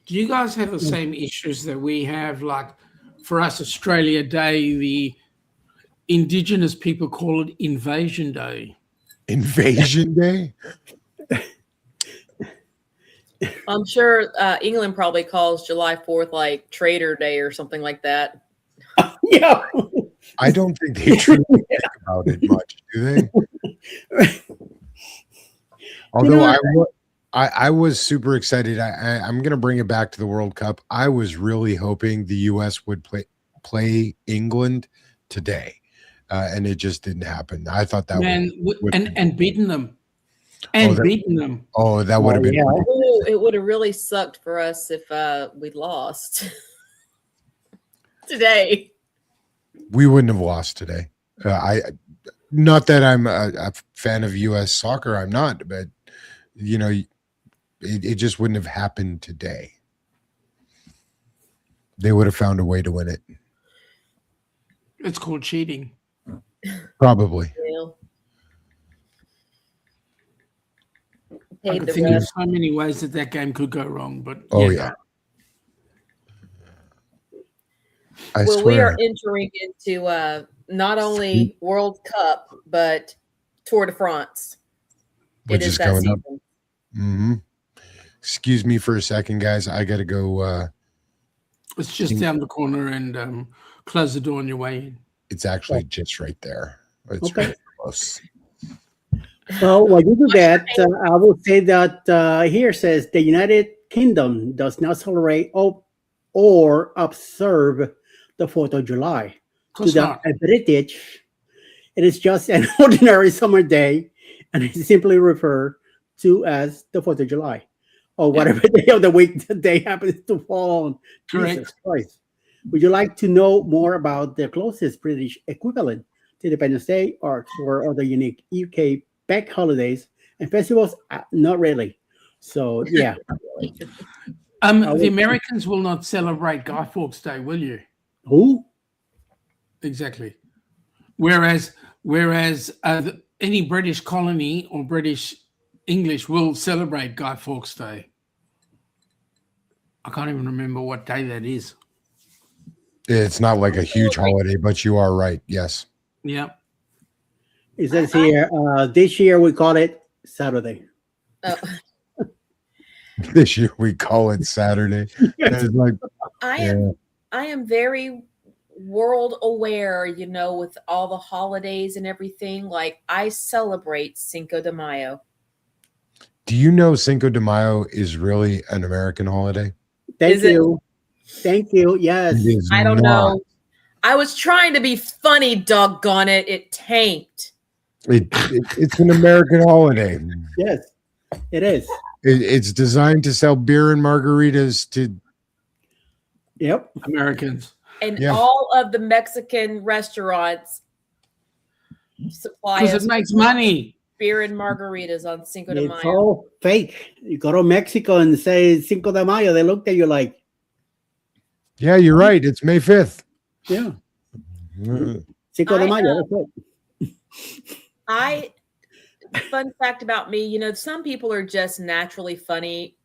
you guys have the same issues that we have? Like for us, Australia Day, the Indigenous people call it Invasion Day. Invasion Day? I'm sure England probably calls July 4th like Trader Day or something like that. Yeah. I don't think they truly think about it much, do they? Although I was super excited. I'm going to bring it back to the World Cup. I was really hoping the U.S. would play England today, and it just didn't happen. I thought that and beaten them. Beaten them. Oh, that would have been. Oh, it would have really sucked for us if we lost today. We wouldn't have lost today. Not that I'm a fan of U.S. soccer. I'm not, but you know, it just wouldn't have happened today. They would have found a way to win it. It's called cheating. Probably. I can think of so many ways that game could go wrong, but yeah. I swear. We are entering into not only World Cup but Tour de France. Which is coming up. Mm-hmm. Excuse me for a second, guys. I got to go. It's just down the corner, and close the door on your way in. It's actually just right there. It's really close. Well, while you do that, I will say that here says the United Kingdom does not celebrate or observe the 4th of July. To the British, it is just an ordinary summer day, and it's simply referred to as the 4th of July, or whatever day of the week the day happens to fall on. Correct. Jesus Christ. Would you like to know more about the closest British equivalent to Independence Day or other unique UK bank holidays and festivals? Not really. So, yeah. The Americans will not celebrate Guy Fawkes Day, will you? Who? Exactly. Whereas any British colony or British English will celebrate Guy Fawkes Day. I can't even remember what day that is. It's not like a huge holiday, but you are right. Yes. Yeah. It says here, this year we call it Saturday. This year we call it Saturday. Like, I am very world aware, you know, with all the holidays and everything. Like, I celebrate Cinco de Mayo. Do you know Cinco de Mayo is really an American holiday? Thank you. Thank you. Yes. I don't know. I was trying to be funny, doggone it. It tanked. It's an American holiday. Yes, it is. It's designed to sell beer and margaritas to Americans. And all of the Mexican restaurants supply Because us it makes money. beer and margaritas on Cinco de Mayo. It's all fake. You go to Mexico and say Cinco de Mayo, they look at you like, yeah, you're right. It's May 5th. yeah. Cinco de Mayo. Fun fact about me, you know, some people are just naturally funny.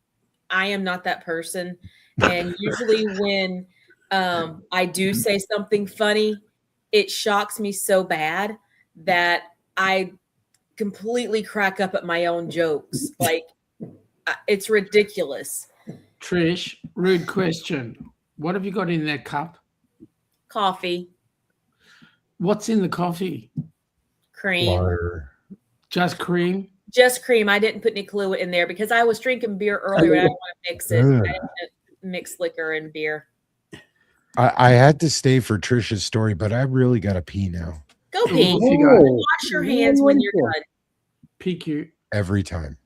I am not that person. And usually when I do say something funny, it shocks me so bad that I completely crack up at my own jokes. Like, it's ridiculous. Trish, rude question. What have you got in that cup? Coffee. What's in the coffee? Cream. Water. Just cream? Just cream. I didn't put any Kahlua in there because I was drinking beer earlier and I didn't want to mix it. I didn't want to mix liquor and beer. I had to stay for Trisha's story, but I really got to pee now. Go pee. Wash your hands when you're done. Pee cute. Every time.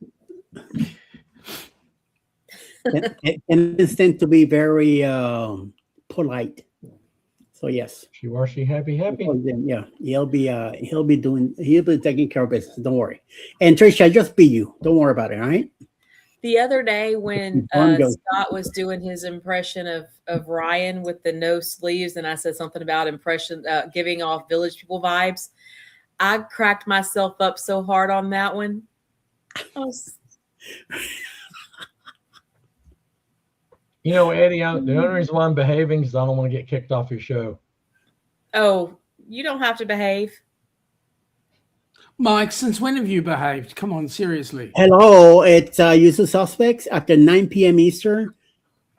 And it's tend to be very polite. So yes. She happy. Yeah, he'll be taking care of business. Don't worry. And Trisha, just be you. Don't worry about it. All right. The other day when Scott was doing his impression of Ryan with the no sleeves, and I said something about giving off Village People vibes, I cracked myself up so hard on that one. You know, Eddie, the only reason why I'm behaving is I don't want to get kicked off your show. Oh, you don't have to behave. Mike, since when have you behaved? Come on, seriously. Hello, it's Usual Suspects. After 9 p.m. Eastern,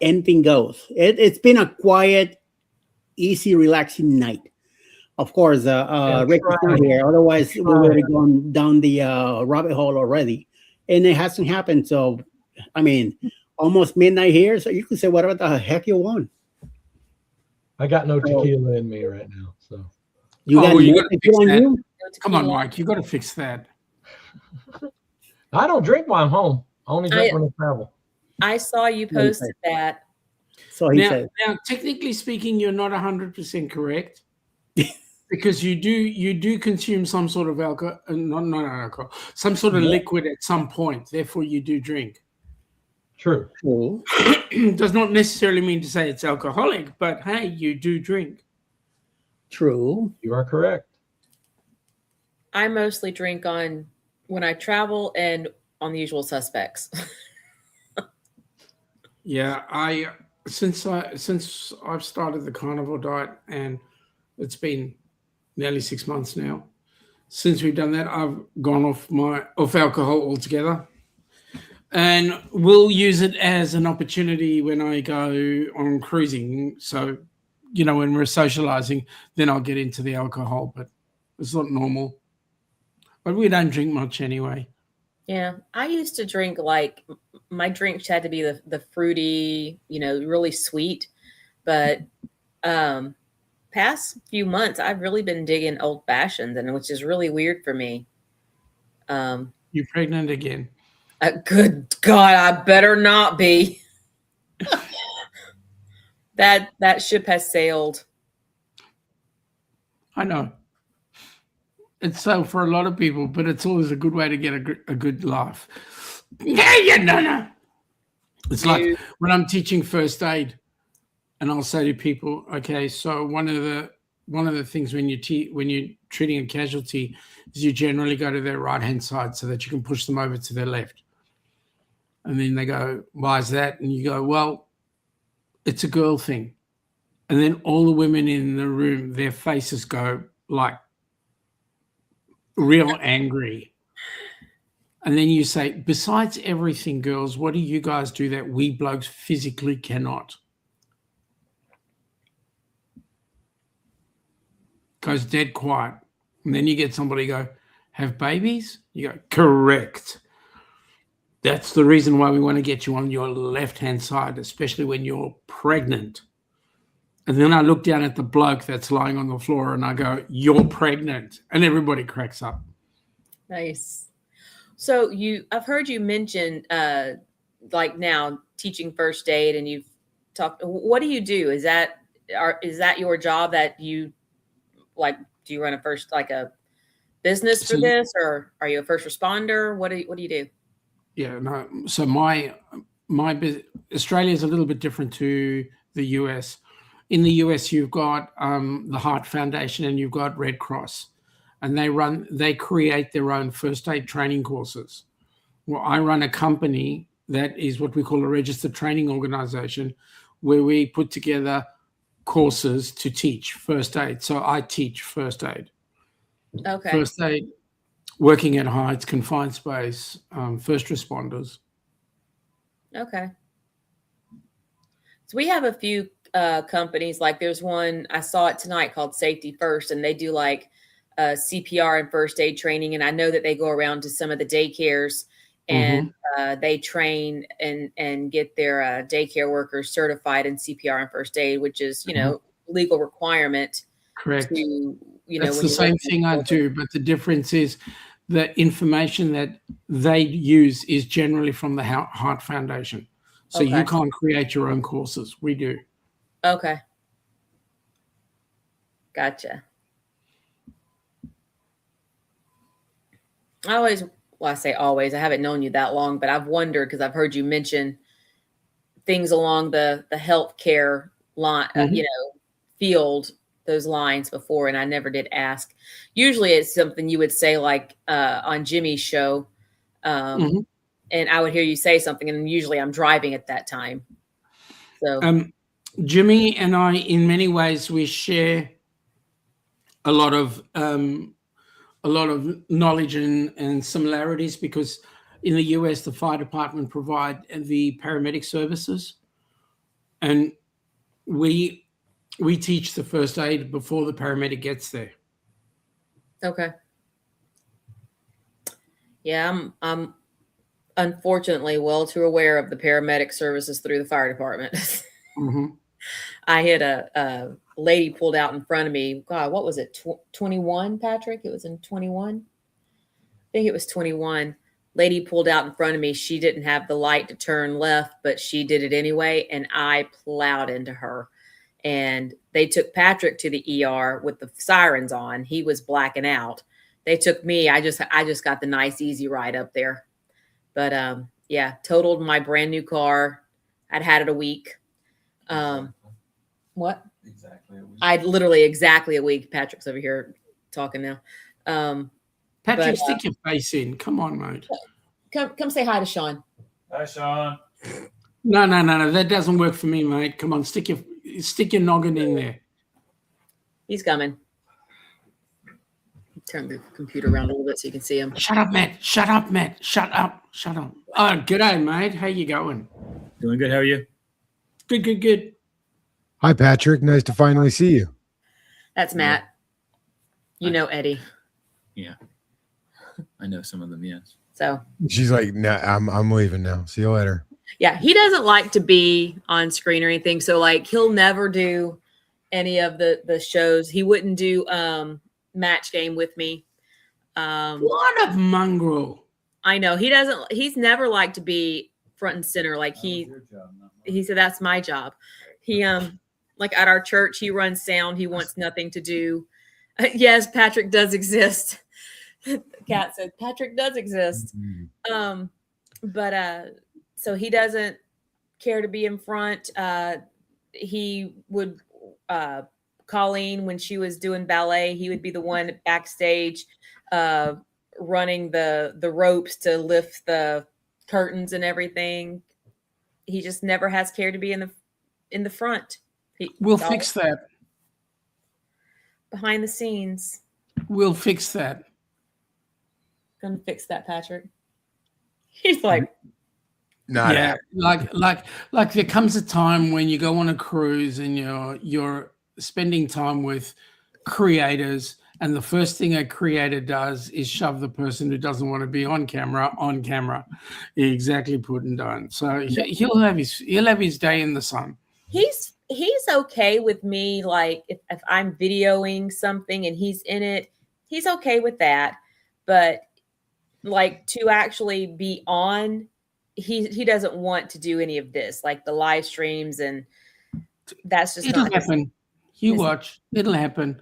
anything goes. It's been a quiet, easy, relaxing night. Of course, Rick is not here. Otherwise, we would have gone down the rabbit hole already. And it hasn't happened. So, I mean, almost midnight here. So you can say whatever the heck you want. I got no tequila in me right now. So you got to fix that. Come on, Mike. You got to fix that. I don't drink while I'm home. I only drink when I travel. I saw you posted that. So he said. Now, technically speaking, you're not 100% correct. Because you do consume some sort of alcohol, not alcohol, some sort of liquid at some point. Therefore, you do drink. True. Does not necessarily mean to say it's alcoholic, but hey, you do drink. True. You are correct. I mostly drink when I travel and on The Usual Suspects. Yeah, since I've started the carnivore diet, and it's been nearly 6 months now. Since we've done that, I've gone off alcohol altogether, and we'll use it as an opportunity when I go on cruising. So, you know, when we're socializing, then I'll get into the alcohol, but it's not normal. But we don't drink much anyway. Yeah, I used to drink, like, my drinks had to be the fruity, you know, really sweet. But past few months, I've really been digging old fashions, and which is really weird for me. You're pregnant again. Good God, I better not be. That ship has sailed. I know. It's so for a lot of people, but it's always a good way to get a good laugh. No. It's like when I'm teaching first aid, and I'll say to people, okay, so one of the things when you're treating a casualty is you generally go to their right-hand side so that you can push them over to their left. And then they go, why is that? And you go, well, it's a girl thing. And then all the women in the room, their faces go like real angry. And then you say, besides everything, girls, what do you guys do that we blokes physically cannot? Goes dead quiet. And then you get somebody go, have babies? You go, correct. That's the reason why we want to get you on your left-hand side, especially when you're pregnant. And then I look down at the bloke that's lying on the floor and I go, you're pregnant. And everybody cracks up. Nice. So I've heard you mention like now teaching first aid, and you've talked. What do you do? Is that your job that you like? Do you run a business for this, or are you a first responder? What do you do? Yeah, no. So my Australia is a little bit different to the US. In the US, you've got the Heart Foundation and you've got Red Cross, and they create their own first aid training courses. Well, I run a company that is what we call a registered training organization, where we put together courses to teach first aid. So I teach first aid. Okay. First aid, working at heights, confined space, first responders. Okay. So we have a few companies, like there's one, I saw it tonight, called Safety First, and they do like CPR and first aid training. And I know that they go around to some of the daycares and they train and get their daycare workers certified in CPR and first aid, which is, legal requirement. Correct. To, That's the same thing I do, but the difference is the information that they use is generally from the Heart Foundation. So you can't create your own courses. We do. Okay. Gotcha. I say always, I haven't known you that long, but I've wondered, because I've heard you mention things along the healthcare line, field, those lines before, and I never did ask. Usually it's something you would say like on Jimmy's show, and I would hear you say something, and usually I'm driving at that time. So Jimmy and I, in many ways, we share a lot of knowledge and similarities, because in the US, the fire department provide the paramedic services, and we teach the first aid before the paramedic gets there. Okay. Yeah, I'm unfortunately well too aware of the paramedic services through the fire department. I had a lady pulled out in front of me. God, what was it? 21, Patrick? It was in 21. I think it was 21. Lady pulled out in front of me. She didn't have the light to turn left, but she did it anyway, and I plowed into her. And they took Patrick to the ER with the sirens on. He was blacking out. They took me. I just got the nice, easy ride up there. But yeah, totaled my brand new car. I'd had it a week. What? Exactly. I'd literally exactly a week. Patrick's over here talking now. Patrick, stick your face in. Come on, mate. Come say hi to Shaun. Hi, Shaun. No. That doesn't work for me, mate. Come on, stick your noggin in there. He's coming. Turn the computer around a little bit so you can see him. Shut up, Matt. Shut up. Oh, g'day, mate. How you going? Doing good. How are you? Good. Hi, Patrick. Nice to finally see you. That's Matt. You know Eddie. Yeah. I know some of them, yes. So she's like, "Nah, I'm leaving now. See you later." Yeah, he doesn't like to be on screen or anything. So like he'll never do any of the shows. He wouldn't do Match Game with me. What a mongrel. I know. He's never liked to be front and center. Like he said, that's my job. He like at our church, he runs sound. He wants nothing to do. Yes, Patrick does exist. Kat said Patrick does exist. But so he doesn't care to be in front. He would Colleen, when she was doing ballet, he would be the one backstage running the ropes to lift the curtains and everything. He just never has cared to be in the front. We'll fix that. Behind the scenes. We'll fix that. Gonna fix that, Patrick. He's like, yeah, like there comes a time when you go on a cruise and you're spending time with creators, and the first thing a creator does is shove the person who doesn't want to be on camera. Exactly, put and done. So he'll have his day in the sun. He's okay with me, like if I'm videoing something and he's in it, he's okay with that. But like to actually be on. He doesn't want to do any of this, like the live streams, and that's just It'll not happen. You watch. It'll happen.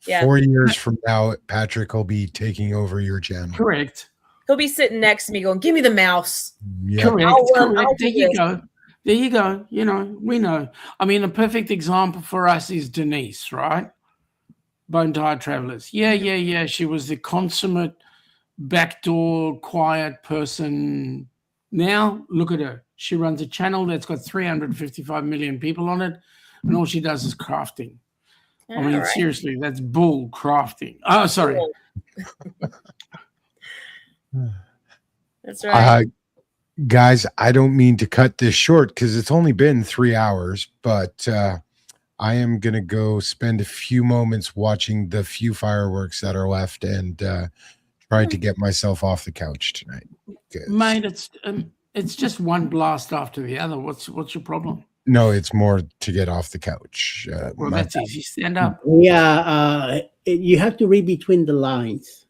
Yeah. 4 years from now, Patrick will be taking over your channel. Correct. He'll be sitting next to me going, "Give me the mouse." Yeah. Correct. I'll Correct. do There you this. go. There you go. You know, we know. I mean, a perfect example for us is Denise, right? Bone Tired Travelers. Yeah. She was the consummate backdoor, quiet person. Now, look at her. She runs a channel that's got 355 million people on it, and all she does is crafting. I mean, All right. seriously, that's bull crafting. Oh, sorry. That's right. Guys, I don't mean to cut this short because it's only been 3 hours, but I am going to go spend a few moments watching the few fireworks that are left and try to get myself off the couch tonight. Mate, it's just one blast after the other. What's your problem? No, it's more to get off the couch. Well, that's easy. Stand up. Yeah, you have to read between the lines.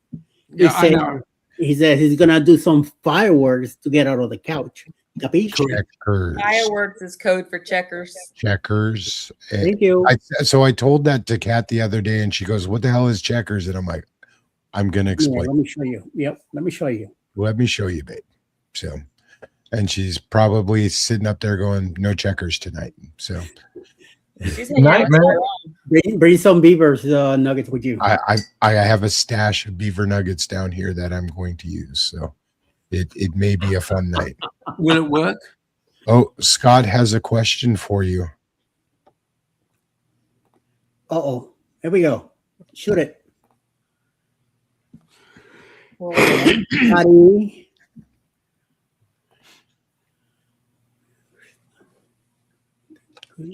Yeah, I know. He said he's gonna do some fireworks to get out of the couch. Capiche? Checkers. Fireworks is code for checkers. Checkers. Thank you. So I told that to Kat the other day, and she goes, "What the hell is checkers?" And I'm like, "I'm gonna explain." Yeah, let me show you. Yep, let me show you. Let me show you, babe. So, and she's probably sitting up there going, "No checkers tonight." So, bring some beavers nuggets with you. I have a stash of beaver nuggets down here that I'm going to use. So, it may be a fun night. Will it work? Oh, Scott has a question for you. Uh-oh. Here we go. Shoot it. Scotty.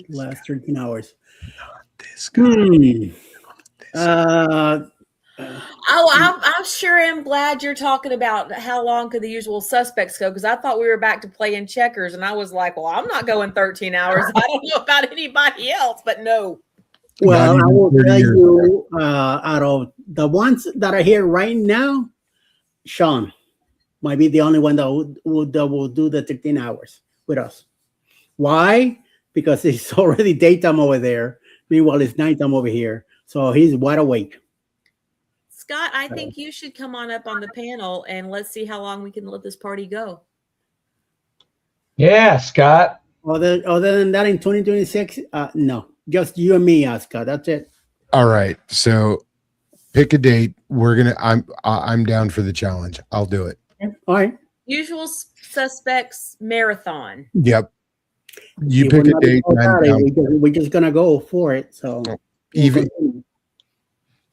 Last 13 hours. I'm sure am glad you're talking about how long could the usual suspects go, because I thought we were back to playing checkers, and I was like, well, I'm not going 13 hours. I don't know about anybody else, but no. Well, I will tell you, out of the ones that are here right now, Shaun might be the only one that will do the 13 hours with us. Why? Because it's already daytime over there. Meanwhile, it's nighttime over here. So he's wide awake. Scott, I think you should come on up on the panel and let's see how long we can let this party go. Yeah, Scott. Other than that, in 2026, no, just you and me, Scott. That's it. All right. So pick a date. I'm down for the challenge. I'll do it. All right. Usual suspects marathon. Yep. You pick a date. We're just gonna go for it. So even.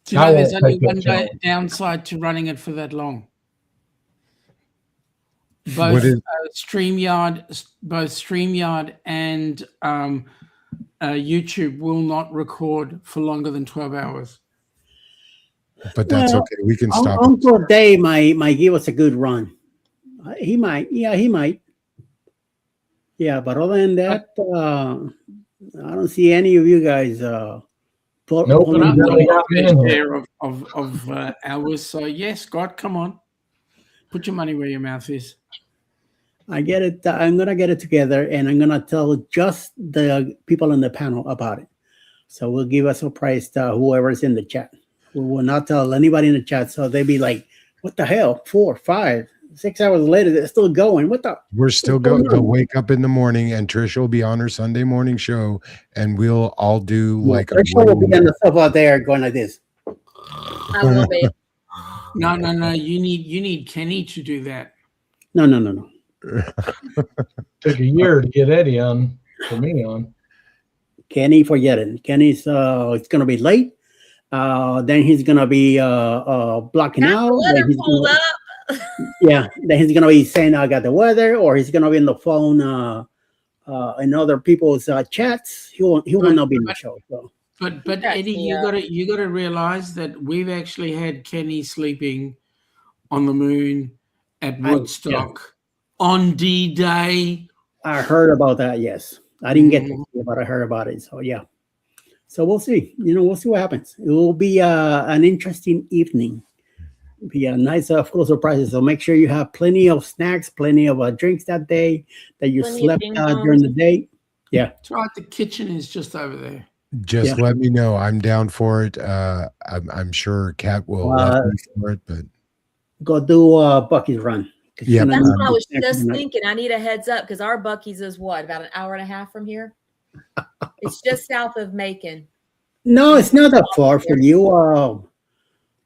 Do you know there's only one downside to running it for that long? Both StreamYard and YouTube will not record for longer than 12 hours. But that's okay. We can stop. Uncle Dave might give us a good run. He might. Yeah, he might. Yeah, but other than that, I don't see any of you guys. Nope, of hours. So yes, Scott, come on, put your money where your mouth is. I get it. I'm gonna get it together, and I'm gonna tell just the people on the panel about it. So we'll give a surprise to whoever's in the chat. We will not tell anybody in the chat, so they'll be like, "What the hell? 4, 5, 6 hours later, they're still going. What the?" We're still going. They'll wake up in the morning, and Trisha will be on her Sunday morning show, and we'll all do like. Trisha will be on the stuff out there going like this. I will be. No. You need Kenny to do that. No. Took a year to get Eddie on for me on. Kenny, forget it. Kenny's it's gonna be late. Then he's gonna be blocking out. Yeah, then he's gonna be saying I got the weather, or he's gonna be on the phone in other people's chats. He will not be in the show. So. But Eddie, you gotta realize that we've actually had Kenny sleeping on the moon at Woodstock on D-Day. I heard about that. Yes, I didn't get to see it, but I heard about it. So yeah. So we'll see. We'll see what happens. It will be an interesting evening. be a nice full surprises. So make sure you have plenty of snacks, plenty of drinks that day, that you Plenty of slept ping during the pongs. day. Yeah. That's right. The kitchen is just over there. Just let me know. I'm down for it. I'm sure Kat will love me for it, but go do Bucky's run. Yeah, That's what I was just thinking. I need a heads up because our Bucky's is what, about an hour and a half from here? It's just south of Macon. No, it's not that far for you,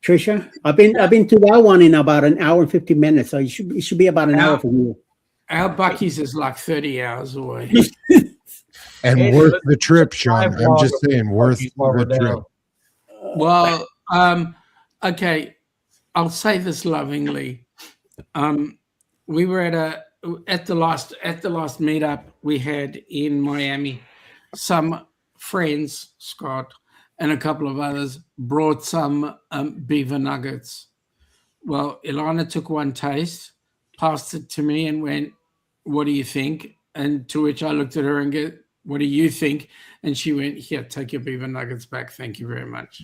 Trisha. I've been to that one in about an hour and 50 minutes, so it should be about an hour from you. Our Bucky's is like 30 hours away. And worth the trip, Sean. I'm just saying, worth the trip. Well, okay, I'll say this lovingly. We were at the last meetup we had in Miami. Some friends, Scott, and a couple of others brought some beaver nuggets. Well, Ilana took one taste, passed it to me, and went, "What do you think?" And to which I looked at her and go, "What do you think?" And she went, "Here, take your beaver nuggets back. Thank you very much."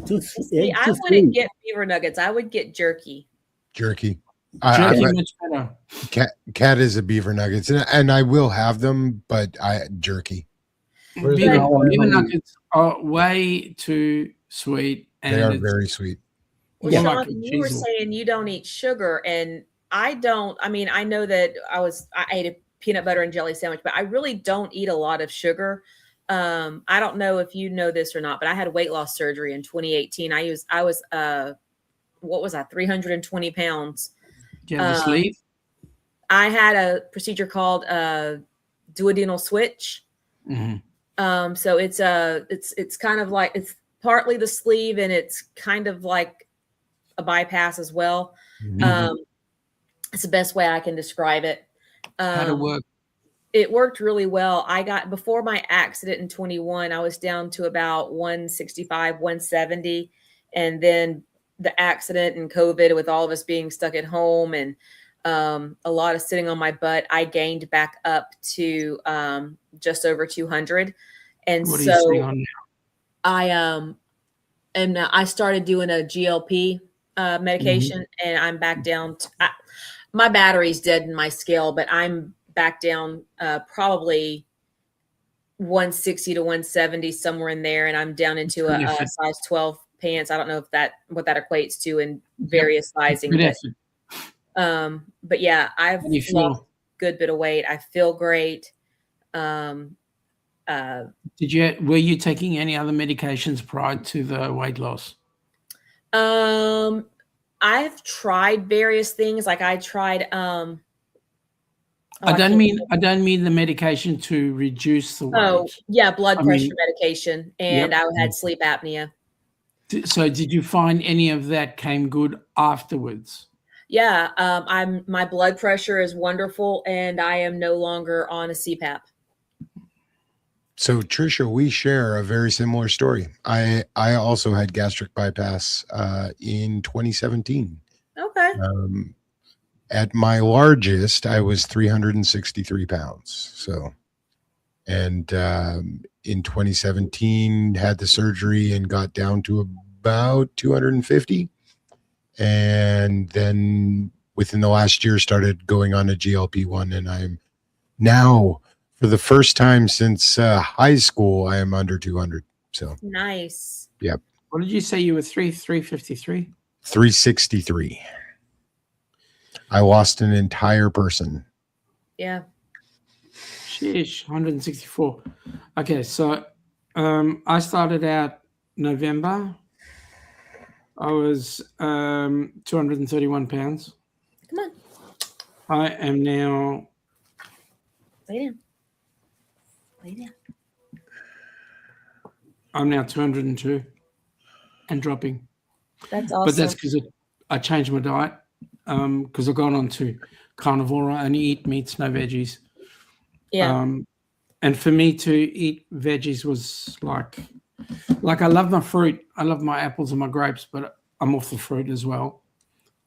See, I wouldn't get beaver nuggets. I would get jerky. Jerky. Much better. Cat is a beaver nuggets, and I will have them, but jerky. Beaver nuggets are way too sweet. And they are very sweet. Well, Sean, you were saying you don't eat sugar, and I don't. I mean, I know that I ate a peanut butter and jelly sandwich, but I really don't eat a lot of sugar. I don't know if you know this or not, but I had weight loss surgery in 2018. I was 320 pounds. Do you have the sleeve? I had a procedure called duodenal switch. Mm-hmm. So it's kind of like, it's partly the sleeve and it's kind of like a bypass as well. Mm-hmm. It's the best way I can describe it. How'd it work? It worked really well. Before my accident in 21, I was down to about 165, 170. And then the accident and COVID, with all of us being stuck at home and a lot of sitting on my butt, I gained back up to just over 200. And what are so you sitting on now? I started doing a GLP medication, and I'm back down. My battery's dead in my scale, but I'm back down probably 160 to 170, somewhere in there. And I'm down into a size 12 pants. I don't know if what that equates to in various sizing. But yeah, I've lost a good bit of weight. I feel great. Were you taking any other medications prior to the weight loss? I've tried various things. Like I tried, I don't mean the medication to reduce the weight. Oh, yeah, blood pressure medication, and Yep. I had sleep apnea. So did you find any of that came good afterwards? Yeah, my blood pressure is wonderful, and I am no longer on a CPAP. So Trisha, we share a very similar story. I also had gastric bypass in 2017. Okay. At my largest, I was 363 pounds. So, and in 2017, had the surgery and got down to about 250. And then within the last year, started going on a GLP-1. And I'm now, for the first time since high school, I am under 200. So nice. Yep. What did you say you were 353? 363. I lost an entire person. Yeah. Sheesh, 164. Okay, so I started out November. I was 231 pounds. Come on. I am now. Lay down. Lay down. I'm now 202 and dropping. That's awesome. But that's because I changed my diet. Because I've gone on to carnivore. I only eat meats, no veggies. Yeah. And for me to eat veggies was like I love my fruit. I love my apples and my grapes, but I'm off the fruit as well.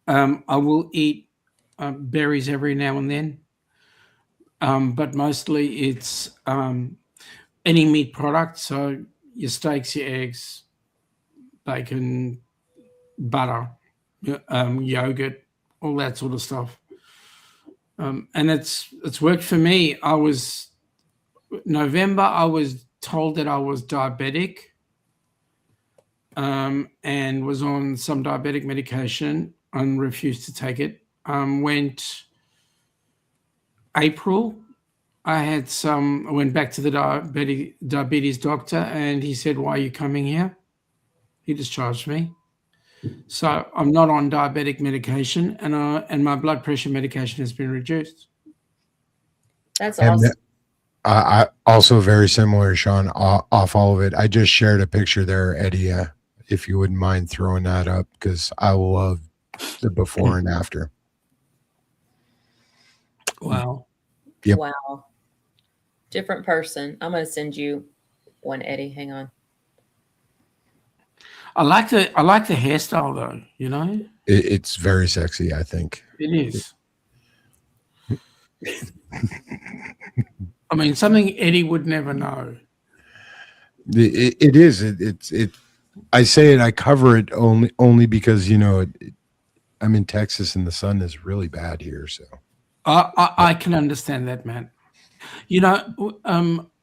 I will eat berries every now and then. But mostly it's any meat product. So your steaks, your eggs, bacon, butter. yogurt, all that sort of stuff. And it's worked for me. November, I was told that I was diabetic, and was on some diabetic medication and refused to take it. Went April, I went back to the diabetes doctor, and he said, "Why are you coming here?" He discharged me. So I'm not on diabetic medication, and my blood pressure medication has been reduced. That's And awesome. I also very similar, Shaun, off all of it. I just shared a picture there, Eddie, if you wouldn't mind throwing that up, because I love the before and after. Wow. Yep. Wow. Different person. I'm going to send you one, Eddie. Hang on. I like the hairstyle though, you know? It's very sexy, I think. It is. I mean, something Eddie would never know. It is. I say it. I cover it only because I'm in Texas and the sun is really bad here. So I can understand that, man.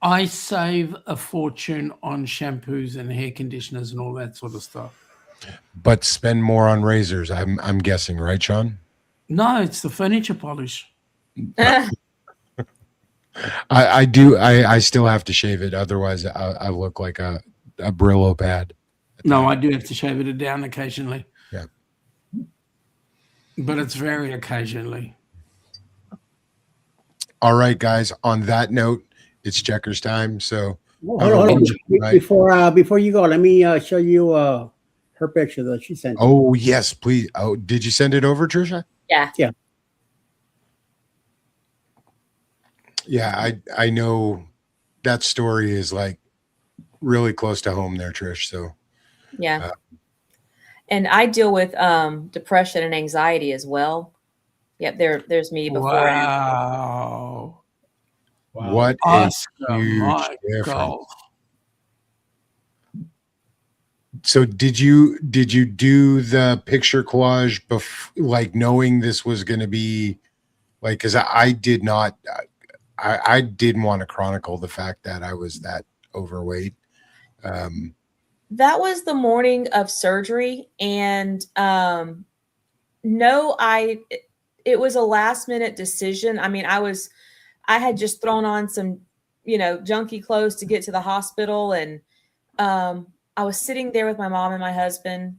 I save a fortune on shampoos and hair conditioners and all that sort of stuff. But spend more on razors. I'm guessing, right, Shaun? No, it's the furniture polish. I do. I still have to shave it. Otherwise, I look like a Brillo pad. No, I do have to shave it down occasionally. Yeah. But it's very occasionally. All right, guys. On that note, it's checkers time. So Hold on. Before you go, let me show you her picture that she sent. Oh, yes, please. Oh, did you send it over, Trisha? Yeah. Yeah. Yeah, I know that story is like really close to home there, Trish. So Yeah. And I deal with depression and anxiety as well. Yep, there's me before. Wow. What Oscar, a huge my difference. God. So did you do the picture collage like knowing this was going to be like, because I did not, I didn't want to chronicle the fact that I was that overweight. That was the morning of surgery, and it was a last minute decision. I mean, I had just thrown on some, junky clothes to get to the hospital, and I was sitting there with my mom and my husband,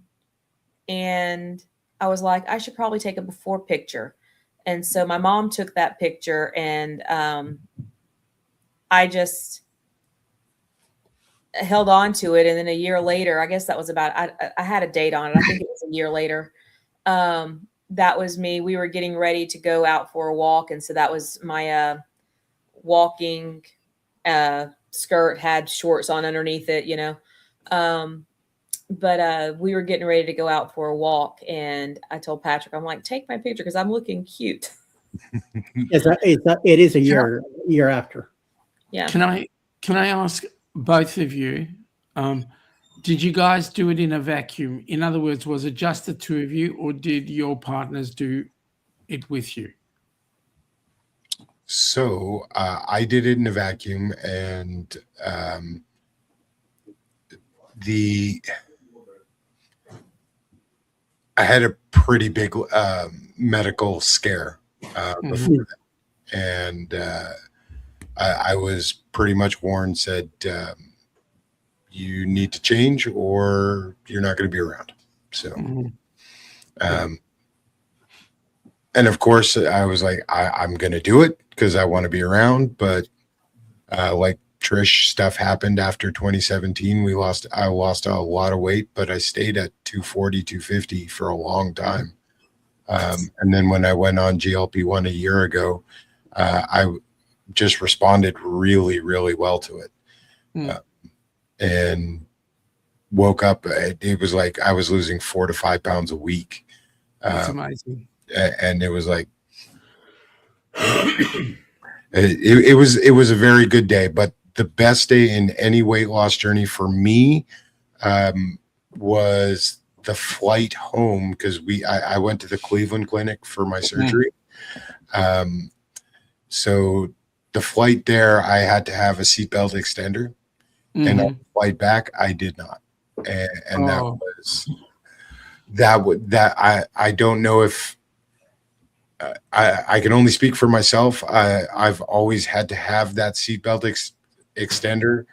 and I was like, I should probably take a before picture. And so my mom took that picture, and I just held on to it. And then a year later, I guess that was about, I had a date on it. I think it was a year later. That was me. We were getting ready to go out for a walk. And so that was my walking skirt, had shorts on underneath it, but we were getting ready to go out for a walk. And I told Patrick, I'm like, take my picture because I'm looking cute. It is a year after. Yeah. Can I ask both of you, did you guys do it in a vacuum? In other words, was it just the two of you, or did your partners do it with you? So I did it in a vacuum, and I had a pretty big medical scare before that, and I was pretty much warned, said, you need to change or you're not going to be around. So, and of course I was like, I'm going to do it because I want to be around. But like Trish, stuff happened after 2017. I lost a lot of weight, but I stayed at 240, 250 for a long time. And then when I went on GLP-1 a year ago, I just responded really, really well to it. And woke up. It was like I was losing 4 to 5 pounds a week. That's amazing. And it was like, it was a very good day, but the best day in any weight loss journey for me was the flight home, because I went to the Cleveland Clinic for my surgery. So the flight there, I had to have a seatbelt extender, and on the flight back, I did not, and I don't know if I can only speak for myself. I've always had to have that seatbelt extender,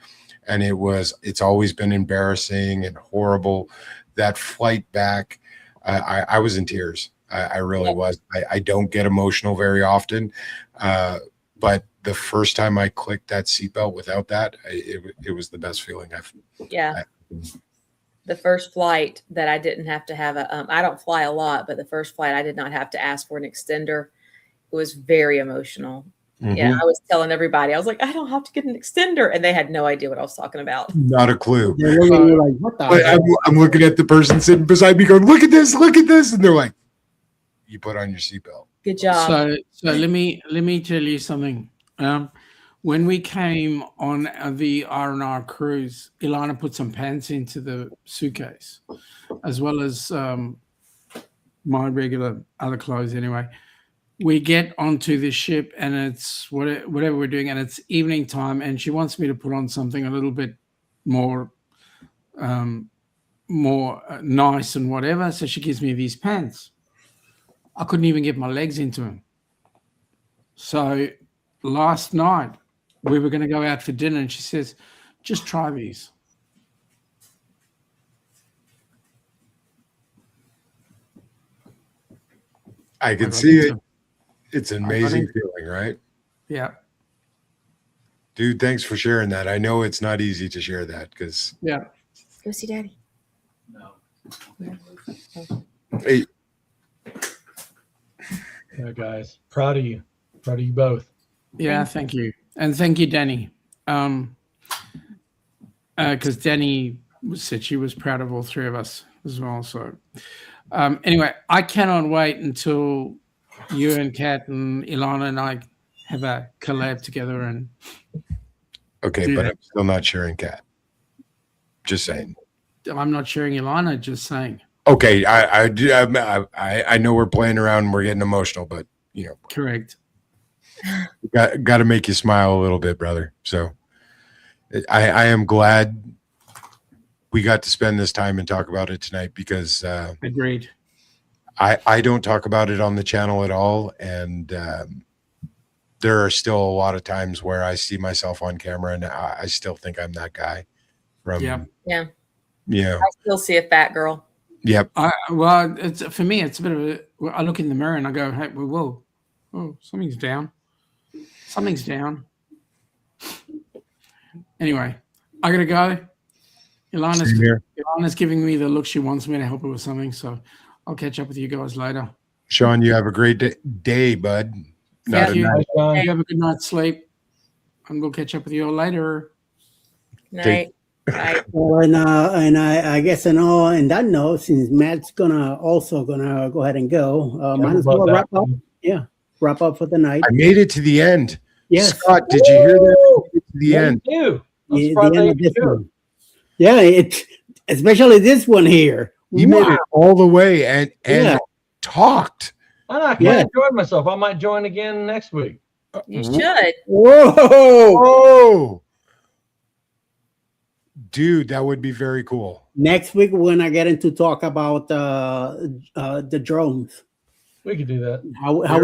and it's always been embarrassing and horrible. That flight back, I was in tears. I really was. I don't get emotional very often, but the first time I clicked that seatbelt without that, it was the best feeling the first flight that I didn't have to have I don't fly a lot, but the first flight I did not have to ask for an extender. It was very emotional. Yeah, I was telling everybody, I was like, I don't have to get an extender, and they had no idea what I was talking about. Not a clue. They're looking at you like, what the? I'm looking at the person sitting beside me going, look at this, and they're like, you put on your seatbelt. Good job. So let me tell you something. When we came on the R&R cruise, Ilana put some pants into the suitcase, as well as my regular other clothes anyway. We get onto the ship, and it's whatever we're doing, and it's evening time, and she wants me to put on something a little bit more nice and whatever. So she gives me these pants. I couldn't even get my legs into them. So last night we were going to go out for dinner, and she says, just try these. I can see it. It's an amazing feeling, right? Yeah. Dude, thanks for sharing that. I know it's not easy to share that because. Yeah. Go see Daddy. No. Hey. Yeah, guys, proud of you both. Yeah, thank you. And thank you, Danny. Because Danny said she was proud of all three of us as well. So anyway, I cannot wait until you and Kat and Ilana and I have a collab together. And okay, but I'm still not sharing Kat. Just saying. I'm not sharing Ilana, just saying. Okay, I know we're playing around and we're getting emotional, but you know. Correct. Got to make you smile a little bit, brother. So I am glad we got to spend this time and talk about it tonight because agreed. I don't talk about it on the channel at all, and there are still a lot of times where I see myself on camera and I still think I'm that guy. Yeah. Yeah. I still see a fat girl. Yep. Well, for me, it's a bit of a. I look in the mirror and I go, "Hey, whoa, something's down. Something's down." Anyway, I gotta go. Ilana's giving me the look she wants me to help her with something, so I'll catch up with you guys later. Shaun, you have a great day, bud. Thank you. You have a good night's sleep, and we'll catch up with you all later. Night. Right. Well, and I guess in that note, since Matt's also gonna go ahead and go, might as well wrap up. Yeah, wrap up for the night. I made it to the end. Yes. Scott, did you hear that? To the end. You. The end of this one. Yeah, especially this one here. You made it all the way and talked. I can't enjoy myself. I might join again next week. You should. Whoa. Dude, that would be very cool. Next week we're gonna get into talk about the drones. We could do that. How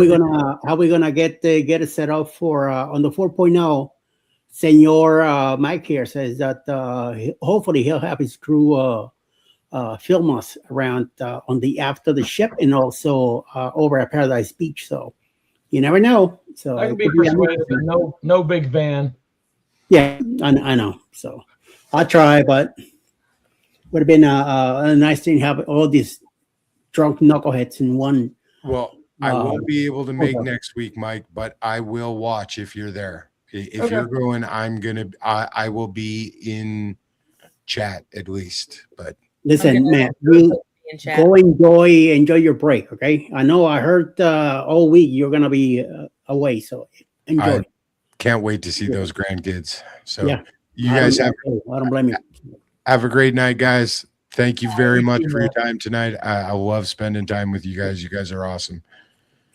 we gonna get it set up for on the 4.0? Senor Mike here says that hopefully he'll have his crew film us around on the after the ship and also over at Paradise Beach. So you never know. So I can be persuaded. No big van. Yeah, I know. So I'll try, but would have been a nice thing to have all these drunk knuckleheads in one. Well, I won't be able to make next week, Mike, but I will watch if you're there. If you're going, I will be in chat at least. But listen, man, go enjoy your break. Okay, I know I heard all week you're gonna be away, so enjoy. I can't wait to see those grandkids. So yeah. you guys I don't blame you. Have a great night, guys. Thank you very much for your time tonight. I love spending time with you guys. You guys are awesome.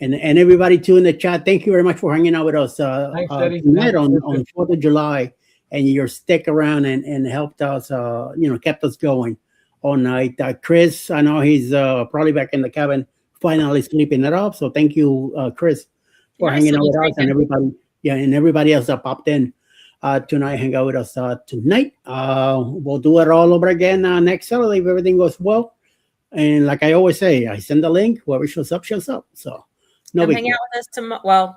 And everybody too in the chat, thank you very much for hanging out with us Thanks, Eddie. tonight on 4th of July. And your stick around and helped us, kept us going all night. Chris, I know he's probably back in the cabin, finally sleeping it off. So thank you, Chris, for hanging out with us and everybody. Yeah, and everybody else that popped in tonight, hang out with us tonight. We'll do it all over again next Saturday if everything goes well. And like I always say, I send the link. Whoever shows up, shows up. So Come hang out with us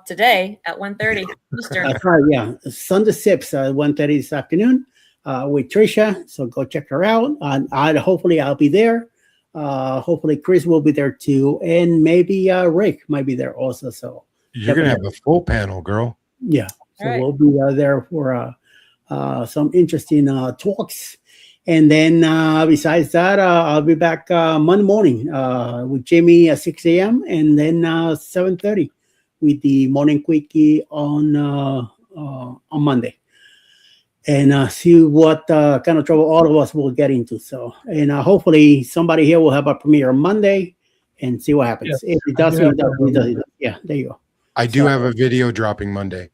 today at 1:30 Eastern. That's right. Yeah, Sunday sips at 1:30 this afternoon with Trisha. So go check her out. Hopefully I'll be there. Hopefully Chris will be there too, and maybe Rick might be there also. So you're gonna have a full panel, girl. Yeah. So we'll be there for some interesting talks. And then besides that, I'll be back Monday morning with Jimmy at 6 a.m. and then 7:30 with the morning quickie on Monday. And see what kind of trouble all of us will get into. So, and hopefully somebody here will have a premiere on Monday and see what happens. Yes, if it doesn't, it does. Yeah, there you go. I do have a video dropping Monday.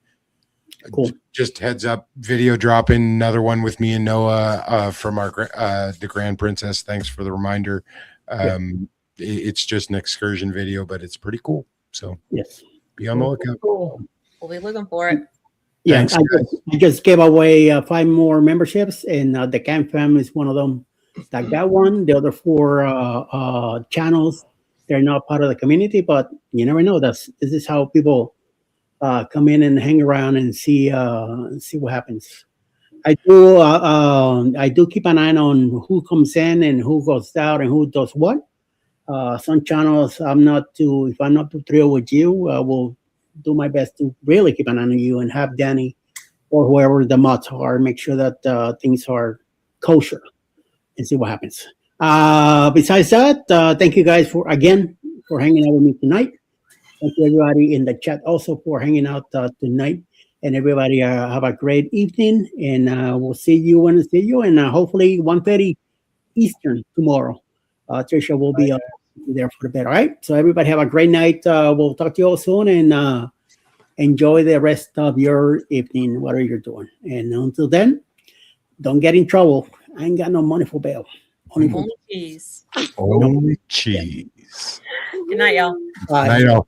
Cool. Just heads up, video dropping, another one with me and Noah from our the Grand Princess. Thanks for the reminder. It's just an excursion video, but it's pretty cool. So yes, be on the lookout. We'll be looking for it. Yeah, Thanks, I just gave away 5 more memberships, and the Camp family is one of them that got one. The other 4 channels, they're not part of the community, but you never know. This is how people come in and hang around and see what happens. I do keep an eye on who comes in and who goes out and who does what. Some channels if I'm not too thrilled with you, I will do my best to really keep an eye on you and have Danny or whoever the mods are make sure that things are kosher and see what happens. Besides that, thank you guys for hanging out with me tonight. Thank you everybody in the chat also for hanging out tonight. And everybody have a great evening. And we'll see you when I see you. And hopefully 1:30 Eastern tomorrow. Trisha will be there for the bed. All right. So everybody have a great night. We'll talk to you all soon. And enjoy the rest of your evening, whatever you're doing. And until then, don't get in trouble. I ain't got no money for bail. Only cheese. Only cheese. Good night, y'all. Bye. Night, y'all.